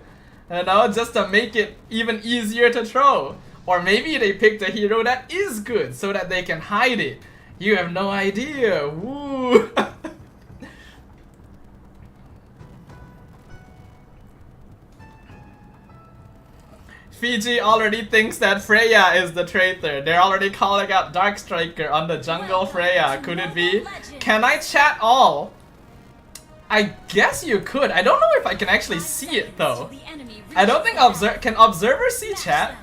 you know, just to make it even easier to throw. Or maybe they picked a hero that is good so that they can hide it. You have no idea. Woo! Fiji already thinks that Freya is the traitor. They're already calling out Dark Striker on the jungle Freya. Could it be? Can I chat all? I guess you could. I don't know if I can actually see it though. I don't think can observers see chat?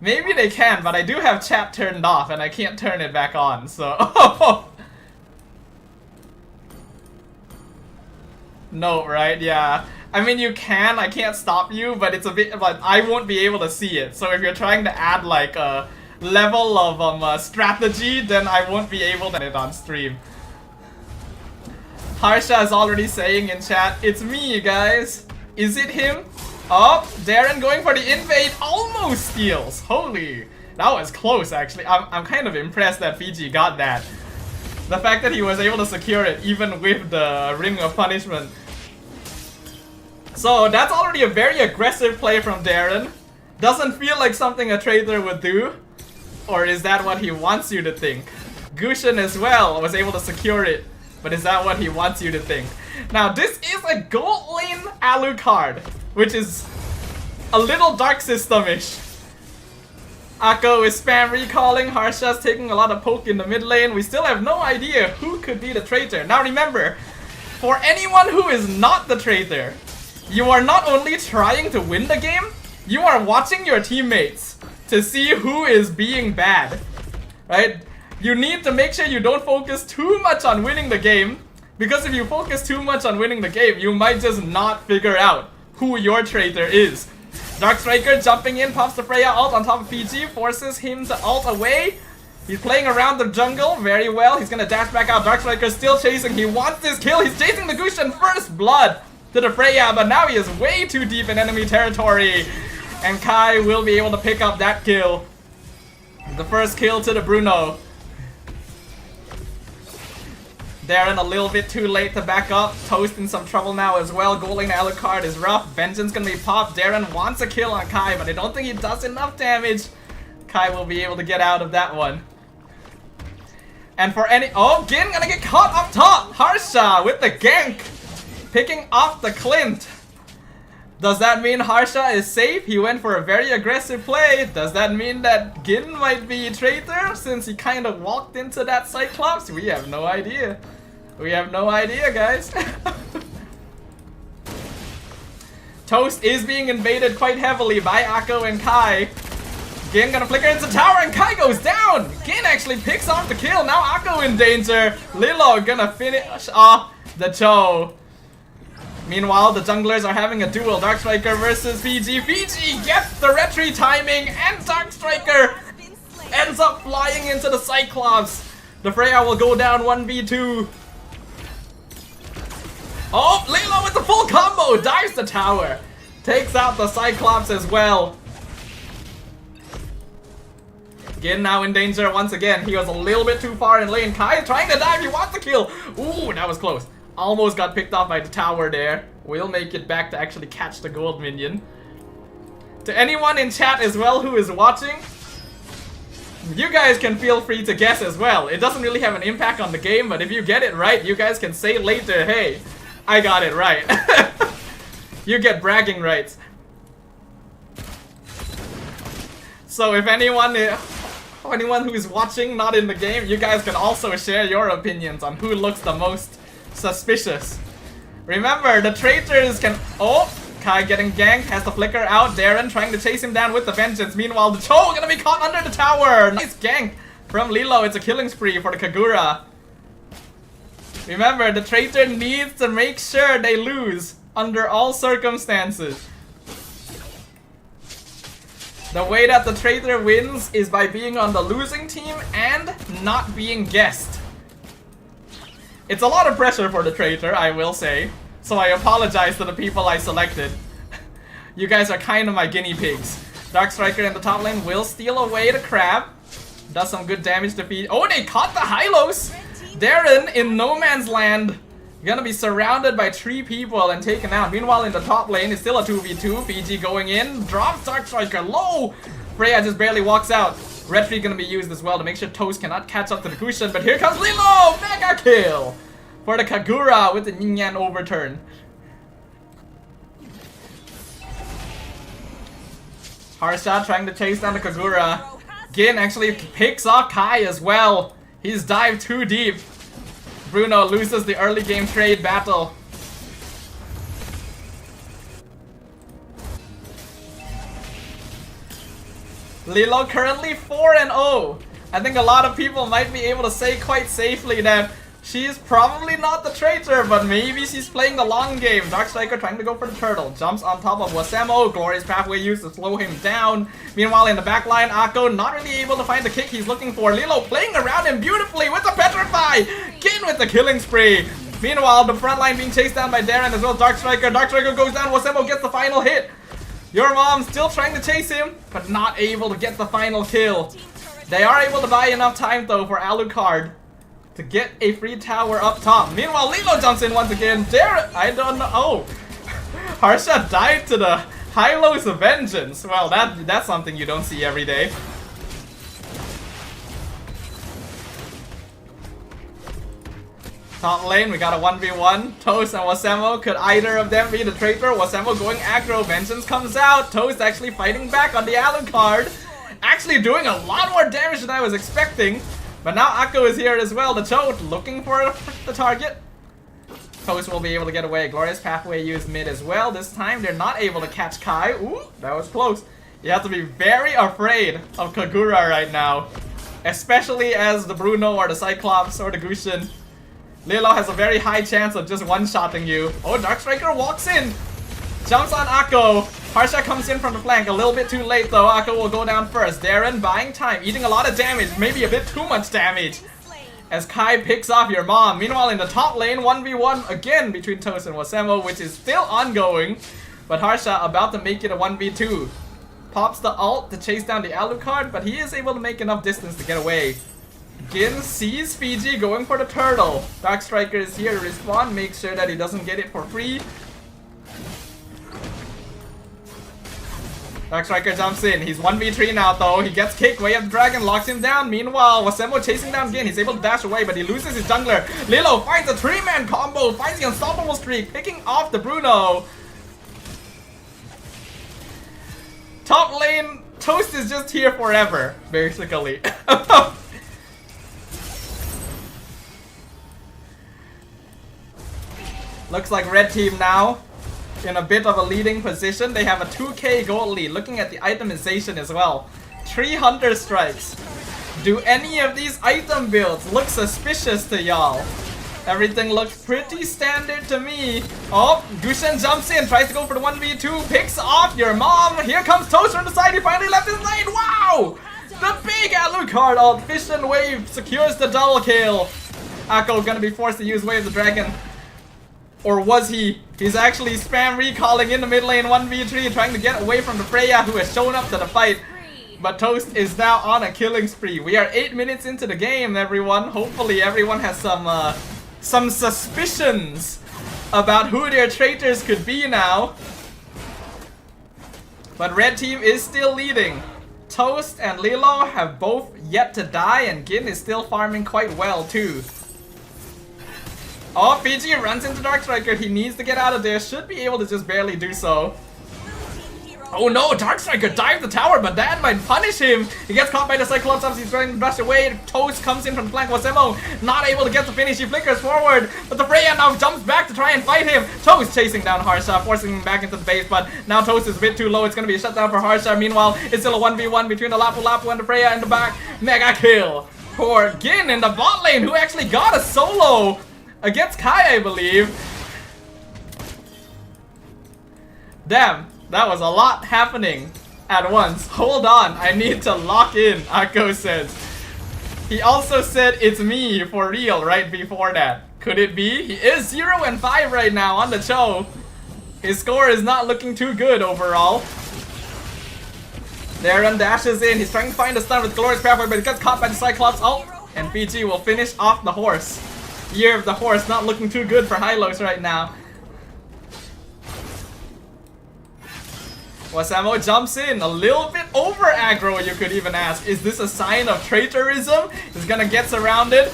Maybe they can, but I do have chat turned off and I can't turn it back on, so... No, right? Yeah. I mean, you can, I can't stop you, but it's a bit, but I won't be able to see it. So if you're trying to add like a level of strategy, then I won't be able to it on stream. Harsha is already saying in chat, it's me, guys. Is it him? Oh, Darren going for the invade, almost steals. Holy, that was close actually. I'm kind of impressed that Fiji got that. The fact that he was able to secure it even with the Ring of Punishment. So that's already a very aggressive play from Darren. Doesn't feel like something a traitor would do. Or is that what he wants you to think? Gushin as well was able to secure it. But is that what he wants you to think? Now this is a gold lane Alucard, which is a little Dark System-ish. Akko is spam recalling, Harsha's taking a lot of poke in the mid lane. We still have no idea who could be the traitor. Now remember, for anyone who is not the traitor, you are not only trying to win the game, you are watching your teammates to see who is being bad, right? You need to make sure you don't focus too much on winning the game, because if you focus too much on winning the game, you might just not figure out who your traitor is. Dark Striker jumping in, pops the Freya ult on top of PG, forces him to ult away. He's playing around the jungle very well. He's gonna dash back out. Dark Striker still chasing. He wants this kill. He's chasing the Gushin first blood to the Freya, but now he is way too deep in enemy territory. And Kai will be able to pick up that kill. The first kill to the Bruno. Darren a little bit too late to back up. Toast in some trouble now as well. Gold lane Alucard is rough. Vengeance gonna be popped. Darren wants a kill on Kai, but I don't think he does enough damage. Kai will be able to get out of that one. And for any... Oh, Gin gonna get caught up top. Harsha with the gank. Picking off the Clint. Does that mean Harsha is safe? He went for a very aggressive play. Does that mean that Gin might be a traitor since he kind of walked into that Cyclops? We have no idea. We have no idea, guys. Toast is being invaded quite heavily by Akko and Kai. Gin gonna flicker into tower and Kai goes down. Gin actually picks off the kill. Now Akko in danger. Lilo gonna finish off the Cho. Meanwhile, the junglers are having a duel. Dark Striker versus Fiji. Fiji gets the retry timing, and Dark Striker ends up flying into the Cyclops. The Freya will go down 1v2. Oh, Lilo with the full combo! Dives the tower. Takes out the Cyclops as well. Gin now in danger once again. He was a little bit too far in lane. Kai is trying to dive. He wants the kill. Ooh, that was close. Almost got picked off by the tower there. We'll make it back to actually catch the gold minion. To anyone in chat as well who is watching, you guys can feel free to guess as well. It doesn't really have an impact on the game, but if you get it right, you guys can say later, hey, I got it right. You get bragging rights. So if anyone who's watching not in the game, you guys can also share your opinions on who looks the most suspicious. Remember, the traitors can... Oh! Kai getting ganked, has the flicker out. Darren trying to chase him down with the vengeance. Meanwhile, the Cho gonna be caught under the tower. Nice gank from Lilo. It's a killing spree for the Kagura. Remember, the traitor needs to make sure they lose under all circumstances. The way that the traitor wins is by being on the losing team and not being guessed. It's a lot of pressure for the traitor, I will say. So I apologize to the people I selected. You guys are kind of my guinea pigs. Dark Striker in the top lane will steal away the crab. Does some good damage to feed. Oh, they caught the Hylos! Darren in no man's land. Gonna be surrounded by 3 people and taken out. Meanwhile, in the top lane, it's still a 2v2. Fiji going in. Drops Dark Striker low. Freya just barely walks out. Red Tree gonna be used as well to make sure Toast cannot catch up to the cushion. But here comes Lilo! Mega kill! For the Kagura with the Ninyan overturn. Harsha trying to chase down the Kagura. Gin actually picks off Kai as well. He's dived too deep. Bruno loses the early game trade battle. Lilo currently 4-0. I think a lot of people might be able to say quite safely that she's probably not the traitor, but maybe she's playing the long game. Dark Striker trying to go for the turtle. Jumps on top of Wasemo. Glorious pathway used to slow him down. Meanwhile, in the back line, Akko not really able to find the kick he's looking for. Lilo playing around him beautifully with the Petrify. Gin with the killing spree. Meanwhile, the front line being chased down by Darren as well. Dark Striker. Dark Striker goes down. Wasemo gets the final hit. Your mom still trying to chase him, but not able to get the final kill. They are able to buy enough time though for Alucard to get a free tower up top. Meanwhile, Lilo jumps in once again. Darren, I don't know. Oh, Harsha died to the Hylos of Vengeance. Well, that's something you don't see every day. Top lane, we got a 1v1. Toast and Wasemo. Could either of them be the traitor? Wasemo going aggro. Vengeance comes out. Toast actually fighting back on the Alucard. Actually doing a lot more damage than I was expecting. But now Akko is here as well. The Cho looking for the target. Toast will be able to get away. Glorious pathway used mid as well. This time they're not able to catch Kai. Ooh, that was close. You have to be very afraid of Kagura right now. Especially as the Bruno or the Cyclops or the Gushin. Lilo has a very high chance of just one-shotting you. Oh, Dark Striker walks in. Jumps on Akko. Harsha comes in from the flank. A little bit too late though. Akko will go down first. Darren buying time. Eating a lot of damage. Maybe a bit too much damage. As Kai picks off your mom. Meanwhile in the top lane, 1v1 again between Toast and Wasemo, which is still ongoing. But Harsha about to make it a 1v2. Pops the ult to chase down the Alucard, but he is able to make enough distance to get away. Gin sees Fiji going for the turtle. Dark Striker is here to respond, make sure that he doesn't get it for free. Dark Striker jumps in. He's 1v3 now though. He gets kicked way up the dragon, locks him down. Meanwhile, Wasemo chasing down Gin. He's able to dash away, but he loses his jungler. Lilo finds a 3-man combo, finds the unstoppable streak, picking off the Bruno. Top lane, Toast is just here forever, basically. Looks like red team now in a bit of a leading position. They have a 2k gold lead. Looking at the itemization as well. 3 Hunter Strikes. Do any of these item builds look suspicious to y'all? Everything looks pretty standard to me. Oh, Gushin jumps in, tries to go for the 1v2, picks off your mom. Here comes Toast from the side, he finally left his lane. Wow! The big Alucard ult, Fission Wave secures the double kill. Akko gonna be forced to use Wave the Dragon. Or was he? He's actually spam recalling in the mid lane 1v3, trying to get away from the Freya who has shown up to the fight. But Toast is now on a killing spree. We are 8 minutes into the game, everyone. Hopefully everyone has some suspicions about who their traitors could be now. But red team is still leading. Toast and Lilo have both yet to die, and Gin is still farming quite well too. Oh, Fiji runs into Darkstriker. He needs to get out of there. Should be able to just barely do so. Oh no, Darkstriker dived the tower, but that might punish him. He gets caught by the Cyclops as he's trying to rush away. Toast comes in from the flank. Wasemo not able to get the finish. He flickers forward, but the Freya now jumps back to try and fight him. Toast chasing down Harsha, forcing him back into the base, but now Toast is a bit too low. It's going to be a shutdown for Harsha. Meanwhile, it's still a 1v1 between the Lapu Lapu and the Freya in the back. Mega kill for Gin in the bot lane, who actually got a solo against Kai, I believe. Damn. That was a lot happening at once. Hold on, I need to lock in, Akko says. He also said it's me for real right before that. Could it be? He is 0-5 right now on the show. His score is not looking too good overall. Darren dashes in. He's trying to find a stun with Glorious Pathway, but he gets caught by the Cyclops ult. And PG will finish off the horse. Year of the Horse not looking too good for Hylos right now. Wasamo jumps in, a little bit over aggro, you could even ask. Is this a sign of traitorism? He's gonna get surrounded,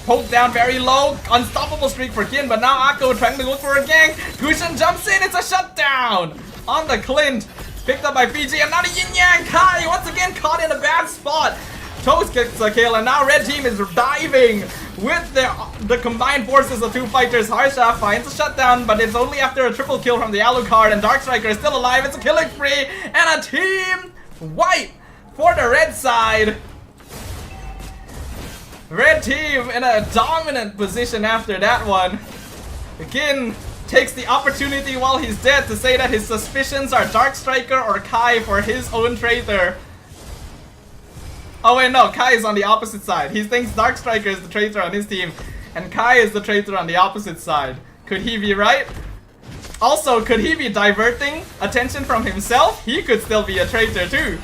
poke down very low, unstoppable streak for Gin, but now Akko trying to look for a gank. Gushin jumps in, it's a shutdown on the Clint. Picked up by Fiji, and now the Yin Yang Kai once again caught in a bad spot. Toast gets a kill, and now red team is diving with the combined forces of two fighters. Harsha finds a shutdown, but it's only after a triple kill from the Alucard, and Darkstriker is still alive. It's a killing spree, and a team wipe for the red side. Red team in a dominant position after that one. Again, takes the opportunity while he's dead to say that his suspicions are Darkstriker or Kai for his own traitor. Oh wait, no, Kai is on the opposite side. He thinks Darkstriker is the traitor on his team, and Kai is the traitor on the opposite side. Could he be right? Also, could he be diverting attention from himself? He could still be a traitor too.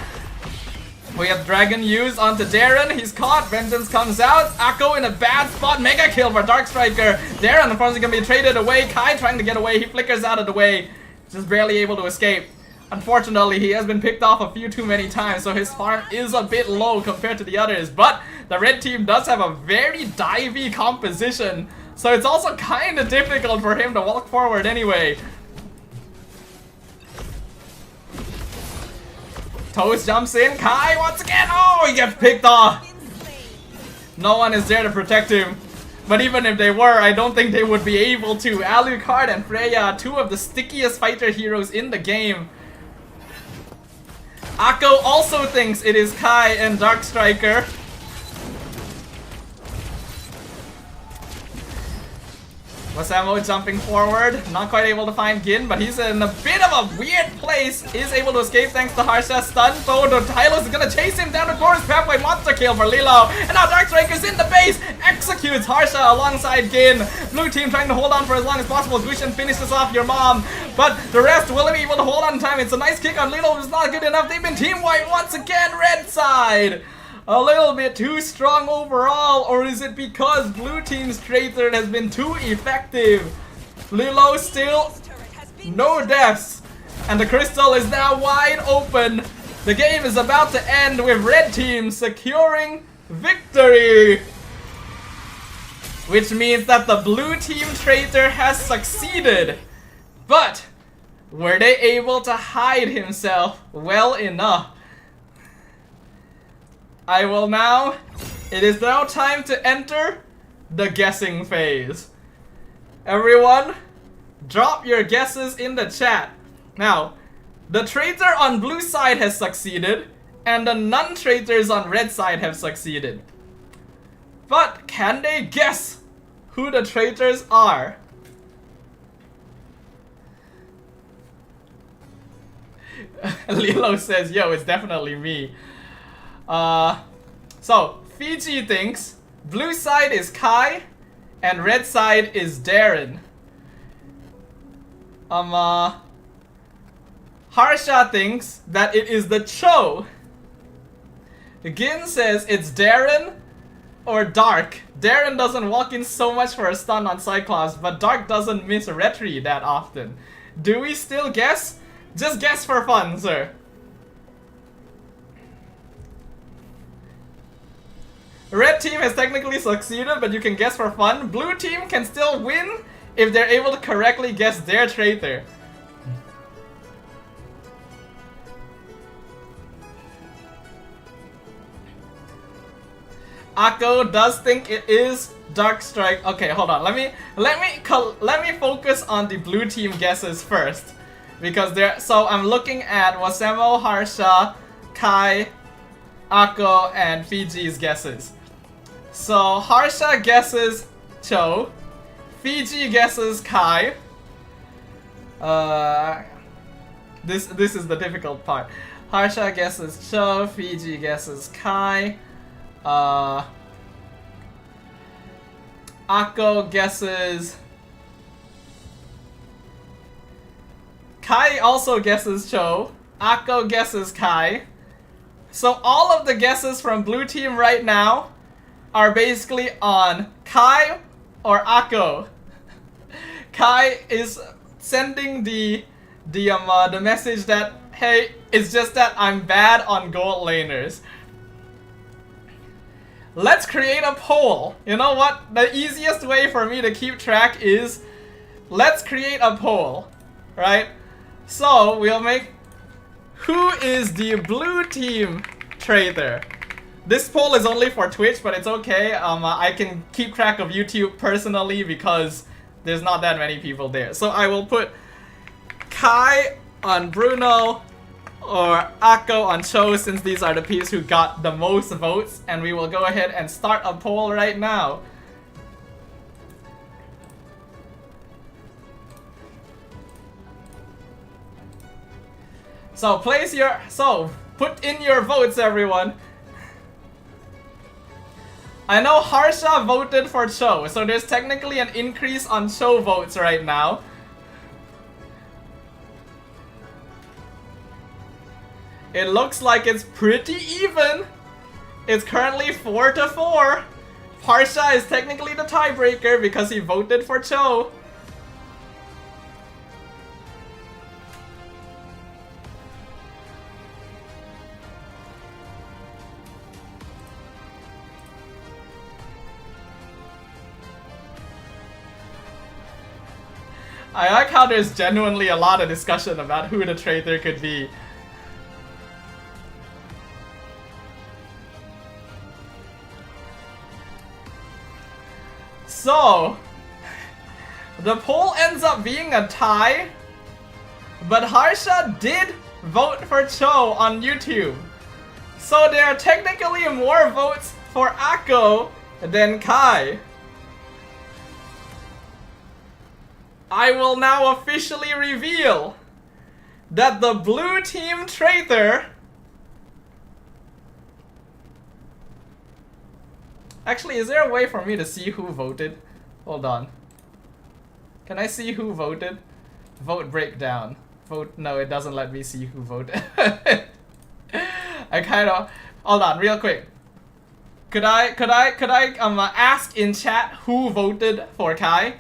We have Dragon Use onto Darren. He's caught. Vengeance comes out. Akko in a bad spot. Mega kill for Darkstriker. Darren, unfortunately, gonna be traded away. Kai trying to get away. He flickers out of the way. Just barely able to escape. Unfortunately, he has been picked off a few too many times, so his farm is a bit low compared to the others. But the red team does have a very divey composition, so it's also kind of difficult for him to walk forward anyway. Toast jumps in. Kai once again. Oh, he gets picked off. No one is there to protect him. But even if they were, I don't think they would be able to. Alucard and Freya, two of the stickiest fighter heroes in the game. Akko also thinks it is Kai and Darkstriker. Wasamo jumping forward, not quite able to find Gin, but he's in a bit of a weird place. Is able to escape thanks to Harsha's stun. So Hylos is gonna chase him down the Glorious Pathway. Monster kill for Lilo. And now Darkstriker's in the base, executes Harsha alongside Gin. Blue team trying to hold on for as long as possible. Gushin finishes off your mom, but the rest will be able to hold on in time. It's a nice kick on Lilo, it's not good enough. They've been team wiped once again, red side. A little bit too strong overall, or is it because blue team's traitor has been too effective? Lilo still no deaths, and the crystal is now wide open. The game is about to end with red team securing victory, which means that the blue team traitor has succeeded. But were they able to hide himself well enough? It is now time to enter the guessing phase. Everyone, drop your guesses in the chat. Now, the traitor on blue side has succeeded, and the non-traitors on red side have succeeded. But can they guess who the traitors are? Lilo says, yo, it's definitely me. So Fiji thinks blue side is Kai and red side is Darren. Harsha thinks that it is the Cho. Gin says it's Darren or Dark. Darren doesn't walk in so much for a stun on Cyclops, but Dark doesn't miss Retri that often. Do we still guess? Just guess for fun, sir. Red team has technically succeeded, but you can guess for fun. Blue team can still win if they're able to correctly guess their traitor. Akko does think it is Dark Strike. Okay, hold on. Let me focus on the blue team guesses first, because so I'm looking at Wasemo, Harsha, Kai, Akko, and Fiji's guesses. So Harsha guesses Cho, Fiji guesses Kai. This is the difficult part. Harsha guesses Cho, Fiji guesses Kai. Akko guesses. Kai also guesses Cho. Akko guesses Kai. So all of the guesses from blue team right now are basically on Kai or Akko. Kai is sending the message that, hey, it's just that I'm bad on gold laners. Let's create a poll. You know what? The easiest way for me to keep track is let's create a poll, right? So we'll make who is the blue team traitor. This poll is only for Twitch, but it's okay. I can keep track of YouTube personally because there's not that many people there. So I will put Kai on Bruno or Akko on Cho, since these are the peeps who got the most votes, and we will go ahead and start a poll right now. So put in your votes, everyone. I know Harsha voted for Cho, so there's technically an increase on Cho votes right now. It looks like it's pretty even. It's currently 4-4. Harsha is technically the tiebreaker because he voted for Cho. I like how there's genuinely a lot of discussion about who the traitor could be. So, the poll ends up being a tie, but Harsha did vote for Cho on YouTube. So there are technically more votes for Akko than Kai. I will now officially reveal that the blue team traitor... Actually, is there a way for me to see who voted? Hold on. Can I see who voted? Vote breakdown. Vote. No, it doesn't let me see who voted. I kind of... Hold on, real quick. Could I ask in chat who voted for Kai?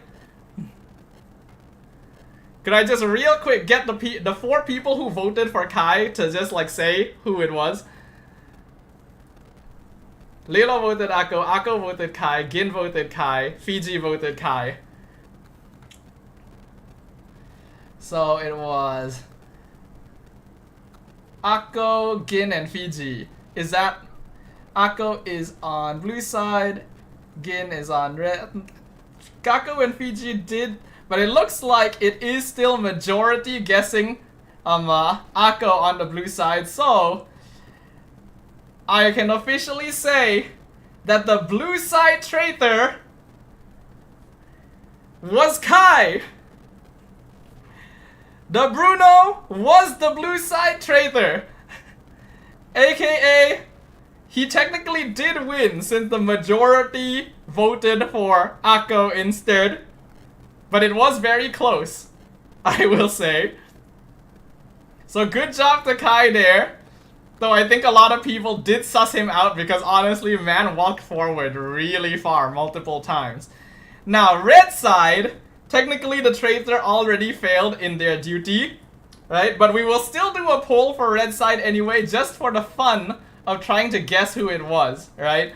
Could I just real quick get the 4 people who voted for Kai to just like say who it was? Lilo voted Akko, Akko voted Kai, Gin voted Kai, Fiji voted Kai. So it was Akko, Gin, and Fiji. Is that Akko is on blue side, Gin is on red. Akko and Fiji did, but it looks like it is still majority guessing Akko on the blue side. So I can officially say that the blue side traitor was Kai. The Bruno was the blue side traitor. AKA, he technically did win since the majority voted for Akko instead. But it was very close. I will say. So good job to Kai there. Though I think a lot of people did suss him out because honestly, man walked forward really far multiple times. Now, red side, technically the traitor already failed in their duty, right? But we will still do a poll for red side anyway, just for the fun of trying to guess who it was, right?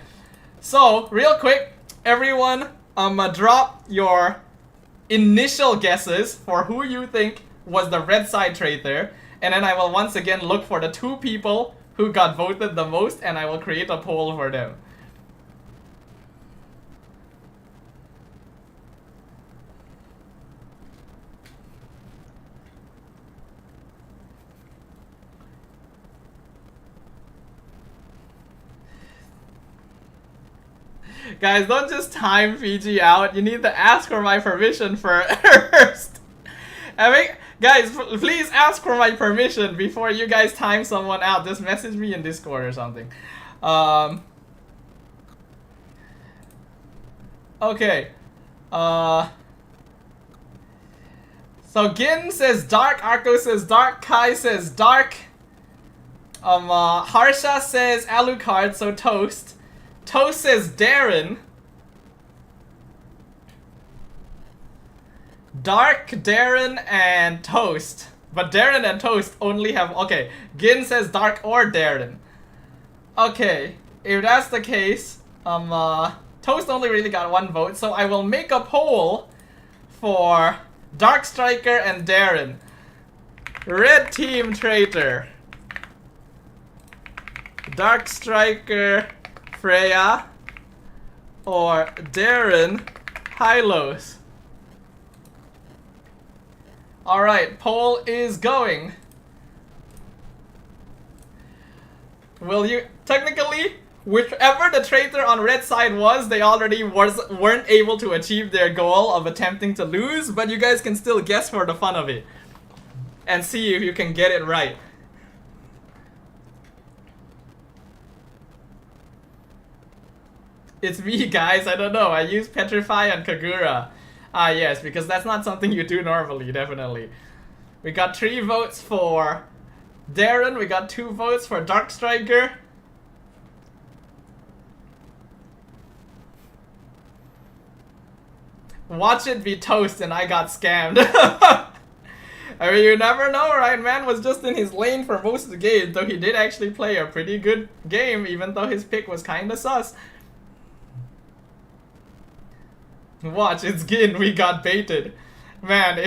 So, real quick, everyone, drop your initial guesses for who you think was the red side traitor. And then I will once again look for the 2 people who got voted the most and I will create a poll for them. Guys, don't just time Fiji out. You need to ask for my permission first. I mean, guys, please ask for my permission before you guys time someone out. Just message me in Discord or something. Okay. So Gin says dark, Arco says dark, Kai says dark. Harsha says Alucard, so toast. Toast says Darren. Dark, Darren, and Toast. But Darren and Toast only have... Okay, Gin says Dark or Darren. Okay, if that's the case, Toast only really got 1 vote, so I will make a poll for Dark Striker and Darren. Red team traitor. Dark Striker, Freya, or Darren, Hylos. Alright, poll is going. Will you... Technically, whichever the traitor on red side was, they already weren't able to achieve their goal of attempting to lose, but you guys can still guess for the fun of it. And see if you can get it right. It's me, guys. I don't know. I use Petrify and Kagura. Ah, yes, because that's not something you do normally, definitely. We got 3 votes for Darren. We got 2 votes for Dark Striker. Watch it be Toast and I got scammed. I mean, you never know, right? Man was just in his lane for most of the game, though he did actually play a pretty good game, even though his pick was kinda sus. Watch, it's Gin, we got baited. Man,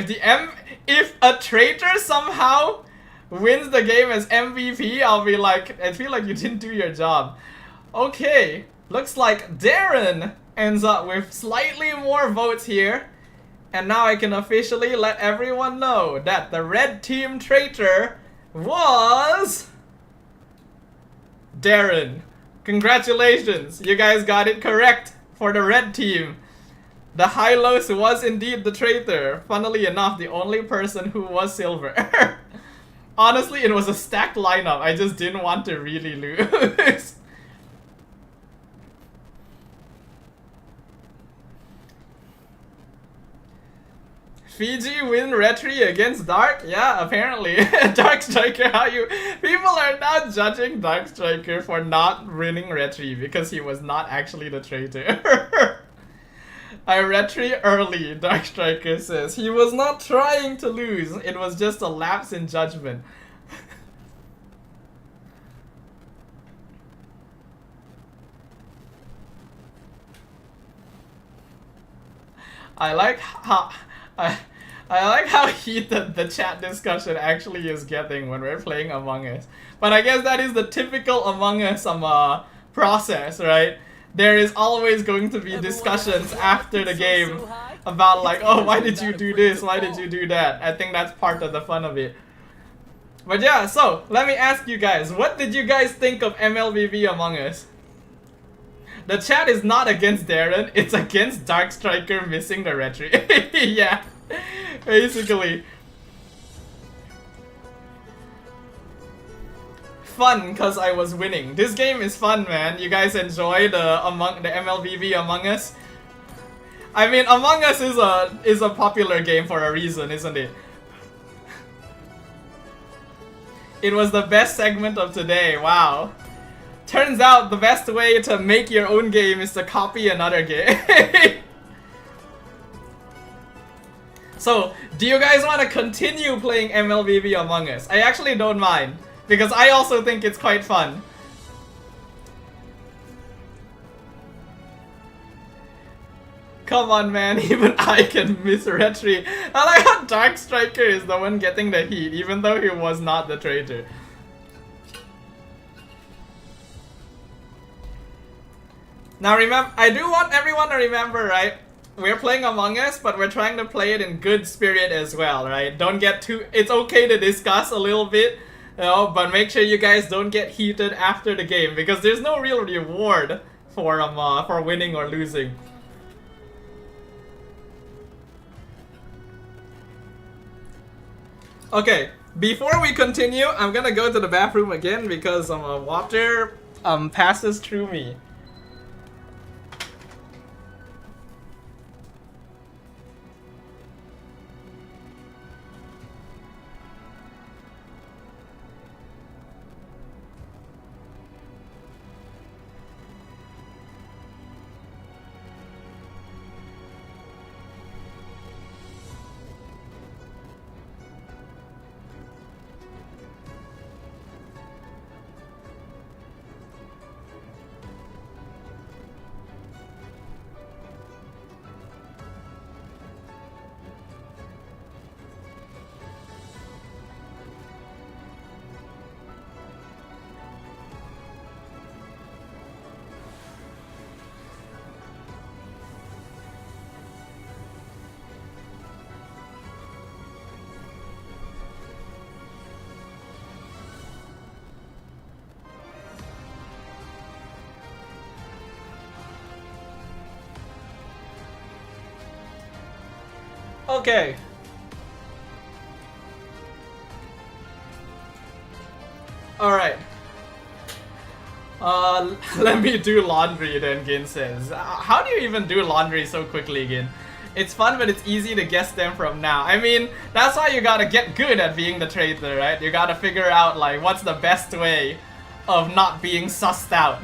if a traitor somehow wins the game as MVP, I'll be like, I feel like you didn't do your job. Okay, looks like Darren ends up with slightly more votes here. And now I can officially let everyone know that the red team traitor was Darren. Congratulations, you guys got it correct for the red team. The Hylos was indeed the traitor. Funnily enough, the only person who was silver. Honestly, it was a stacked lineup. I just didn't want to really lose. Fiji win Retri against Dark? Yeah, apparently. Dark Striker, how you... People are now judging Dark Striker for not winning Retri because he was not actually the traitor. I retry early, Dark Striker says. He was not trying to lose, it was just a lapse in judgment. I like how heated the chat discussion actually is getting when we're playing Among Us. But I guess that is the typical Among Us process, right? There is always going to be discussions after the game about like, oh, why did you do this? Why did you do that? I think that's part of the fun of it. But yeah, so let me ask you guys, what did you guys think of MLBB Among Us? The chat is not against Darren, it's against Dark Striker missing the retry. Yeah, basically. Fun because I was winning. This game is fun, man. You guys enjoy the MLBB Among Us? I mean, Among Us is a popular game for a reason, isn't it? It was the best segment of today. Wow. Turns out the best way to make your own game is to copy another game. So, do you guys want to continue playing MLBB Among Us? I actually don't mind, because I also think it's quite fun. Come on, man, even I can miss Retri. I like how Dark Striker is the one getting the heat, even though he was not the traitor. Now remember, I do want everyone to remember, right? We're playing Among Us, but we're trying to play it in good spirit as well, right? Don't get too... It's okay to discuss a little bit, you know, but make sure you guys don't get heated after the game, because there's no real reward for winning or losing. Okay, before we continue, I'm gonna go to the bathroom again because water passes through me. Okay. Alright. Let me do laundry then, Gin says. How do you even do laundry so quickly, Gin? It's fun, but it's easy to guess them from now. I mean, that's why you gotta get good at being the traitor, right? You gotta figure out, like, what's the best way of not being sussed out.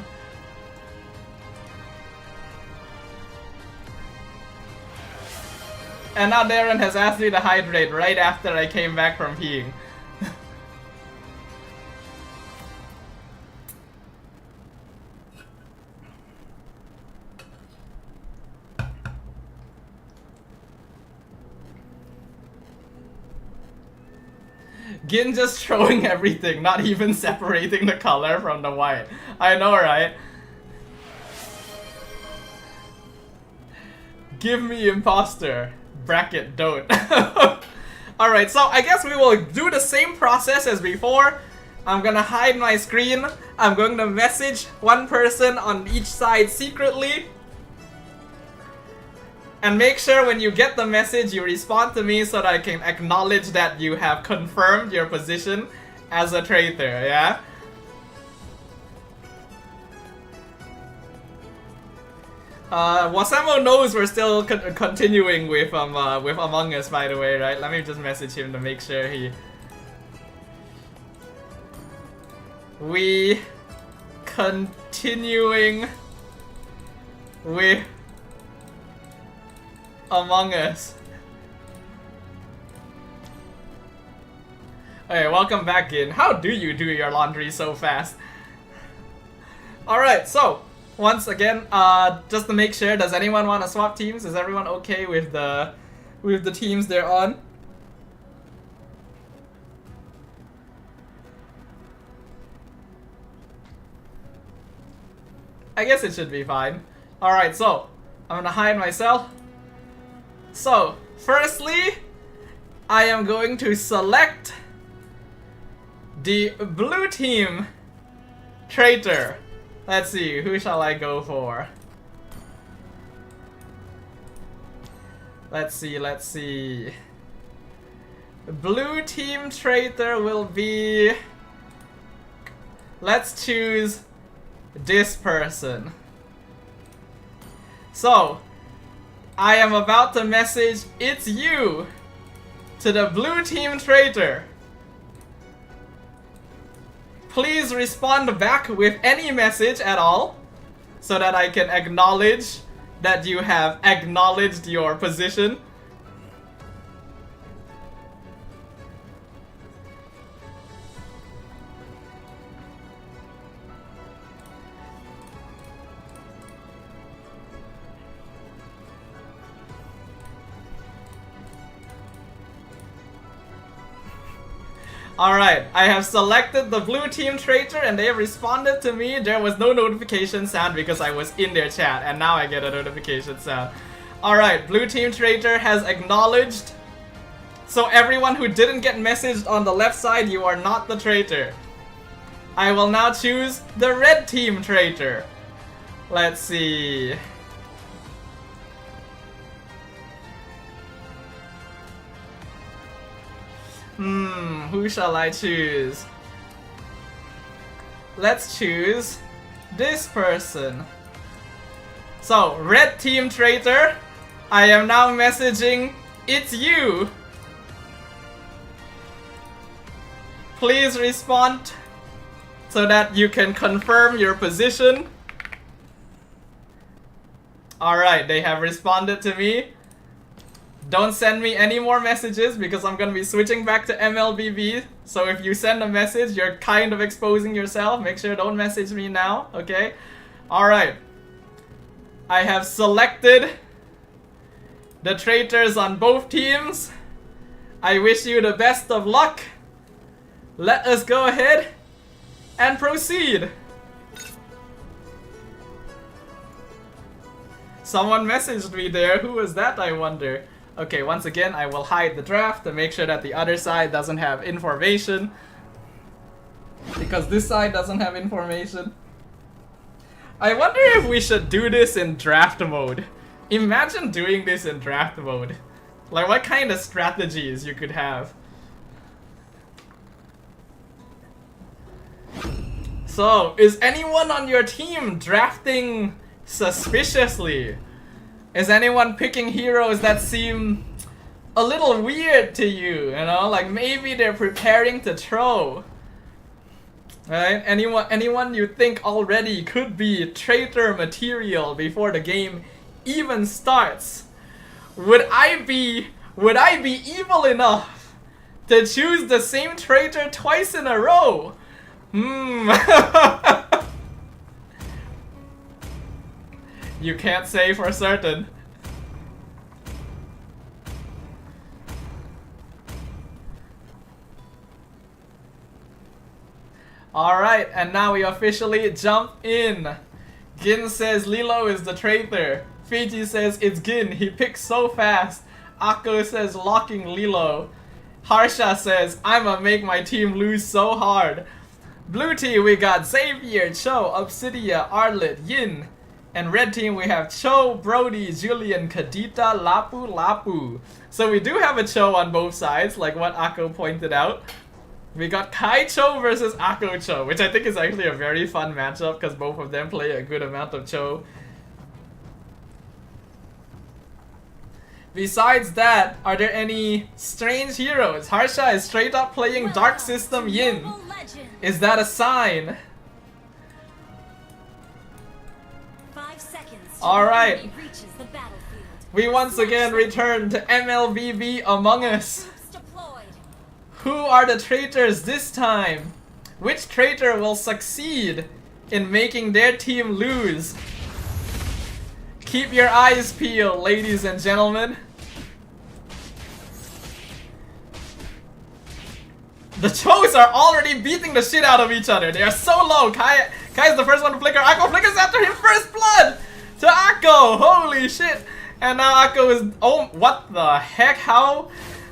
And now Darren has asked me to hydrate right after I came back from peeing. Gin just throwing everything, not even separating the color from the white. I know, right? Give me imposter. Bracket don't. Alright, so I guess we will do the same process as before. I'm gonna hide my screen. I'm going to message one person on each side secretly. And make sure when you get the message, you respond to me so that I can acknowledge that you have confirmed your position as a traitor, yeah? Wasamo knows we're still continuing with Among Us, by the way, right? Let me just message him to make sure we continuing with Among Us. Okay, welcome back in. How do you do your laundry so fast? Alright, so once again, just to make sure, does anyone want to swap teams? Is everyone okay with the teams they're on? I guess it should be fine. Alright, so I'm gonna hide myself. So, firstly, I am going to select the blue team traitor. Let's see, who shall I go for? Let's see. Blue team traitor will be... Let's choose this person. So, I am about to message "It's you" to the blue team traitor. please respond back with any message at all so that I can acknowledge that you have acknowledged your position. Alright, I have selected the blue team traitor and they have responded to me. There was no notification sound because I was in their chat, and now I get a notification sound. Alright, blue team traitor has acknowledged. So everyone who didn't get messaged on the left side, you are not the traitor. I will now choose the red team traitor. Let's see. Who shall I choose? Let's choose this person. So, red team traitor, I am now messaging, it's you. Please respond so that you can confirm your position. Alright, they have responded to me. Don't send me any more messages because I'm gonna be switching back to MLBB. So if you send a message, you're kind of exposing yourself. Make sure don't message me now, okay? Alright. I have selected the traitors on both teams. I wish you the best of luck. Let us go ahead and proceed. Someone messaged me there. Who was that, I wonder? Okay, once again, I will hide the draft to make sure that the other side doesn't have information. Because this side doesn't have information. I wonder if we should do this in draft mode. Imagine doing this in draft mode. Like, what kind of strategies you could have. So, is anyone on your team drafting suspiciously? Is anyone picking heroes that seem a little weird to you, you know? Like maybe they're preparing to throw. Right? Anyone you think already could be traitor material before the game even starts. Would I be evil enough to choose the same traitor twice in a row? You can't say for certain. Alright, and now we officially jump in. Gin says Lilo is the traitor. Fiji says it's Gin, he picks so fast. Akko says locking Lilo. Harsha says I'ma make my team lose so hard. Blue team we got Xavier, Cho, Obsidia, Arlet, Yin. And red team we have Cho, Brody, Julian, Kadita, Lapu, Lapu. So we do have a Cho on both sides, like what Akko pointed out. We got Kai Cho versus Akko Cho, which I think is actually a very fun matchup because both of them play a good amount of Cho. Besides that, are there any strange heroes? Harsha is straight up playing Dark System Yin. Is that a sign? 5 seconds. Alright. We once again return to MLBB Among Us. Who are the traitors this time? Which traitor will succeed in making their team lose? Keep your eyes peeled, ladies and gentlemen. The Chos are already beating the shit out of each other. They are so low. Kai is the first one to flicker. Akko flickers after him. First blood to Akko. Holy shit. And now Akko is... Oh, what the heck? How?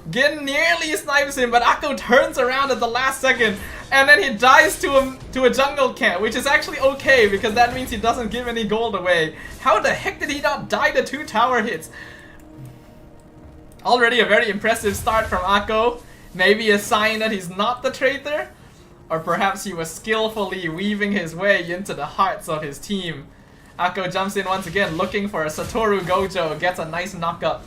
Gin nearly snipes him, but Akko turns around at the last second. And then he dies to a jungle camp, which is actually okay because that means he doesn't give any gold away. How the heck did he not die to 2 tower hits? Already a very impressive start from Akko. Maybe a sign that he's not the traitor? Or perhaps he was skillfully weaving his way into the hearts of his team. Akko jumps in once again looking for a Satoru Gojo, gets a nice knock up.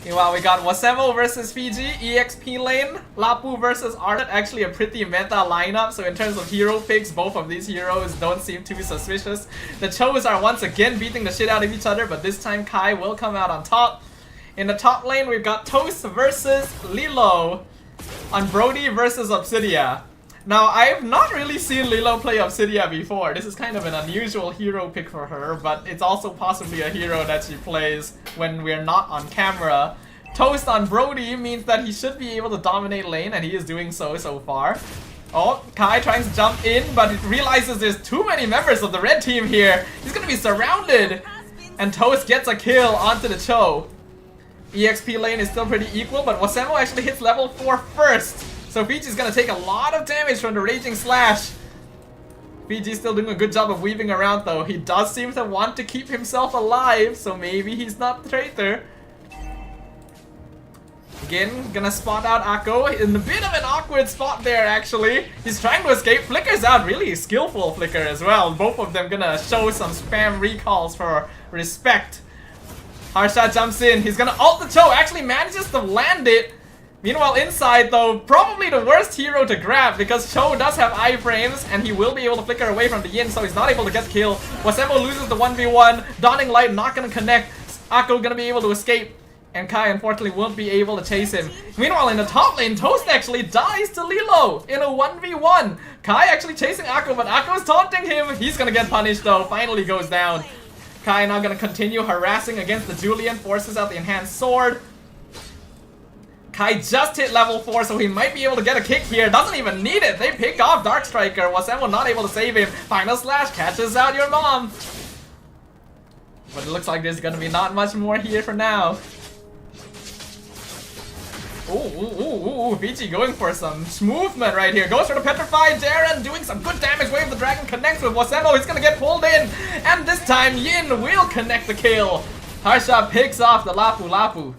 Meanwhile, we got Wasemo versus Fiji, EXP lane, Lapu versus Arlet. Actually a pretty meta lineup, so in terms of hero picks, both of these heroes don't seem too suspicious. The Chos are once again beating the shit out of each other, but this time Kai will come out on top. In the top lane, we've got Toast versus Lilo on Brody versus Obsidia. Now, I've not really seen Lilo play Obsidia before. This is kind of an unusual hero pick for her, but it's also possibly a hero that she plays when we're not on camera. Toast on Brody means that he should be able to dominate lane, and he is doing so far. Oh, Kai trying to jump in, but he realizes there's too many members of the red team here. He's gonna be surrounded, and Toast gets a kill onto the Cho. EXP lane is still pretty equal, but Wasemo actually hits level 4 first. So Fiji's gonna take a lot of damage from the Raging Slash. Fiji's still doing a good job of weaving around though. He does seem to want to keep himself alive, so maybe he's not the traitor. Again, gonna spot out Akko in a bit of an awkward spot there actually. He's trying to escape, flickers out, really skillful flicker as well. Both of them gonna show some spam recalls for respect. Harsha jumps in, he's gonna ult the Cho, actually manages to land it. Meanwhile, inside though, probably the worst hero to grab because Cho does have iframes and he will be able to flicker away from the Yin, so he's not able to get the kill. Wasemo loses the 1v1, Dawning Light not gonna connect, Akko gonna be able to escape, and Kai unfortunately won't be able to chase him. Meanwhile, in the top lane, Toast actually dies to Lilo in a 1v1. Kai actually chasing Akko, but Akko is taunting him. He's gonna get punished though, finally goes down. Kai now gonna continue harassing against the Julian, forces out the enhanced sword. Kai just hit level 4, so he might be able to get a kick here. Doesn't even need it. They pick off Dark Striker. Wasemo not able to save him. Final Slash catches out your mom. But it looks like there's gonna be not much more here for now. Ooh, Fiji going for some movement right here. Goes for the Petrified Darren, doing some good damage. Wave the Dragon connects with Wasemo. He's gonna get pulled in. And this time, Yin will connect the kill. Harsha picks off the Lapu.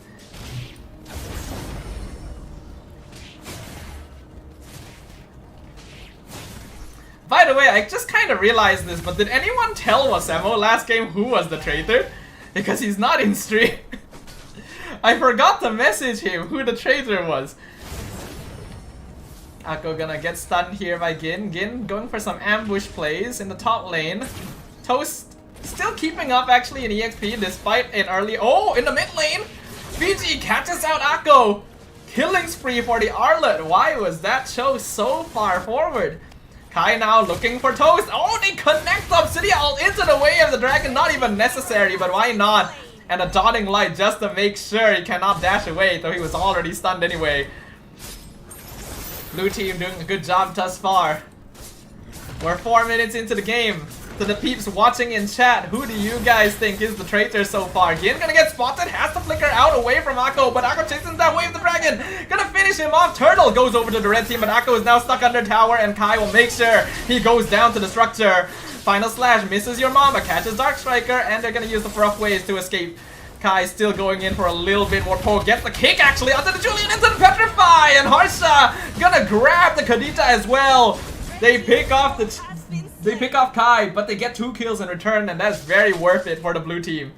By the way, I just kind of realized this, but did anyone tell Wasemo last game who was the traitor? Because he's not in stream. I forgot to message him who the traitor was. Akko gonna get stunned here by Gin. Gin going for some ambush plays in the top lane. Toast still keeping up actually in EXP despite an early... Oh, in the mid lane! Fiji catches out Akko! Killing spree for the Arlet. Why was that show so far forward? Kai now looking for Toast. Oh, they connect Obsidian ult into the way of the dragon. Not even necessary, but why not? And a Dawning Light just to make sure he cannot dash away, though he was already stunned anyway. Blue team doing a good job thus far. We're 4 minutes into the game. To the peeps watching in chat, who do you guys think is the traitor so far? Gin gonna get spotted, has to flicker out away from Akko, but Akko chases that wave the dragon. Gonna finish him off. Turtle goes over to the red team, but Akko is now stuck under tower, and Kai will make sure he goes down to the structure. Final Slash misses your mama, catches Dark Striker, and they're gonna use the rough waves to escape. Kai still going in for a little bit more pull. Gets the kick actually onto the Julian, into the Petrify, and Harsha gonna grab the Kadita as well. They pick off Kai, but they get 2 kills in return, and that's very worth it for the blue team.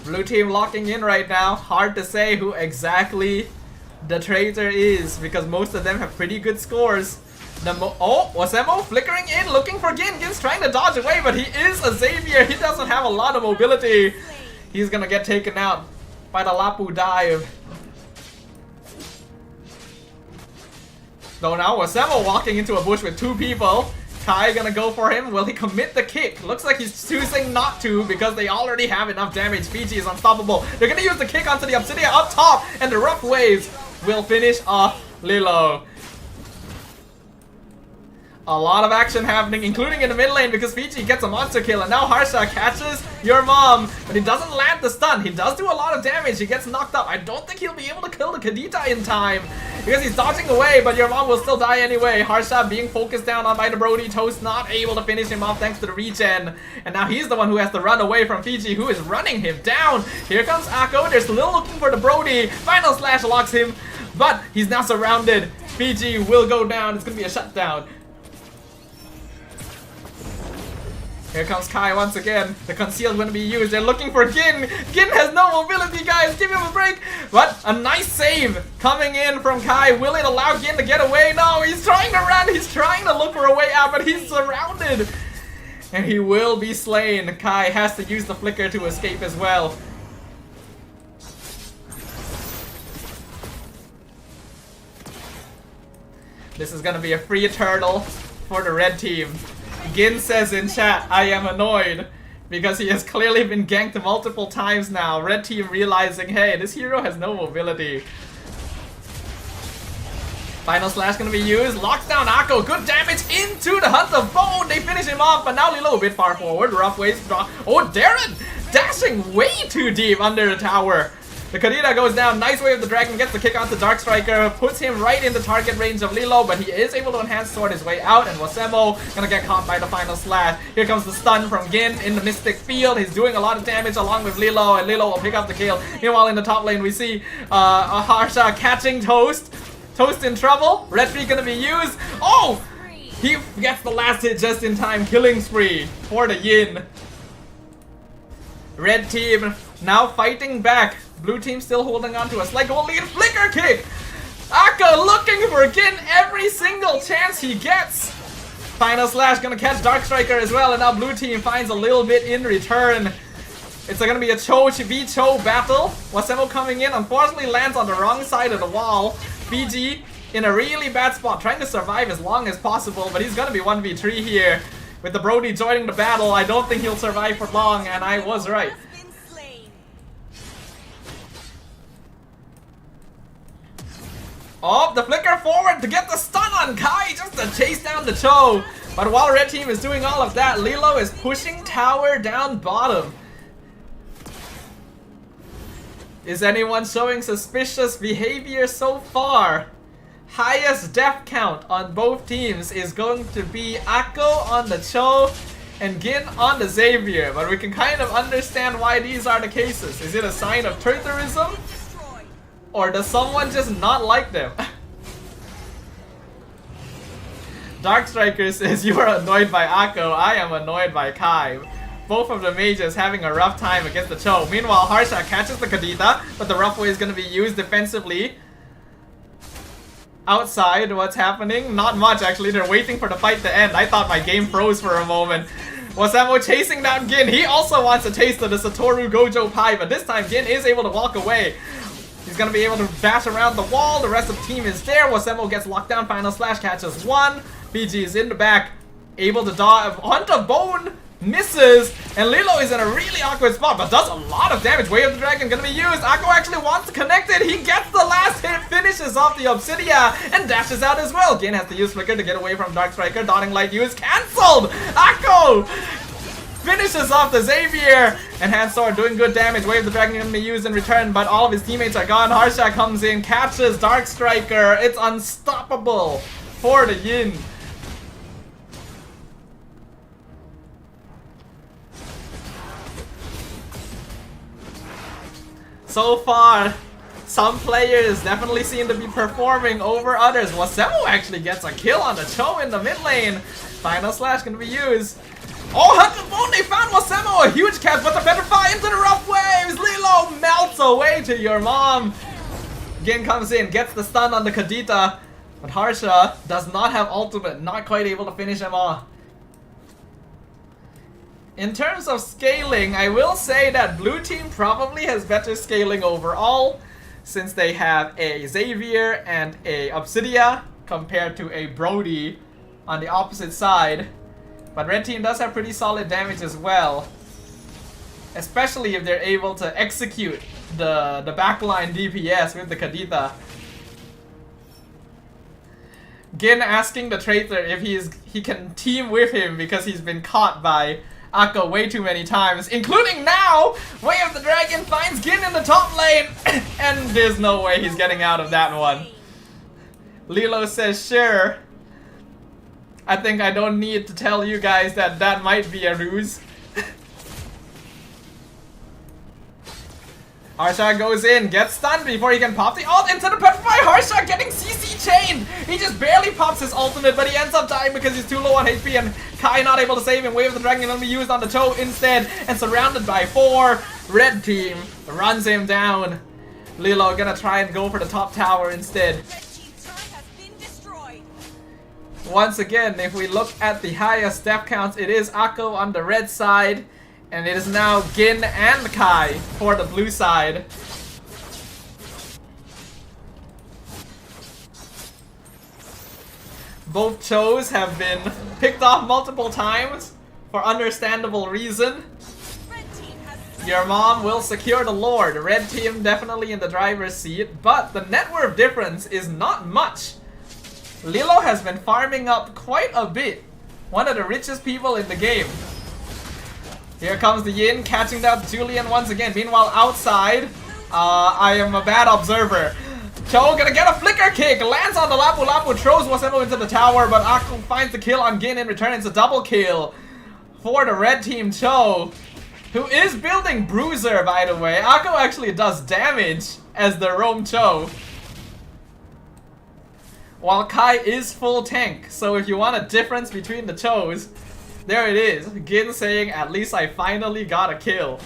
Blue team locking in right now. Hard to say who exactly the traitor is, because most of them have pretty good scores. Oh, Wasemo flickering in, looking for Gin. Gin's trying to dodge away, but he is a Xavier. He doesn't have a lot of mobility. He's gonna get taken out by the Lapu dive. So now Wasemo walking into a bush with 2 people. Kai gonna go for him. Will he commit the kick? Looks like he's choosing not to because they already have enough damage. Fiji is unstoppable. They're gonna use the kick onto the Obsidian up top, and the rough waves will finish off Lilo. A lot of action happening, including in the mid lane, because Fiji gets a monster kill, and now Harsha catches your mom, but he doesn't land the stun. He does do a lot of damage. He gets knocked up. I don't think he'll be able to kill the Kadita in time because he's dodging away, but your mom will still die anyway. Harsha being focused down on by the Brody. Toast not able to finish him off thanks to the regen, and now he's the one who has to run away from Fiji, who is running him down. Here comes Akko. They're still looking for the Brody. Final Slash locks him, but he's now surrounded. Fiji will go down. It's gonna be a shutdown. Here comes Kai once again. The conceal's gonna be used. They're looking for Gin. Gin has no mobility, guys. Give him a break. What? A nice save coming in from Kai. Will it allow Gin to get away? No, he's trying to run. He's trying to look for a way out, but he's surrounded. And he will be slain. Kai has to use the flicker to escape as well. This is gonna be a free turtle for the red team. Gin says in chat, I am annoyed because he has clearly been ganked multiple times now. Red team realizing, hey, this hero has no mobility. Final slash gonna be used. Locks down Akko. Good damage into the Hunt of Bone. They finish him off, but now Lilo a bit far forward. Rough ways draw. Oh, Darren dashing way too deep under the tower. The Kadita goes down. Nice Way of the Dragon gets the kick onto Dark Striker. Puts him right in the target range of Lilo, but he is able to enhance sword his way out. And Wasemo gonna get caught by the final slash. Here comes the stun from Gin in the Mystic Field. He's doing a lot of damage along with Lilo, and Lilo will pick up the kill. Meanwhile, in the top lane, we see Harsha catching Toast. Toast in trouble. Red Tree gonna be used. Oh! He gets the last hit just in time. Killing spree for the Yin. Red team now fighting back. Blue team still holding on to a slight goal lead. Flicker kick! Akka looking for Gin every single chance he gets. Final slash gonna catch Dark Striker as well, and now blue team finds a little bit in return. It's gonna be a Cho v Cho battle. Wasemo coming in, unfortunately lands on the wrong side of the wall. BG in a really bad spot, trying to survive as long as possible, but he's gonna be 1v3 here. With the Brody joining the battle, I don't think he'll survive for long, and I was right. Oh, the flicker forward to get the stun on Kai, just to chase down the Cho. But while red team is doing all of that, Lilo is pushing tower down bottom. Is anyone showing suspicious behavior so far? Highest death count on both teams is going to be Akko on the Cho and Gin on the Xavier. But we can kind of understand why these are the cases. Is it a sign of terrorism? Or does someone just not like them? Dark Striker says you are annoyed by Akko, I am annoyed by Kai. Both of the mages having a rough time against the Cho. Meanwhile, Harsha catches the Kadita, but the rough way is going to be used defensively. Outside, what's happening? Not much actually, they're waiting for the fight to end. I thought my game froze for a moment. Wasemo chasing down Gin. He also wants a taste of the Satoru Gojo pie, but this time Gin is able to walk away. He's gonna be able to bash around the wall. The rest of the team is there. Wasemo gets locked down. Final slash catches one. BG is in the back, able to dodge. Hunt of Bone misses, and Lilo is in a really awkward spot, but does a lot of damage. Way of the Dragon gonna be used. Akko actually wants to connect it. He gets the last hit, finishes off the Obsidia, and dashes out as well. Gin has to use Flicker to get away from Dark Striker. Dotting Light use cancelled. Akko finishes off the Xavier, and Hand Sword doing good damage. Wave the Dragon gonna be used in return, but all of his teammates are gone. Harsha comes in, catches Dark Striker. It's unstoppable for the Yin. So far, some players definitely seem to be performing over others. Wasemo actually gets a kill on the Cho in the mid lane. Final slash gonna be used. Oh, Hunt of Bone, they found Wasemo! A huge catch, but the Petrify into the rough waves! Lilo melts away to your mom! Gin comes in, gets the stun on the Kadita, but Harsha does not have ultimate, not quite able to finish him off. In terms of scaling, I will say that blue team probably has better scaling overall, since they have a Xavier and a Obsidia compared to a Brody on the opposite side. But red team does have pretty solid damage as well, especially if they're able to execute the backline DPS with the Kadita. Gin asking the traitor if he can team with him because he's been caught by Akko way too many times, including now. Way of the Dragon finds Gin in the top lane, and there's no way he's getting out of that one. Lilo says sure. I think I don't need to tell you guys that that might be a ruse. Harsha goes in, gets stunned before he can pop the ult into the Petrify. Harsha getting CC chain. blind! He just barely pops his ultimate, but he ends up dying because he's too low on HP, and Kai not able to save him. Wave of the Dragon gonna be used on the Cho instead, and surrounded by 4. Red team runs him down. Lilo gonna try and go for the top tower instead. Once again, if we look at the highest death counts, it is Akko on the red side, and it is now Gin and Kai for the blue side. Both Chos have been picked off multiple times for understandable reason. Your mom will secure the Lord. Red team definitely in the driver's seat, but the net worth difference is not much. Lilo has been farming up quite a bit. One of the richest people in the game. Here comes the Yin catching down Julian once again. Meanwhile, outside, I am a bad observer. Cho gonna get a flicker kick, lands on the Lapu Lapu, throws Wasemo into the tower, but Akko finds the kill on Gin in return. It's a double kill for the red team Cho, who is building Bruiser, by the way. Akko actually does damage as the roam Cho, while Kai is full tank. So if you want a difference between the Chos, there it is. Gin saying, at least I finally got a kill.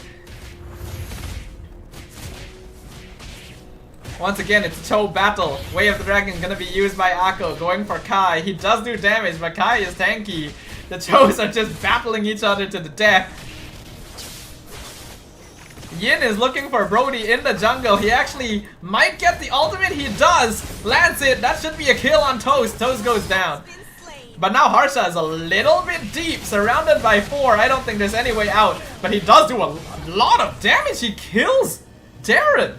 Once again, it's a Cho battle. Way of the Dragon gonna be used by Akko, going for Kai. He does do damage, but Kai is tanky. The Chos are just battling each other to the death. Yin is looking for Brody in the jungle. He actually might get the ultimate. He does. Lands it. That should be a kill on Toast. Toast goes down. But now Harsha is a little bit deep, surrounded by 4. I don't think there's any way out. But he does do a lot of damage. He kills Darren.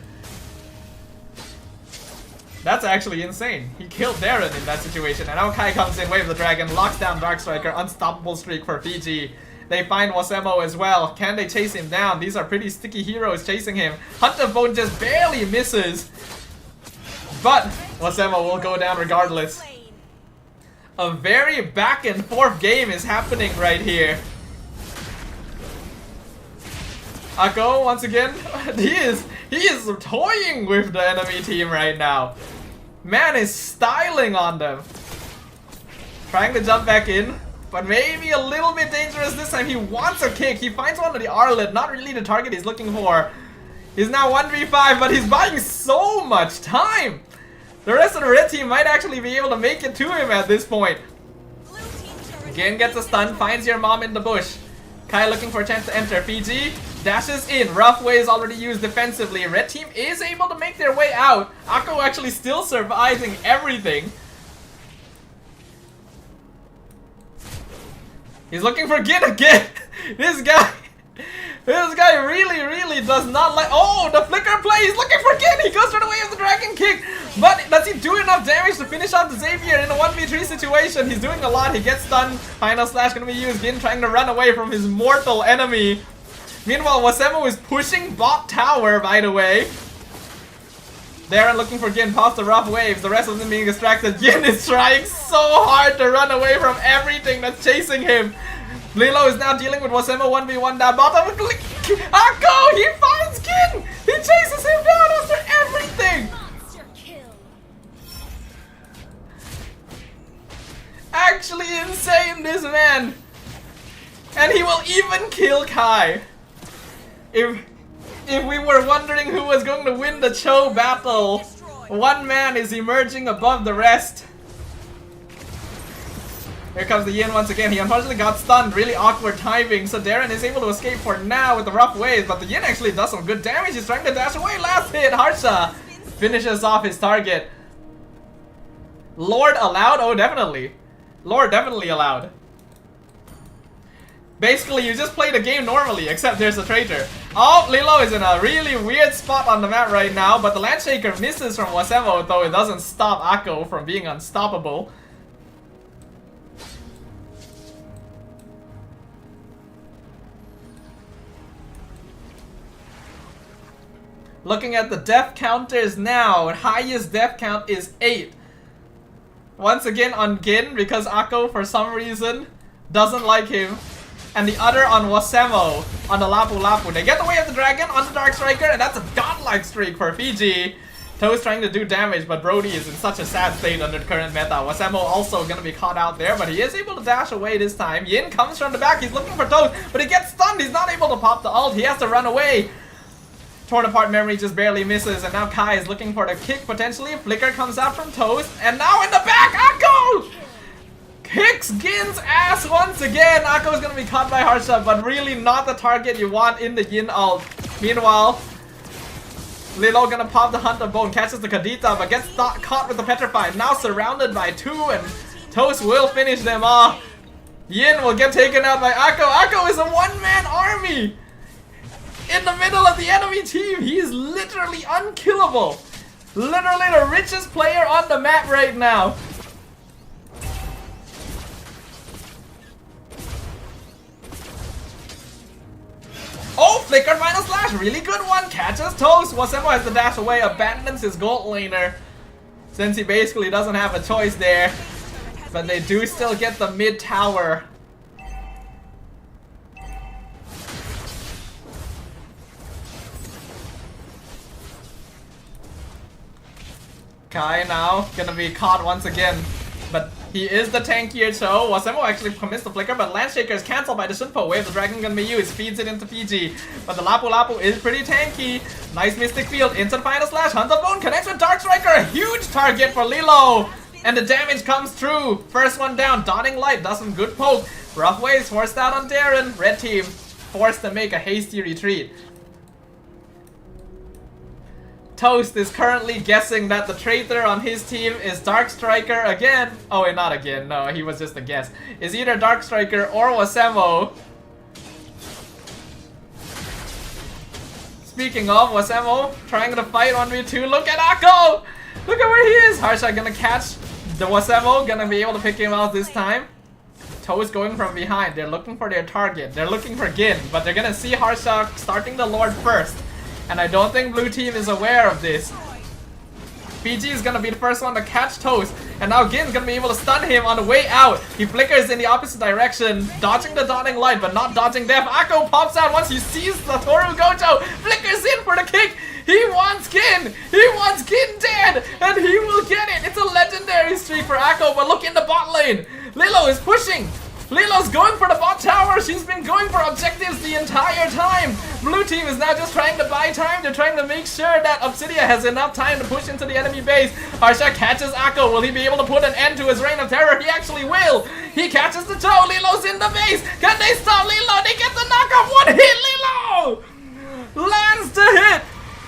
That's actually insane. He killed Darren in that situation. And now Kai comes in, Wave of the Dragon, locks down Dark Striker, unstoppable streak for Fiji. They find Wasemo as well. Can they chase him down? These are pretty sticky heroes chasing him. Hunter Bone just barely misses. But Wasemo will go down regardless. A very back and forth game is happening right here. Akko, once again, he is toying with the enemy team right now. Man is styling on them. Trying to jump back in, but maybe a little bit dangerous this time. He wants a kick. He finds one of the Arlet, not really the target he's looking for. He's now 1v5, but he's buying so much time. The rest of the red team might actually be able to make it to him at this point. Again gets a stun, finds your mom in the bush. Kai looking for a chance to enter. Fiji dashes in. Rough way is already used defensively. Red team is able to make their way out. Akko actually still surviving everything. He's looking for Gin again. This guy really does not like. Oh, the flicker play. He's looking for Gin. He goes for the Way of the Dragon kick. But does he do enough damage to finish off the Xavier in a 1v3 situation? He's doing a lot. He gets stunned. Final slash gonna be used. Gin trying to run away from his mortal enemy. Meanwhile, Wasemo is pushing bot tower, by the way. Darren looking for Gin, pops the rough waves, the rest of them being distracted. Gin is trying so hard to run away from everything that's chasing him. Lilo is now dealing with Wasemo 1v1 down bottom. Akko, he finds Gin! He chases him down after everything! Actually insane, this man! And he will even kill Kai. If we were wondering who was going to win the Cho battle, one man is emerging above the rest. Here comes the Yin once again. He unfortunately got stunned. Really awkward timing. So Darren is able to escape for now with the rough waves. But the Yin actually does some good damage. He's trying to dash away. Last hit. Harsha finishes off his target. Lord allowed? Oh, definitely. Lord definitely allowed. Basically, you just play the game normally, except there's a traitor. Oh, Lilo is in a really weird spot on the map right now, but the Landshaker misses from Wasemo, though it doesn't stop Akko from being unstoppable. Looking at the death counters now, highest death count is 8. Once again on Gin, because Akko, for some reason, doesn't like him. And the other on Wasemo, on the Lapu Lapu. They get the Way of the Dragon on the Dark Striker, and that's a godlike streak for Fiji. Toast trying to do damage, but Brody is in such a sad state under the current meta. Wasemo also gonna be caught out there, but he is able to dash away this time. Yin comes from the back, he's looking for Toast, but he gets stunned, he's not able to pop the ult, he has to run away. Torn apart memory just barely misses, and now Kai is looking for the kick potentially. Flicker comes out from Toast, and now in the back, Akko! Kicks Gin's ass once again. Akko is gonna be caught by Harsha, but really not the target you want in the Yin ult. Meanwhile, Lilo gonna pop the Hunter Bone, catches the Kadita, but gets caught with the Petrified. Now surrounded by two, and Toast will finish them off. Yin will get taken out by Akko. Akko is a one-man army in the middle of the enemy team. He is literally unkillable. Literally the richest player on the map right now. Oh, Flicker final slash, really good one, catches Toast. Wasemo has to dash away, abandons his gold laner, since he basically doesn't have a choice there. But they do still get the mid tower. Kai now gonna be caught once again, but he is the tankier, so Wasemo actually commits the flicker, but Landshaker is cancelled by the Shunpo wave. The dragon gonna be used, feeds it into PG, but the Lapu Lapu is pretty tanky. Nice Mystic Field into the final slash. Hunter Bone connects with Dark Striker, a huge target for Lilo, and the damage comes through. First one down, Dawning Light does some good poke. Rough waves forced out on Darren. Red team forced to make a hasty retreat. Toast is currently guessing that the traitor on his team is Dark Striker again. Oh wait, not again. No, he was just a guess. Is either Dark Striker or Wasemo. Speaking of Wasemo, trying to fight 1v2. Look at Akko! Look at where he is! Harsha gonna catch the Wasemo, gonna be able to pick him out this time. Toast going from behind. They're looking for their target. They're looking for Gin, but they're gonna see Harsha starting the Lord first. And I don't think blue team is aware of this. PG is gonna be the first one to catch Toast, and now Gin's gonna be able to stun him on the way out. He flickers in the opposite direction, dodging the Dawning Light, but not dodging death. Akko pops out once he sees the Toru Gojo, flickers in for the kick. He wants Gin! He wants Gin dead! And he will get it! It's a legendary streak for Akko, but look in the bot lane! Lilo is pushing! Lilo's going for the bot tower. She's been going for objectives the entire time. Blue team is now just trying to buy time. They're trying to make sure that Obsidia has enough time to push into the enemy base. Harsha catches Akko. Will he be able to put an end to his reign of terror? He actually will. He catches the toe. Lilo's in the base. Can they stop Lilo? They get the knockoff. One hit. Lilo lands the hit.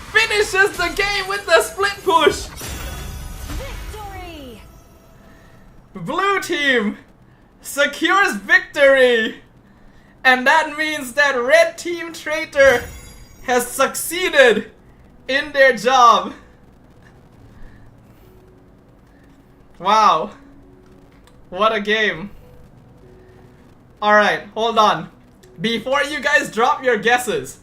Finishes the game with the split push. Victory! Blue team secures victory, and that means that red team traitor has succeeded in their job. Wow, what a game. Alright, hold on. Before you guys drop your guesses,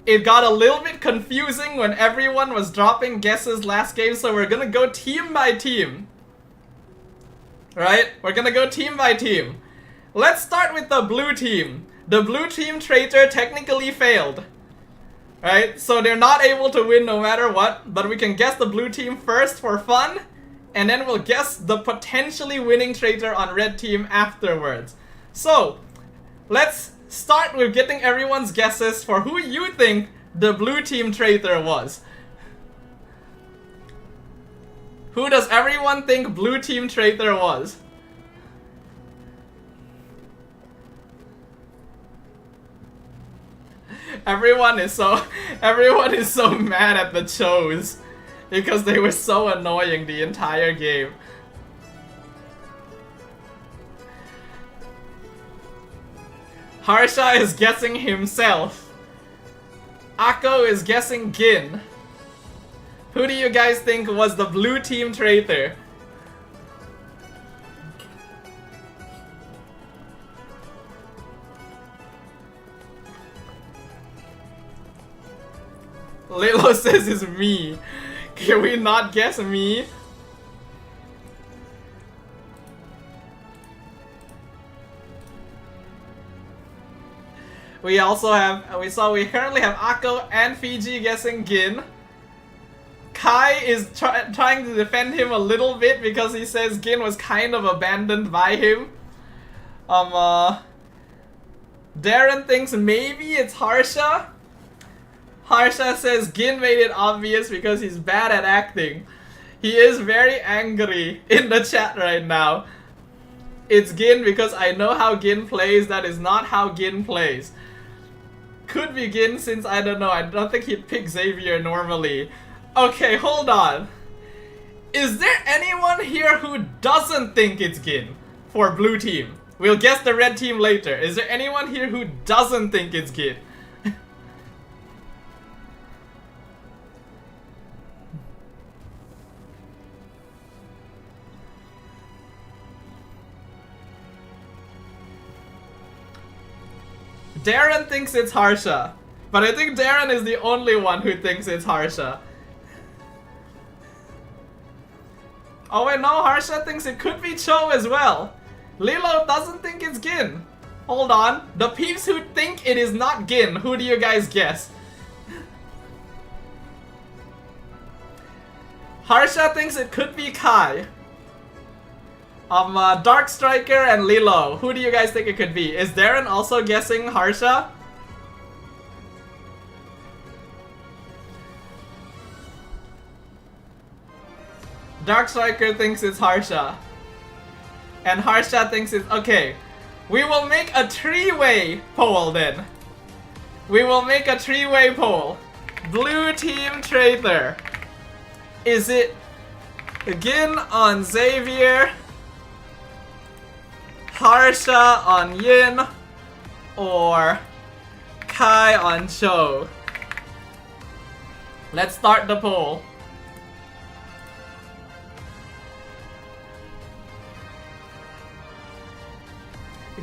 it got a little bit confusing when everyone was dropping guesses last game, so we're gonna go team by team. Right? We're gonna go team by team. Let's start with the blue team. The blue team traitor technically failed. Right? So they're not able to win no matter what, but we can guess the blue team first for fun, and then we'll guess the potentially winning traitor on red team afterwards. So, let's start with getting everyone's guesses for who you think the blue team traitor was. Who does everyone think blue team traitor was? Everyone is so mad at the Chos because they were so annoying the entire game. Harsha is guessing himself. Akko is guessing Gin. Who do you guys think was the blue team traitor? Lilo says it's me. Can we not guess me? We currently have Akko and Fiji guessing Gin. Kai is trying to defend him a little bit because he says Gin was kind of abandoned by him. Darren thinks maybe it's Harsha. Harsha says Gin made it obvious because he's bad at acting. He is very angry in the chat right now. It's Gin because I know how Gin plays. That is not how Gin plays. Could be Gin since I don't know. I don't think he'd pick Xavier normally. Okay, hold on. Is there anyone here who doesn't think it's Gin for blue team? We'll guess the red team later. Is there anyone here who doesn't think it's Gin? Darren thinks it's Harsha, but I think Darren is the only one who thinks it's Harsha. Oh wait, no, Harsha thinks it could be Cho as well. Lilo doesn't think it's Gin. Hold on, the peeps who think it is not Gin, who do you guys guess? Harsha thinks it could be Kai. Dark Striker and Lilo. Who do you guys think it could be? Is Darren also guessing Harsha? Dark Striker thinks it's Harsha. And Harsha thinks it's... Okay. We will make a three-way poll then. We will make a three-way poll. Blue team traitor. Is it Gin on Xavier, Harsha on Yin, or Kai on Cho? Let's start the poll.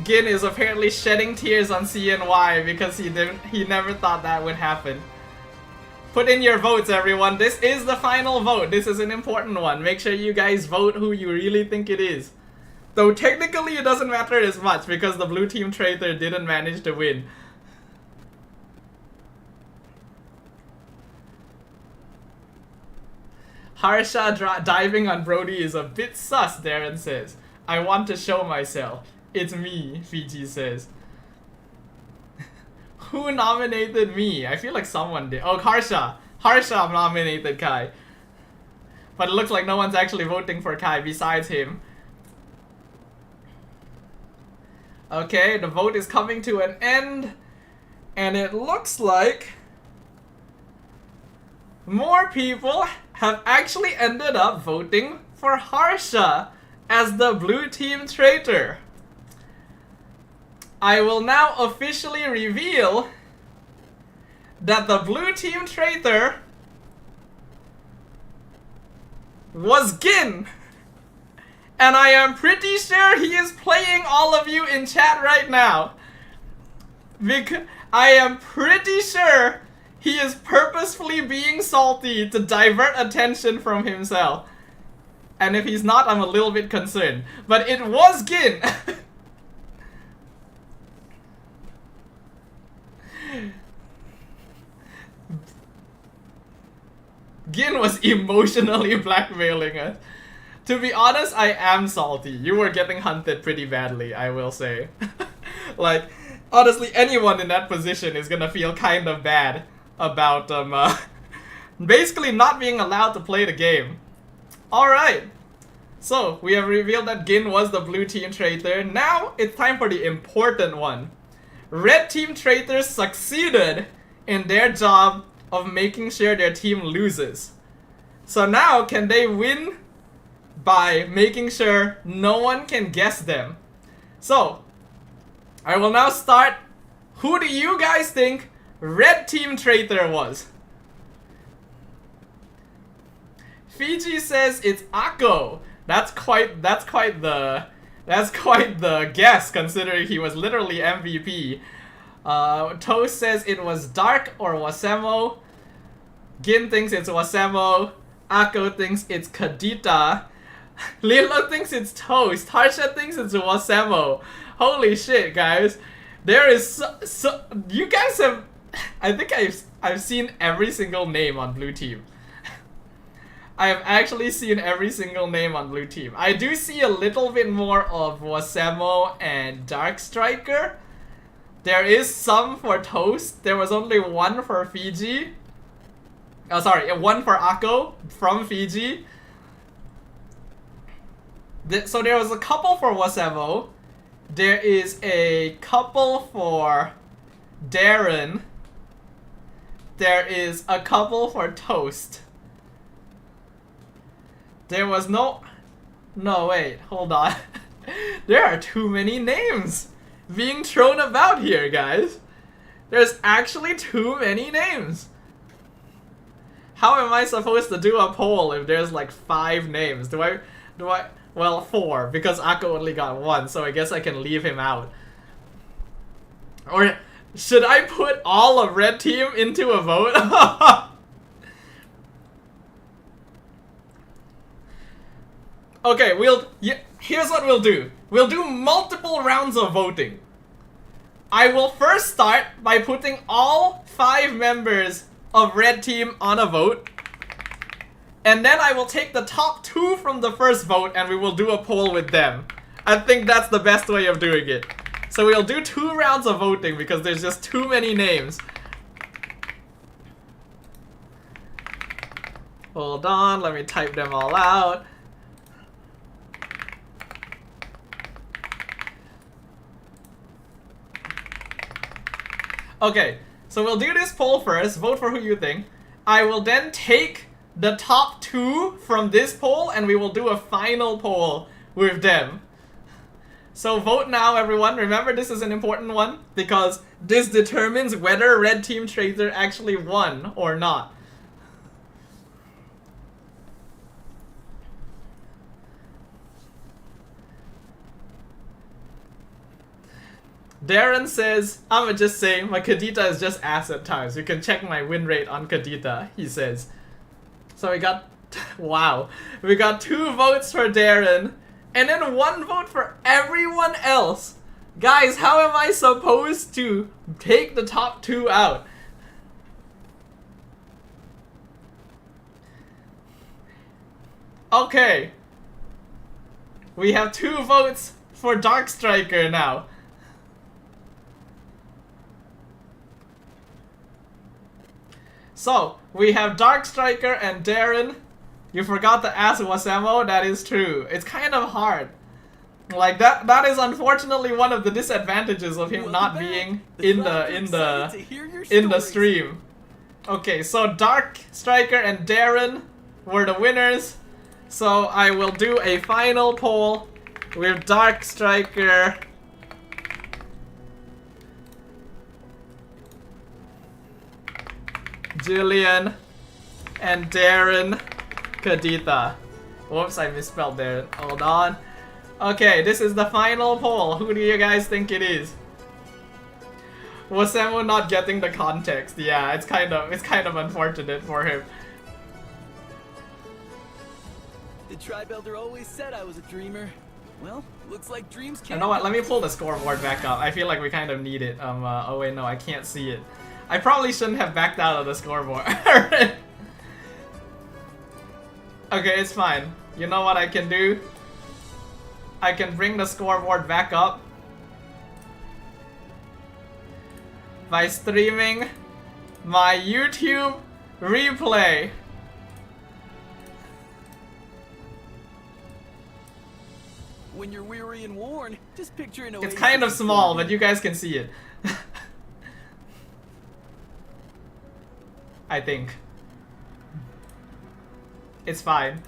Gin is apparently shedding tears on CNY because he never thought that would happen. Put in your votes, everyone. This is the final vote. This is an important one. Make sure you guys vote who you really think it is. Though technically it doesn't matter as much because the blue team traitor didn't manage to win. Harsha diving on Brody is a bit sus, Darren says. I want to show myself. It's me, Fiji says. Who nominated me? I feel like someone did. Oh, Harsha. Harsha nominated Kai. But it looks like no one's actually voting for Kai besides him. Okay, the vote is coming to an end. And it looks like more people have actually ended up voting for Harsha as the blue team traitor. I will now officially reveal that the blue team traitor was Gin. And I am pretty sure he is playing all of you in chat right now. Because I am pretty sure he is purposefully being salty to divert attention from himself. And if he's not, I'm a little bit concerned. But it was Gin. Gin was emotionally blackmailing us. To be honest, I am salty. You were getting hunted pretty badly, I will say. Like, honestly, anyone in that position is gonna feel kind of bad about basically not being allowed to play the game. Alright. So, we have revealed that Gin was the blue team traitor. Now, it's time for the important one. Red team traitors succeeded in their job of making sure their team loses. So now, can they win by making sure no one can guess them? So, I will now start. Who do you guys think red team traitor was? Fiji says it's Akko. That's quite the guess considering he was literally MVP. Toast says it was Dark or Wasemo. Gin thinks it's Wasemo. Akko thinks it's Kadita. Lilo thinks it's Toast. Harsha thinks it's Wasemo. Holy shit, guys. There is so you guys have... I think I've seen every single name on blue team. I have actually seen every single name on blue team. I do see a little bit more of Wasemo and Dark Striker. There is some for Toast. There was only one for Fiji. Oh, sorry, one for Akko from Fiji. So there was a couple for Wasemo. There is a couple for Darren. There is a couple for Toast. There was no... No, wait, hold on. There are too many names being thrown about here, guys. There's actually too many names. How am I supposed to do a poll if there's like 5 names? Do I... Well, 4, because Akko only got 1, so I guess I can leave him out. Or should I put all of red team into a vote? Okay, here's what we'll do. We'll do multiple rounds of voting. I will first start by putting all 5 members of red team on a vote. And then I will take the top 2 from the first vote and we will do a poll with them. I think that's the best way of doing it. So we'll do 2 rounds of voting because there's just too many names. Hold on, let me type them all out. Okay, so we'll do this poll first, vote for who you think. I will then take the top 2 from this poll and we will do a final poll with them. So vote now, everyone. Remember, this is an important one because this determines whether red team traitor actually won or not. Darren says, I'ma just say, my Kadita is just ass at times. You can check my win rate on Kadita, he says. So we got, wow. We got 2 votes for Darren, and then 1 vote for everyone else. Guys, how am I supposed to take the top 2 out? Okay. We have 2 votes for Dark Striker now. So, we have Dark Striker and Darren. You forgot to ask Wasemo, that is true. It's kind of hard. Like that is unfortunately one of the disadvantages of him not being in the stream. Okay, so Dark Striker and Darren were the winners. So I will do a final poll with Dark Striker, Jillian, and Darren Kadita. Whoops, I misspelled Darren. Hold on. Okay, this is the final poll. Who do you guys think it is? Wasemo not getting the context. Yeah, it's kind of unfortunate for him. The tribe elder always said I was a dreamer. Well, looks like dreams can't. You know what? Let me pull the scoreboard back up. I feel like we kind of need it. Oh wait, no, I can't see it. I probably shouldn't have backed out of the scoreboard. Okay, it's fine. You know what I can do? I can bring the scoreboard back up by streaming my YouTube replay. When you're weary and worn, just picture an It's kind of small, but you guys can see it. I think. It's fine.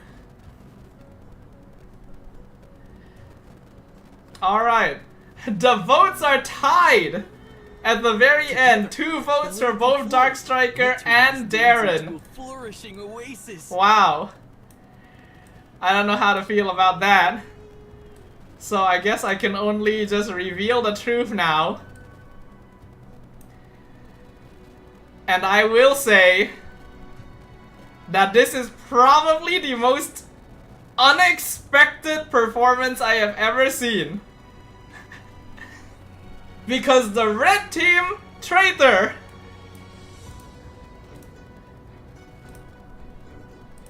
Alright. The votes are tied! At the very end, 2 votes for both Dark Striker and Darren. Wow. I don't know how to feel about that. So I guess I can only just reveal the truth now. And I will say that this is probably the most unexpected performance I have ever seen. Because the red team traitor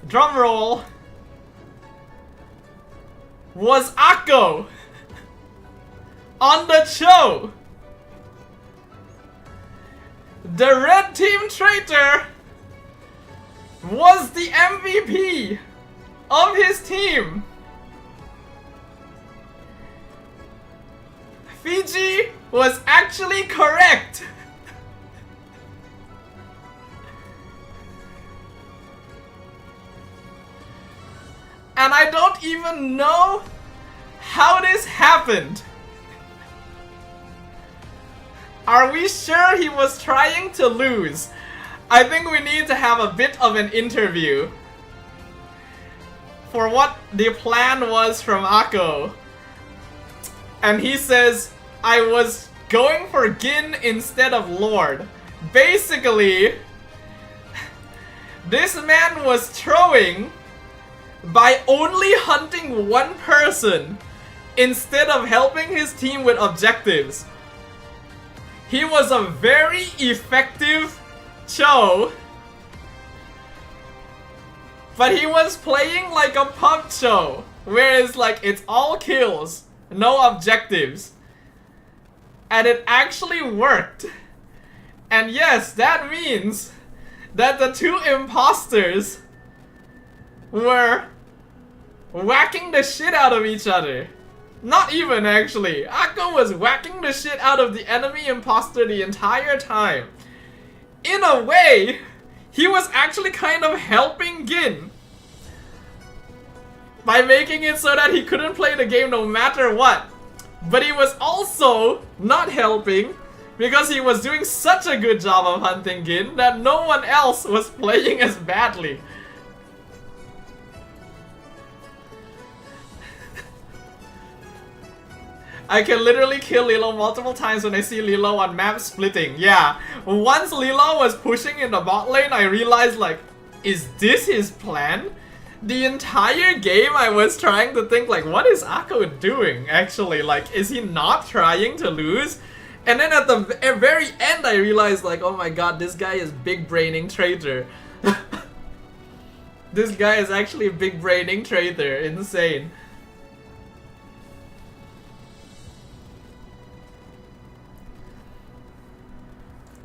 drum roll, was Akko on the show. The red team traitor was the MVP of his team. Fiji was actually correct. And I don't even know how this happened. Are we sure he was trying to lose? I think we need to have a bit of an interview for what the plan was from Akko. And he says, I was going for Gin instead of Lord. Basically, this man was throwing by only hunting one person instead of helping his team with objectives. He was a very effective Cho, but he was playing like a pub Cho, whereas like it's all kills, no objectives. And it actually worked. And yes, that means that the two imposters were whacking the shit out of each other. Not even actually. Akko was whacking the shit out of the enemy imposter the entire time. In a way, he was actually kind of helping Gin by making it so that he couldn't play the game no matter what. But he was also not helping because he was doing such a good job of hunting Gin that no one else was playing as badly. I can literally kill Lilo multiple times when I see Lilo on map splitting. Yeah, once Lilo was pushing in the bot lane, I realized like, is this his plan? The entire game I was trying to think like, what is Akko doing actually? Like, is he not trying to lose? And then at the very end I realized like, oh my god, this guy is big braining traitor. This guy is actually a big braining traitor, insane.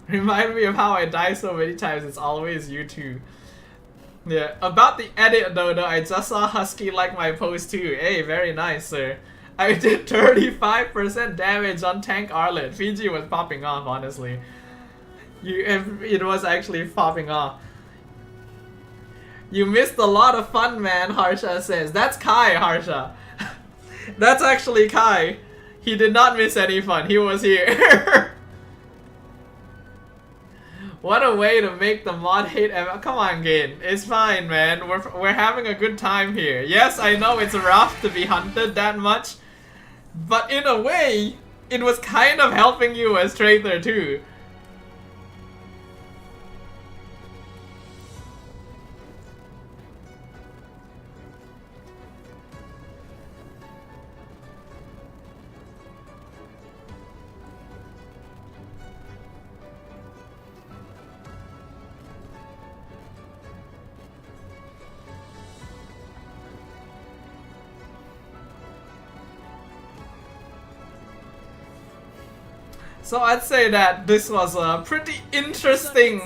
Remind me of how I die so many times, it's always you too. Yeah, about the edit though, I just saw Husky like my post too. Hey, very nice, sir. I did 35% damage on Tank Arlet. Fiji was popping off, honestly. It was actually popping off. You missed a lot of fun, man, Harsha says. That's Kai, Harsha. That's actually Kai. He did not miss any fun, he was here. What a way to make the mod hate ML. Come on, Gin. It's fine, man. We're having a good time here. Yes, I know it's rough to be hunted that much, but in a way, it was kind of helping you as traitor too. So I'd say that this was a pretty interesting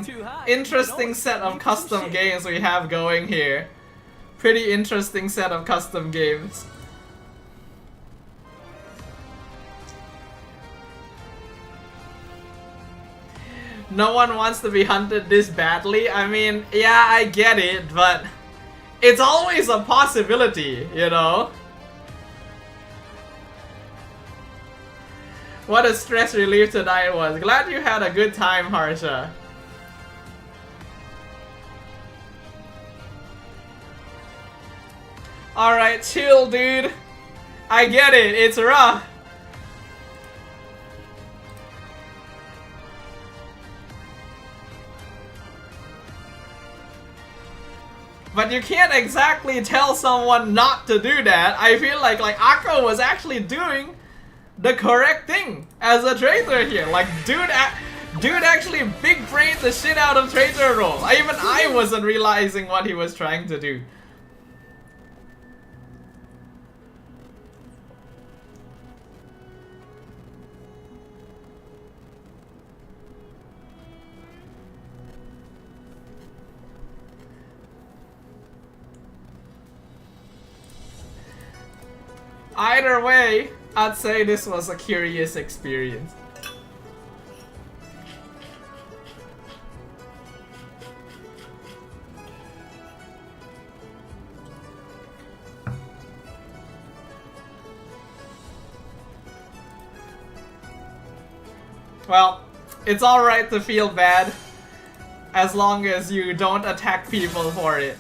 set of custom games we have going here. Pretty interesting set of custom games. No one wants to be hunted this badly. I mean, yeah, I get it, but it's always a possibility, you know? What a stress relief tonight was. Glad you had a good time, Harsha. Alright, chill, dude. I get it, it's rough. But you can't exactly tell someone not to do that. I feel like Akko was actually doing the correct thing as a traitor here. Like, Dude actually big brained the shit out of traitor roll. I wasn't realizing what he was trying to do. Either way, I'd say this was a curious experience. Well, it's alright to feel bad as long as you don't attack people for it.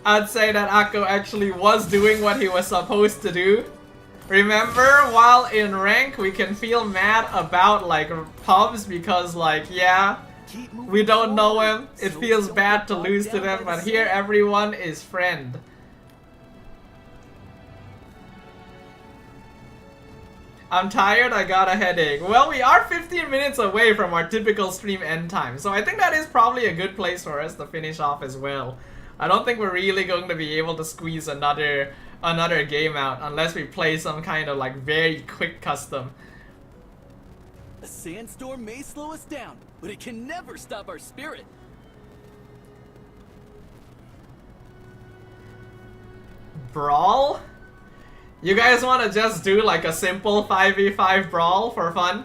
I'd say that Akko actually was doing what he was supposed to do. Remember, while in rank, we can feel mad about like pubs because like, yeah, we don't know him. It feels bad to lose to them, but here everyone is friend. I'm tired, I got a headache. Well, we are 15 minutes away from our typical stream end time, so I think that is probably a good place for us to finish off as well. I don't think we're really going to be able to squeeze another game out unless we play some kind of like very quick custom. A sandstorm may slow us down, but it can never stop our spirit. Brawl? You guys want to just do like a simple 5v5 brawl for fun?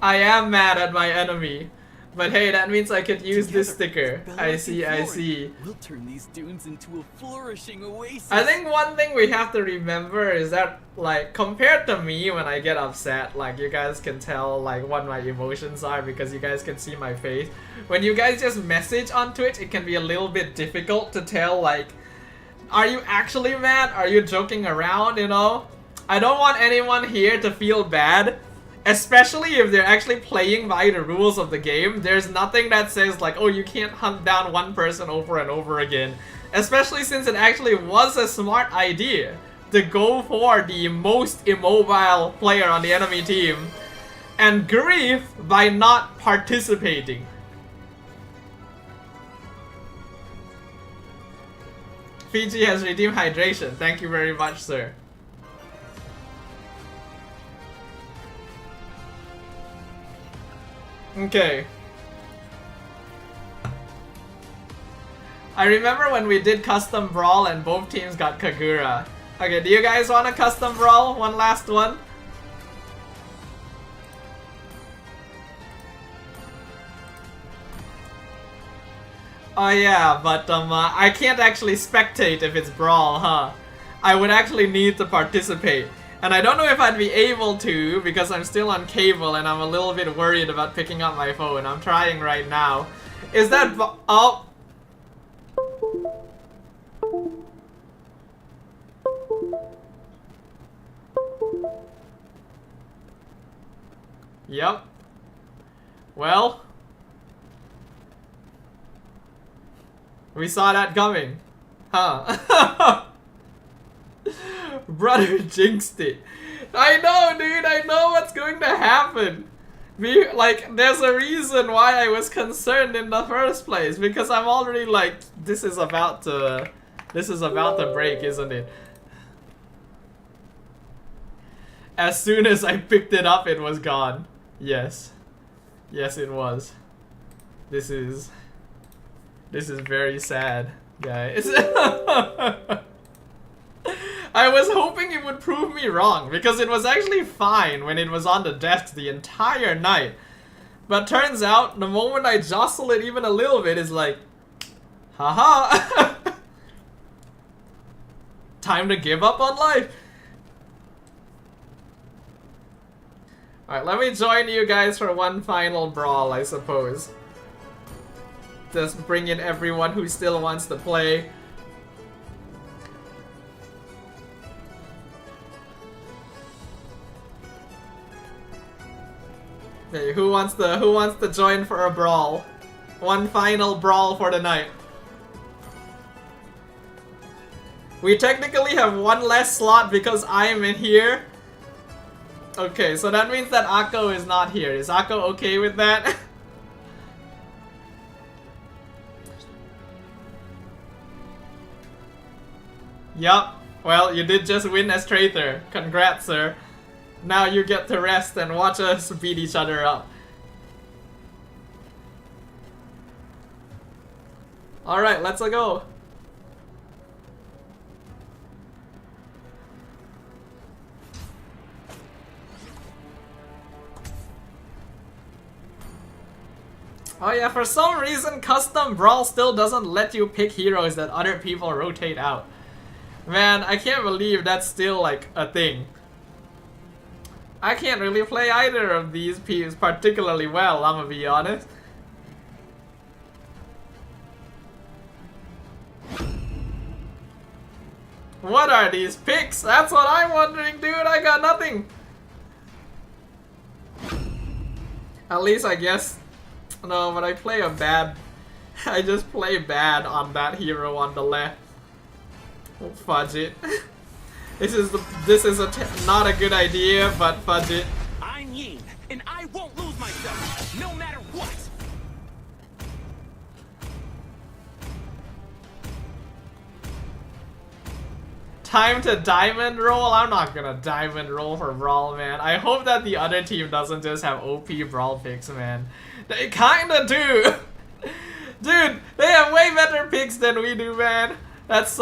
I am mad at my enemy. But hey, that means I could use this sticker. I see, I see. We'll turn these dunes into a flourishing oasis. I think one thing we have to remember is that, like, compared to me when I get upset, like, you guys can tell, like, what my emotions are because you guys can see my face. When you guys just message on Twitch, it can be a little bit difficult to tell, like, are you actually mad? Are you joking around, you know? I don't want anyone here to feel bad. Especially if they're actually playing by the rules of the game. There's nothing that says like, oh, you can't hunt down one person over and over again. Especially since it actually was a smart idea to go for the most immobile player on the enemy team and grief by not participating. Fiji has redeemed hydration. Thank you very much, sir. Okay. I remember when we did custom brawl and both teams got Kagura. Okay, do you guys want a custom brawl? One last one? Oh yeah, but I can't actually spectate if it's brawl, huh? I would actually need to participate. And I don't know if I'd be able to because I'm still on cable and I'm a little bit worried about picking up my phone. I'm trying right now. Is that oh. Yep. Well. We saw that coming. Huh. Brother jinxed it. I know, dude. I know what's going to happen. There's a reason why I was concerned in the first place because I'm already like, this is about to break, isn't it? As soon as I picked it up, it was gone. Yes, yes, it was. This is very sad, guys. I was hoping it would prove me wrong because it was actually fine when it was on the desk the entire night. But turns out the moment I jostle it even a little bit is like, haha. Time to give up on life. Alright, let me join you guys for one final brawl, I suppose. Just bring in everyone who still wants to play. Hey, who wants to join for a brawl? One final brawl for the night. We technically have one less slot because I am in here. Okay, so that means that Akko is not here. Is Akko okay with that? Yup. Well, you did just win as traitor. Congrats, sir. Now you get to rest and watch us beat each other up. Alright, let's go. Oh yeah, for some reason Custom Brawl still doesn't let you pick heroes that other people rotate out. Man, I can't believe that's still like a thing. I can't really play either of these peeps particularly well, I'm gonna be honest. What are these picks? That's what I'm wondering, dude. I got nothing. At least I guess. No, but I play a bad. I just play bad on that hero on the left. Oh, fudge it. This is not a good idea, but fudge it. I'm Yin, and I won't lose myself, no matter what. Time to diamond roll? I'm not gonna diamond roll for Brawl, man. I hope that the other team doesn't just have OP Brawl picks, man. They kinda do! Dude, they have way better picks than we do, man. This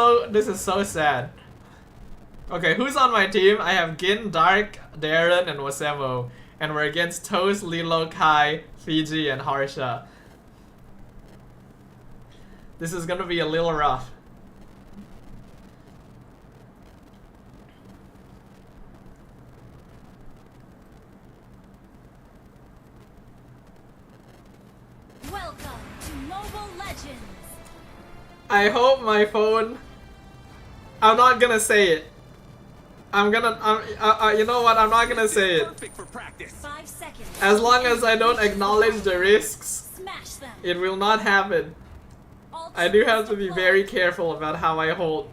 is so sad. Okay, who's on my team? I have Gin, Dark, Darren, and Wasemo. And we're against Toast, Lilo, Kai, Fiji, and Harsha. This is gonna be a little rough. Welcome to Mobile Legends. I hope my phone... I'm not gonna say it. I'm gonna... you know what? I'm not gonna say it. Perfect for practice. 5 seconds. As long as I don't acknowledge the risks, Smash them. it will not happen. All I do have to troops be deployed. very careful about how I hold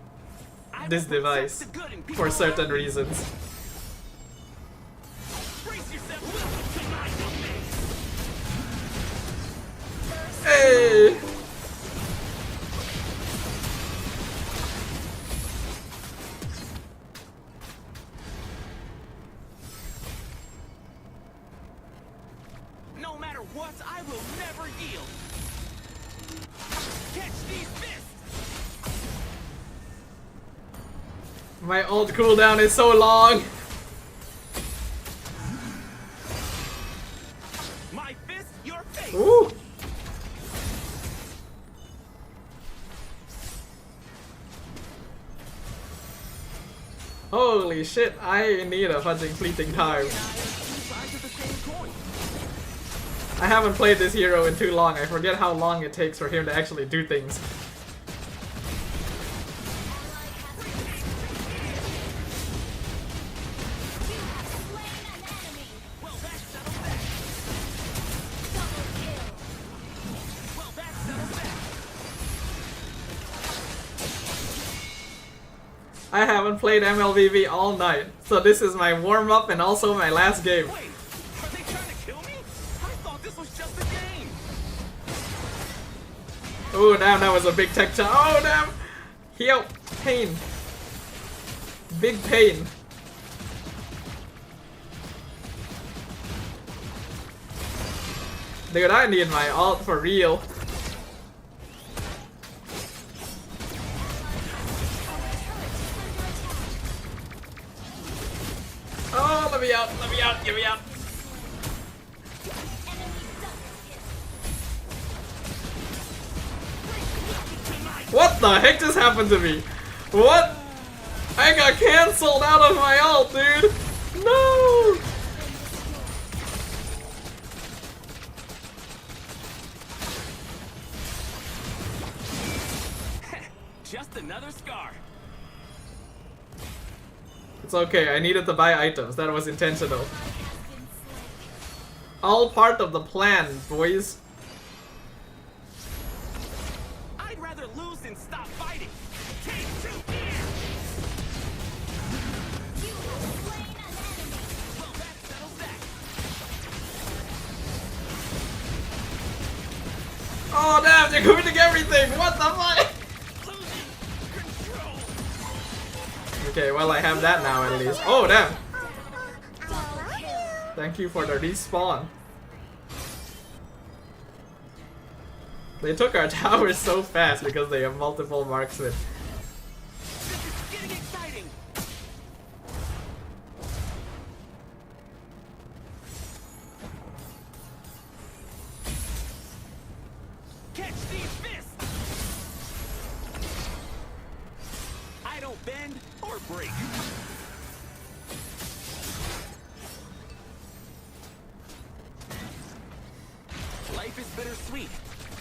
I this will protect device the good in people for certain around me. reasons. Brace yourself. Welcome to my domain. Hey! No matter what, I will never yield. Catch these fists. My ult cooldown is so long. My fist, your face. Ooh. Holy shit, I need a fucking fleeting time. Two sides of the same coin. I haven't played this hero in too long. I forget how long it takes for him to actually do things. You have slain an enemy. Well, that settles that. Double kill. Well, that settles that. I haven't played MLBB all night, so this is my warm-up and also my last game. Wait, are they trying to kill me? I thought this was just a game. Oh damn, that was a big tech shot. Oh damn! Heal! Pain! Big pain. Dude, I need my ult for real. Oh, let me out, get me out. What the heck just happened to me? What? I got cancelled out of my ult, dude. No! Just another scar. It's okay, I needed to buy items. That was intentional. All part of the plan, boys. I'd rather lose than stop fighting. Take two here. You have slain an enemy. Well, that Oh damn, they're committing everything! What the fuck? Okay, well I have that now at least. Oh damn! Thank you for the respawn. They took our towers so fast because they have multiple marksmen. This is getting exciting. Catch these fists. I don't bend or break. Life is bittersweet.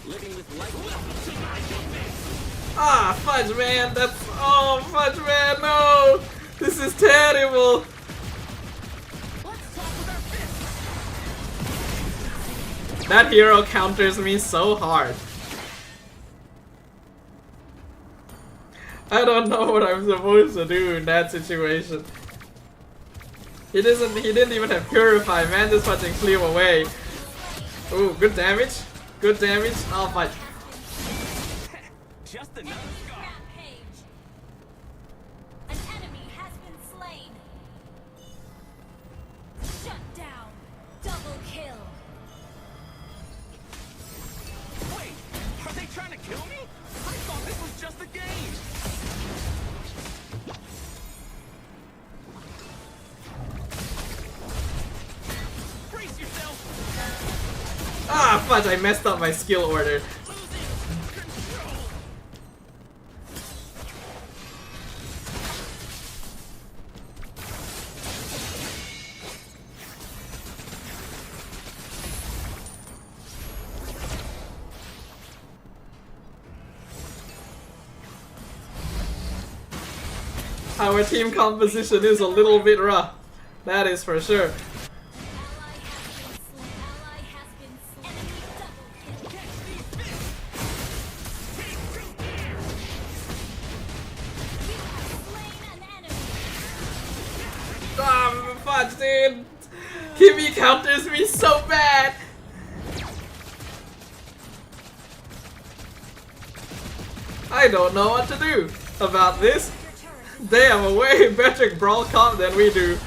Living with life. Ah, fudge man, that's... Oh, fudge man, no! This is terrible! Let's talk with our fists. That hero counters me so hard. I don't know what I'm supposed to do in that situation. He didn't even have Purify, man, just fucking flew away. Ooh, good damage. Good damage. I'll fight. Just another scar. Rampage. An enemy has been slain. Shut down. Double kill. Wait, are they trying to kill me? I thought this was just a game. Brace yourself. Ah, fudge, I messed up my skill order. Our team composition is a little bit rough. That is for sure. Ally has been slain. Enemy double kill. Catch these fists. You have slain an enemy. Ah, fudge, dude. Kimmy counters me so bad. I don't know what to do about this. Your turret. They have a way better brawl comp than we do.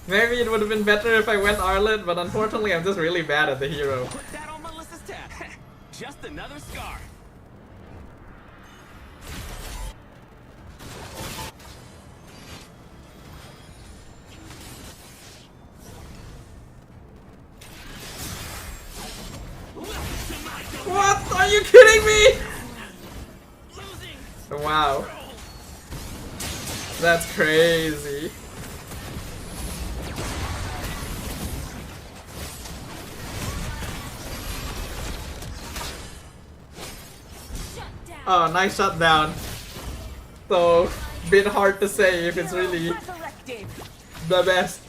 Maybe it would have been better if I went Arlet, but unfortunately I'm just really bad at the hero. Put that on Melissa's tab. Just another scar. What? Are you kidding me? Wow. That's crazy. Shut down. Oh, nice shutdown. So, bit hard to say if it's really Resurrected. the best.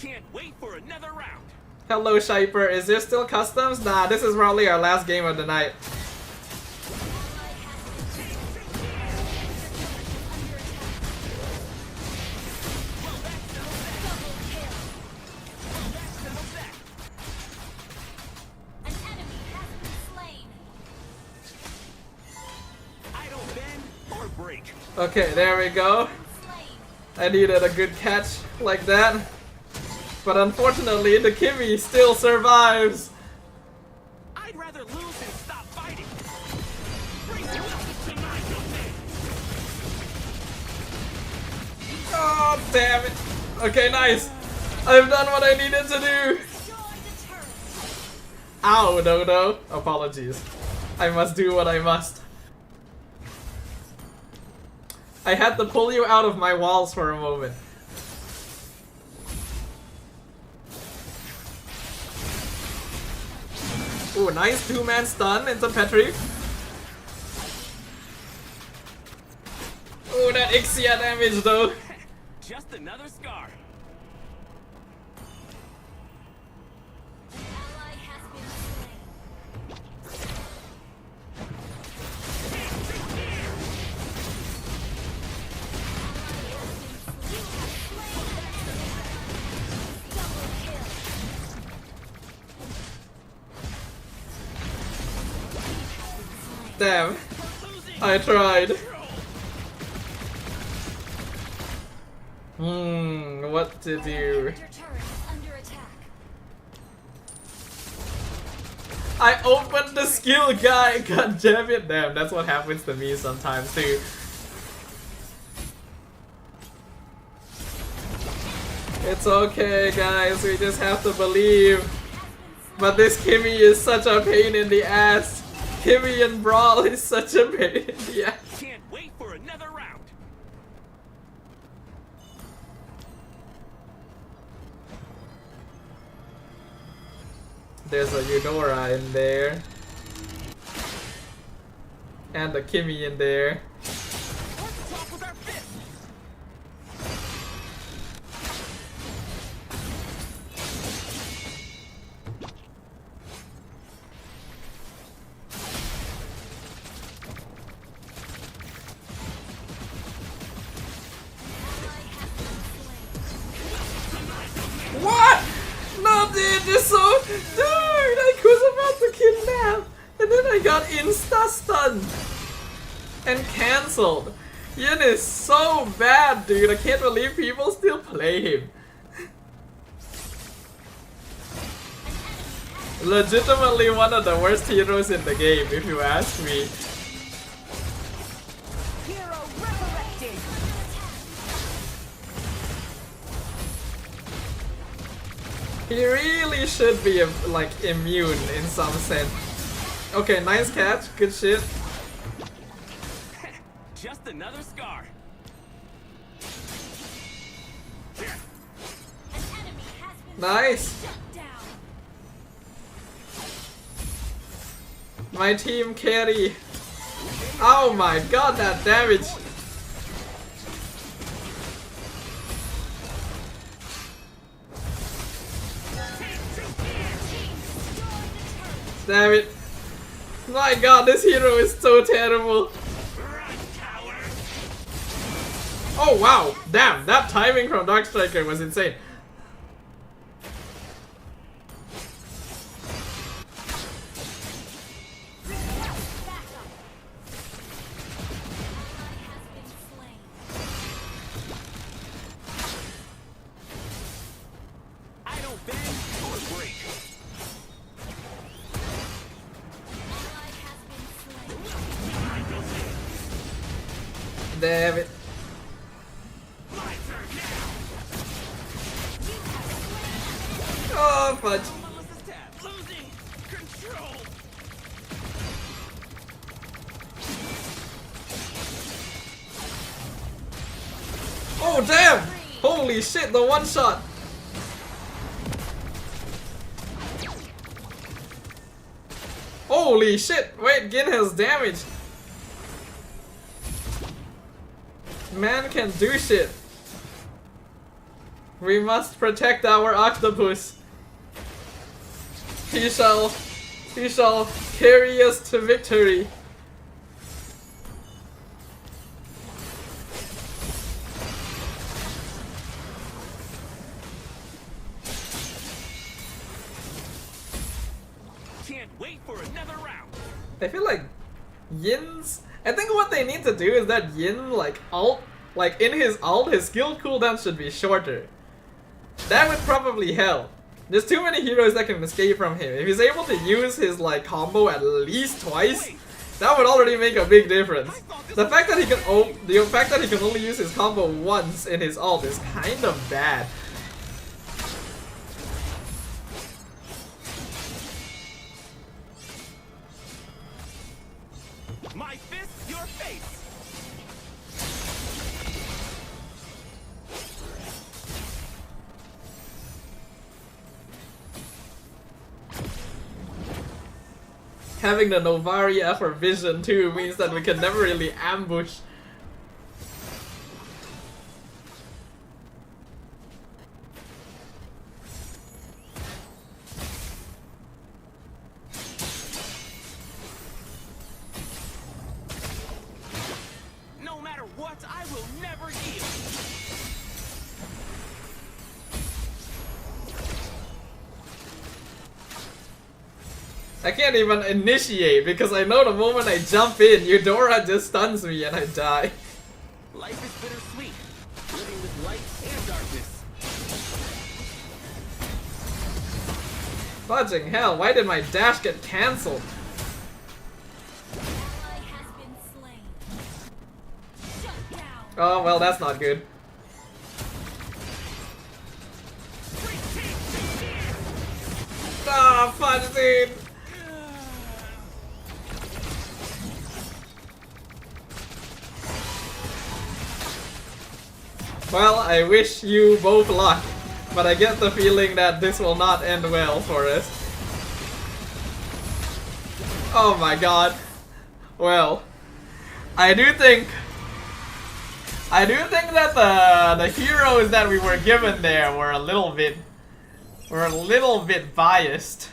Can't wait for another round. Hello, Shiper. Is there still customs? Nah, this is probably our last game of the night. An enemy has been slain. I don't bend or break. Okay, there we go. Slain. I needed a good catch like that. But unfortunately, the Kimmy still survives. I'd rather lose than stop fighting. Brace yourself to my domain. Oh, damn it. Okay, nice. I've done what I needed to do. Destroy the turret. Ow, Dodo. Apologies. I must do what I must. I had to pull you out of my walls for a moment. Ooh, nice two-man stun into Petri. Ooh, that Ixia damage though. Just another scar. An ally has been slain. Damn. I tried. What to do? Your turret is under attack. I opened the skill guide. God damn it. Damn, that's what happens to me sometimes too. It's okay, guys. We just have to believe. But this Kimmy is such a pain in the ass. Kimmy and Brawl is such a pain in the ass. Can't wait for another round. There's a Eudora in there. And a Kimmy in there. Let's talk with our fists. What? No, dude, this so... Dude, I was about to kidnap. And then I got insta-stunned. And cancelled. Yin is so bad, dude. I can't believe people still play him. Legitimately one of the worst heroes in the game, if you ask me. Hero resurrected. He really should be like immune in some sense. Okay, nice catch, good shit. Just another scar. An enemy has been Nice. shut down. My team carry. Oh my god, that damage. Damn it. My god, this hero is so terrible. Oh wow, damn, that timing from Dark Striker was insane. I don't bend or break. Damn it. My turn now. Oh, fudge. Melissa's tab. Losing control. Oh, damn! Holy shit, the one shot. Holy shit! Wait, Gin has damage. Man can do shit. We must protect our octopus. He shall carry us to victory. Can't wait for another round. I feel like Yin's... I think what they need to do is that Yin, like, in his ult, his skill cooldown should be shorter. That would probably help. There's too many heroes that can escape from him. If he's able to use his, like, combo at least twice, that would already make a big difference. The fact that he can only use his combo once in his ult is kind of bad. My fist, your face. Having the Novaria for vision too means that we can never really ambush. No matter what, I will never yield. I can't even initiate because I know the moment I jump in, Eudora just stuns me and I die. Life is bittersweet, living with light and darkness. Fudging hell, why did my dash get cancelled? Ally has been slain. Shut down. Oh, well, that's not good. Ah, fudge, dude! Well, I wish you both luck, but I get the feeling that this will not end well for us. Oh my god. Well, I do think that the heroes that we were given there were a little bit biased.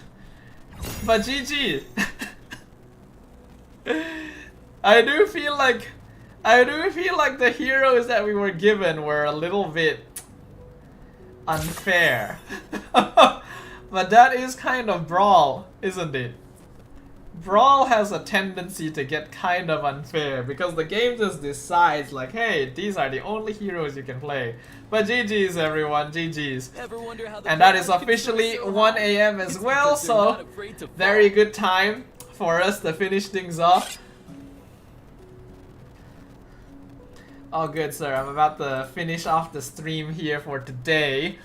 But GG. I do feel like the heroes that we were given were a little bit unfair. But that is kind of Brawl, isn't it? Brawl has a tendency to get kind of unfair because the game just decides like, hey, these are the only heroes you can play. But GG's everyone, GG's. Ever wonder how the And that is crowd can officially surf so 1 high? AM as It's well, because they're not so afraid to fall. very good time for us to finish things off. Oh good sir, I'm about to finish off the stream here for today.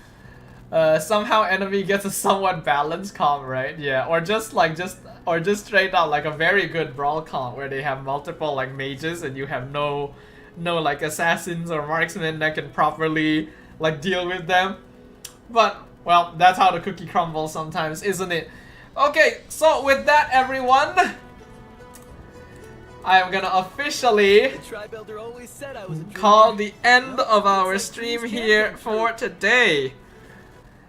Somehow enemy gets a somewhat balanced comp, right? Yeah, or just straight out like a very good Brawl comp where they have multiple like mages and you have no like assassins or marksmen that can properly like deal with them. But well, that's how the cookie crumbles sometimes, isn't it? Okay, so with that everyone, I am gonna officially The tribe elder always said I was a call dreamer. the end of our Looks like stream dreams can here come for true. today.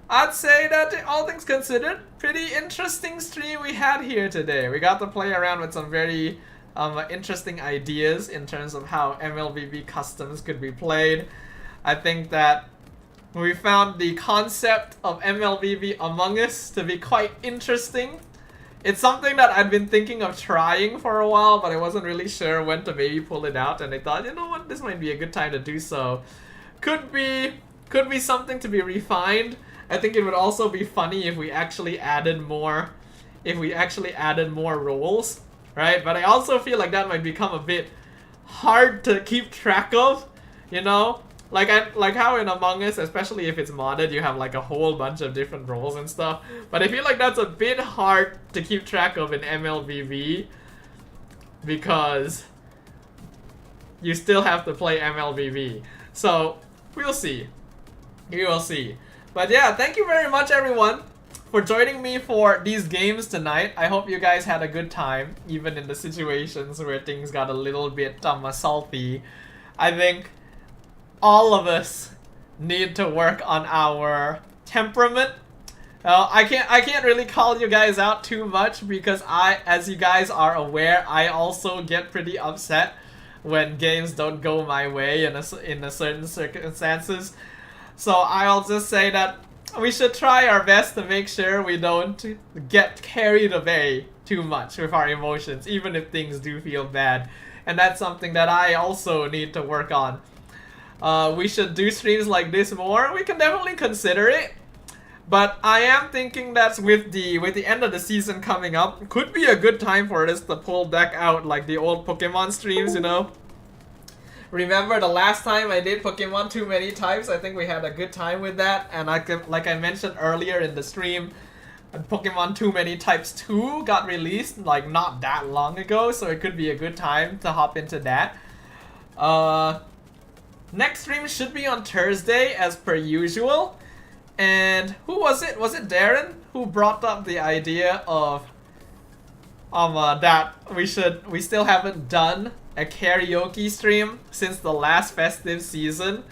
I'd say that all things considered, pretty interesting stream we had here today. We got to play around with some very interesting ideas in terms of how MLBB customs could be played. I think that we found the concept of MLBB Among Us to be quite interesting. It's something that I've been thinking of trying for a while, but I wasn't really sure when to maybe pull it out, and I thought, you know what, this might be a good time to do so. Could be something to be refined. I think it would also be funny if we actually added more roles, right? But I also feel like that might become a bit hard to keep track of, you know? Like how in Among Us, especially if it's modded, you have like a whole bunch of different roles and stuff. But I feel like that's a bit hard to keep track of in MLBB because you still have to play MLBB. So we'll see. We will see. But yeah, thank you very much everyone for joining me for these games tonight. I hope you guys had a good time, even in the situations where things got a little bit salty. I think all of us need to work on our temperament. I can't really call you guys out too much because as you guys are aware, I also get pretty upset when games don't go my way in a certain circumstances. So I'll just say that we should try our best to make sure we don't get carried away too much with our emotions, even if things do feel bad. And that's something that I also need to work on. We should do streams like this more. We can definitely consider it. But I am thinking that with the end of the season coming up, could be a good time for us to pull back out like the old Pokemon streams, you know? Remember the last time I did Pokemon Too Many Types? I think we had a good time with that. And like I mentioned earlier in the stream, Pokemon Too Many Types 2 got released like not that long ago, so it could be a good time to hop into that. Next stream should be on Thursday as per usual. And who was it? Was it Darren who brought up the idea of that we still haven't done a karaoke stream since the last festive season?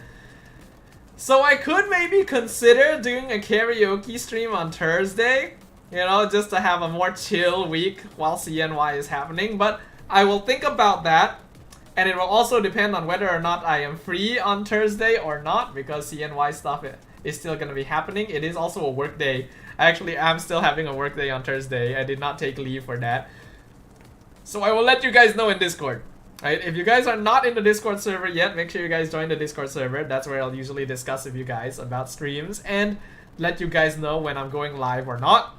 So I could maybe consider doing a karaoke stream on Thursday, you know, just to have a more chill week while CNY is happening. But I will think about that, and it will also depend on whether or not I am free on Thursday or not, because CNY stuff is still gonna be happening. It is also a work day. Actually, I'm still having a work day on Thursday. I did not take leave for that. So I will let you guys know in Discord. Right? If you guys are not in the Discord server yet, make sure you guys join the Discord server. That's where I'll usually discuss with you guys about streams and let you guys know when I'm going live or not.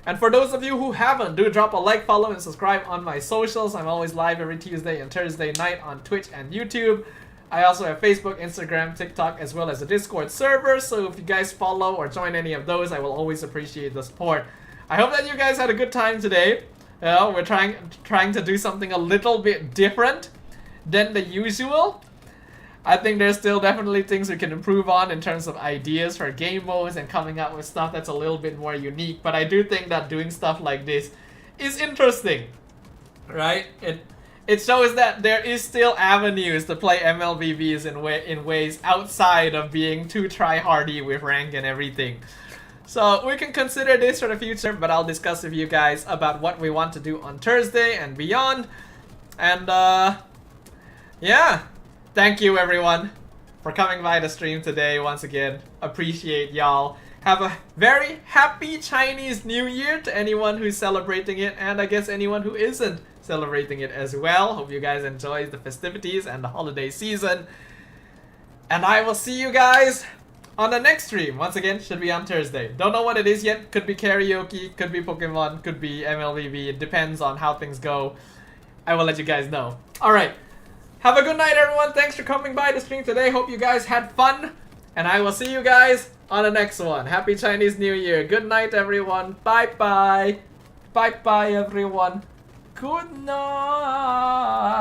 And for those of you who haven't, do drop a like, follow, and subscribe on my socials. I'm always live every Tuesday and Thursday night on Twitch and YouTube. I also have Facebook, Instagram, TikTok, as well as a Discord server. So if you guys follow or join any of those, I will always appreciate the support. I hope that you guys had a good time today. We're trying to do something a little bit different than the usual. I think there's still definitely things we can improve on in terms of ideas for game modes and coming up with stuff that's a little bit more unique. But I do think that doing stuff like this is interesting, right? It shows that there is still avenues to play MLBBs in ways outside of being too try-hardy with rank and everything. So we can consider this for the future, but I'll discuss with you guys about what we want to do on Thursday and beyond. And yeah, thank you everyone for coming by the stream today once again. Appreciate y'all. Have a very happy Chinese New Year to anyone who's celebrating it, and I guess anyone who isn't celebrating it as well. Hope you guys enjoy the festivities and the holiday season. And I will see you guys on the next stream. Once again, should be on Thursday. Don't know what it is yet. Could be karaoke, could be Pokemon, could be MLBB. It depends on how things go. I will let you guys know. Alright. Have a good night, everyone. Thanks for coming by the stream today. Hope you guys had fun. And I will see you guys on the next one. Happy Chinese New Year. Good night, everyone. Bye-bye. Bye-bye, everyone. Good night.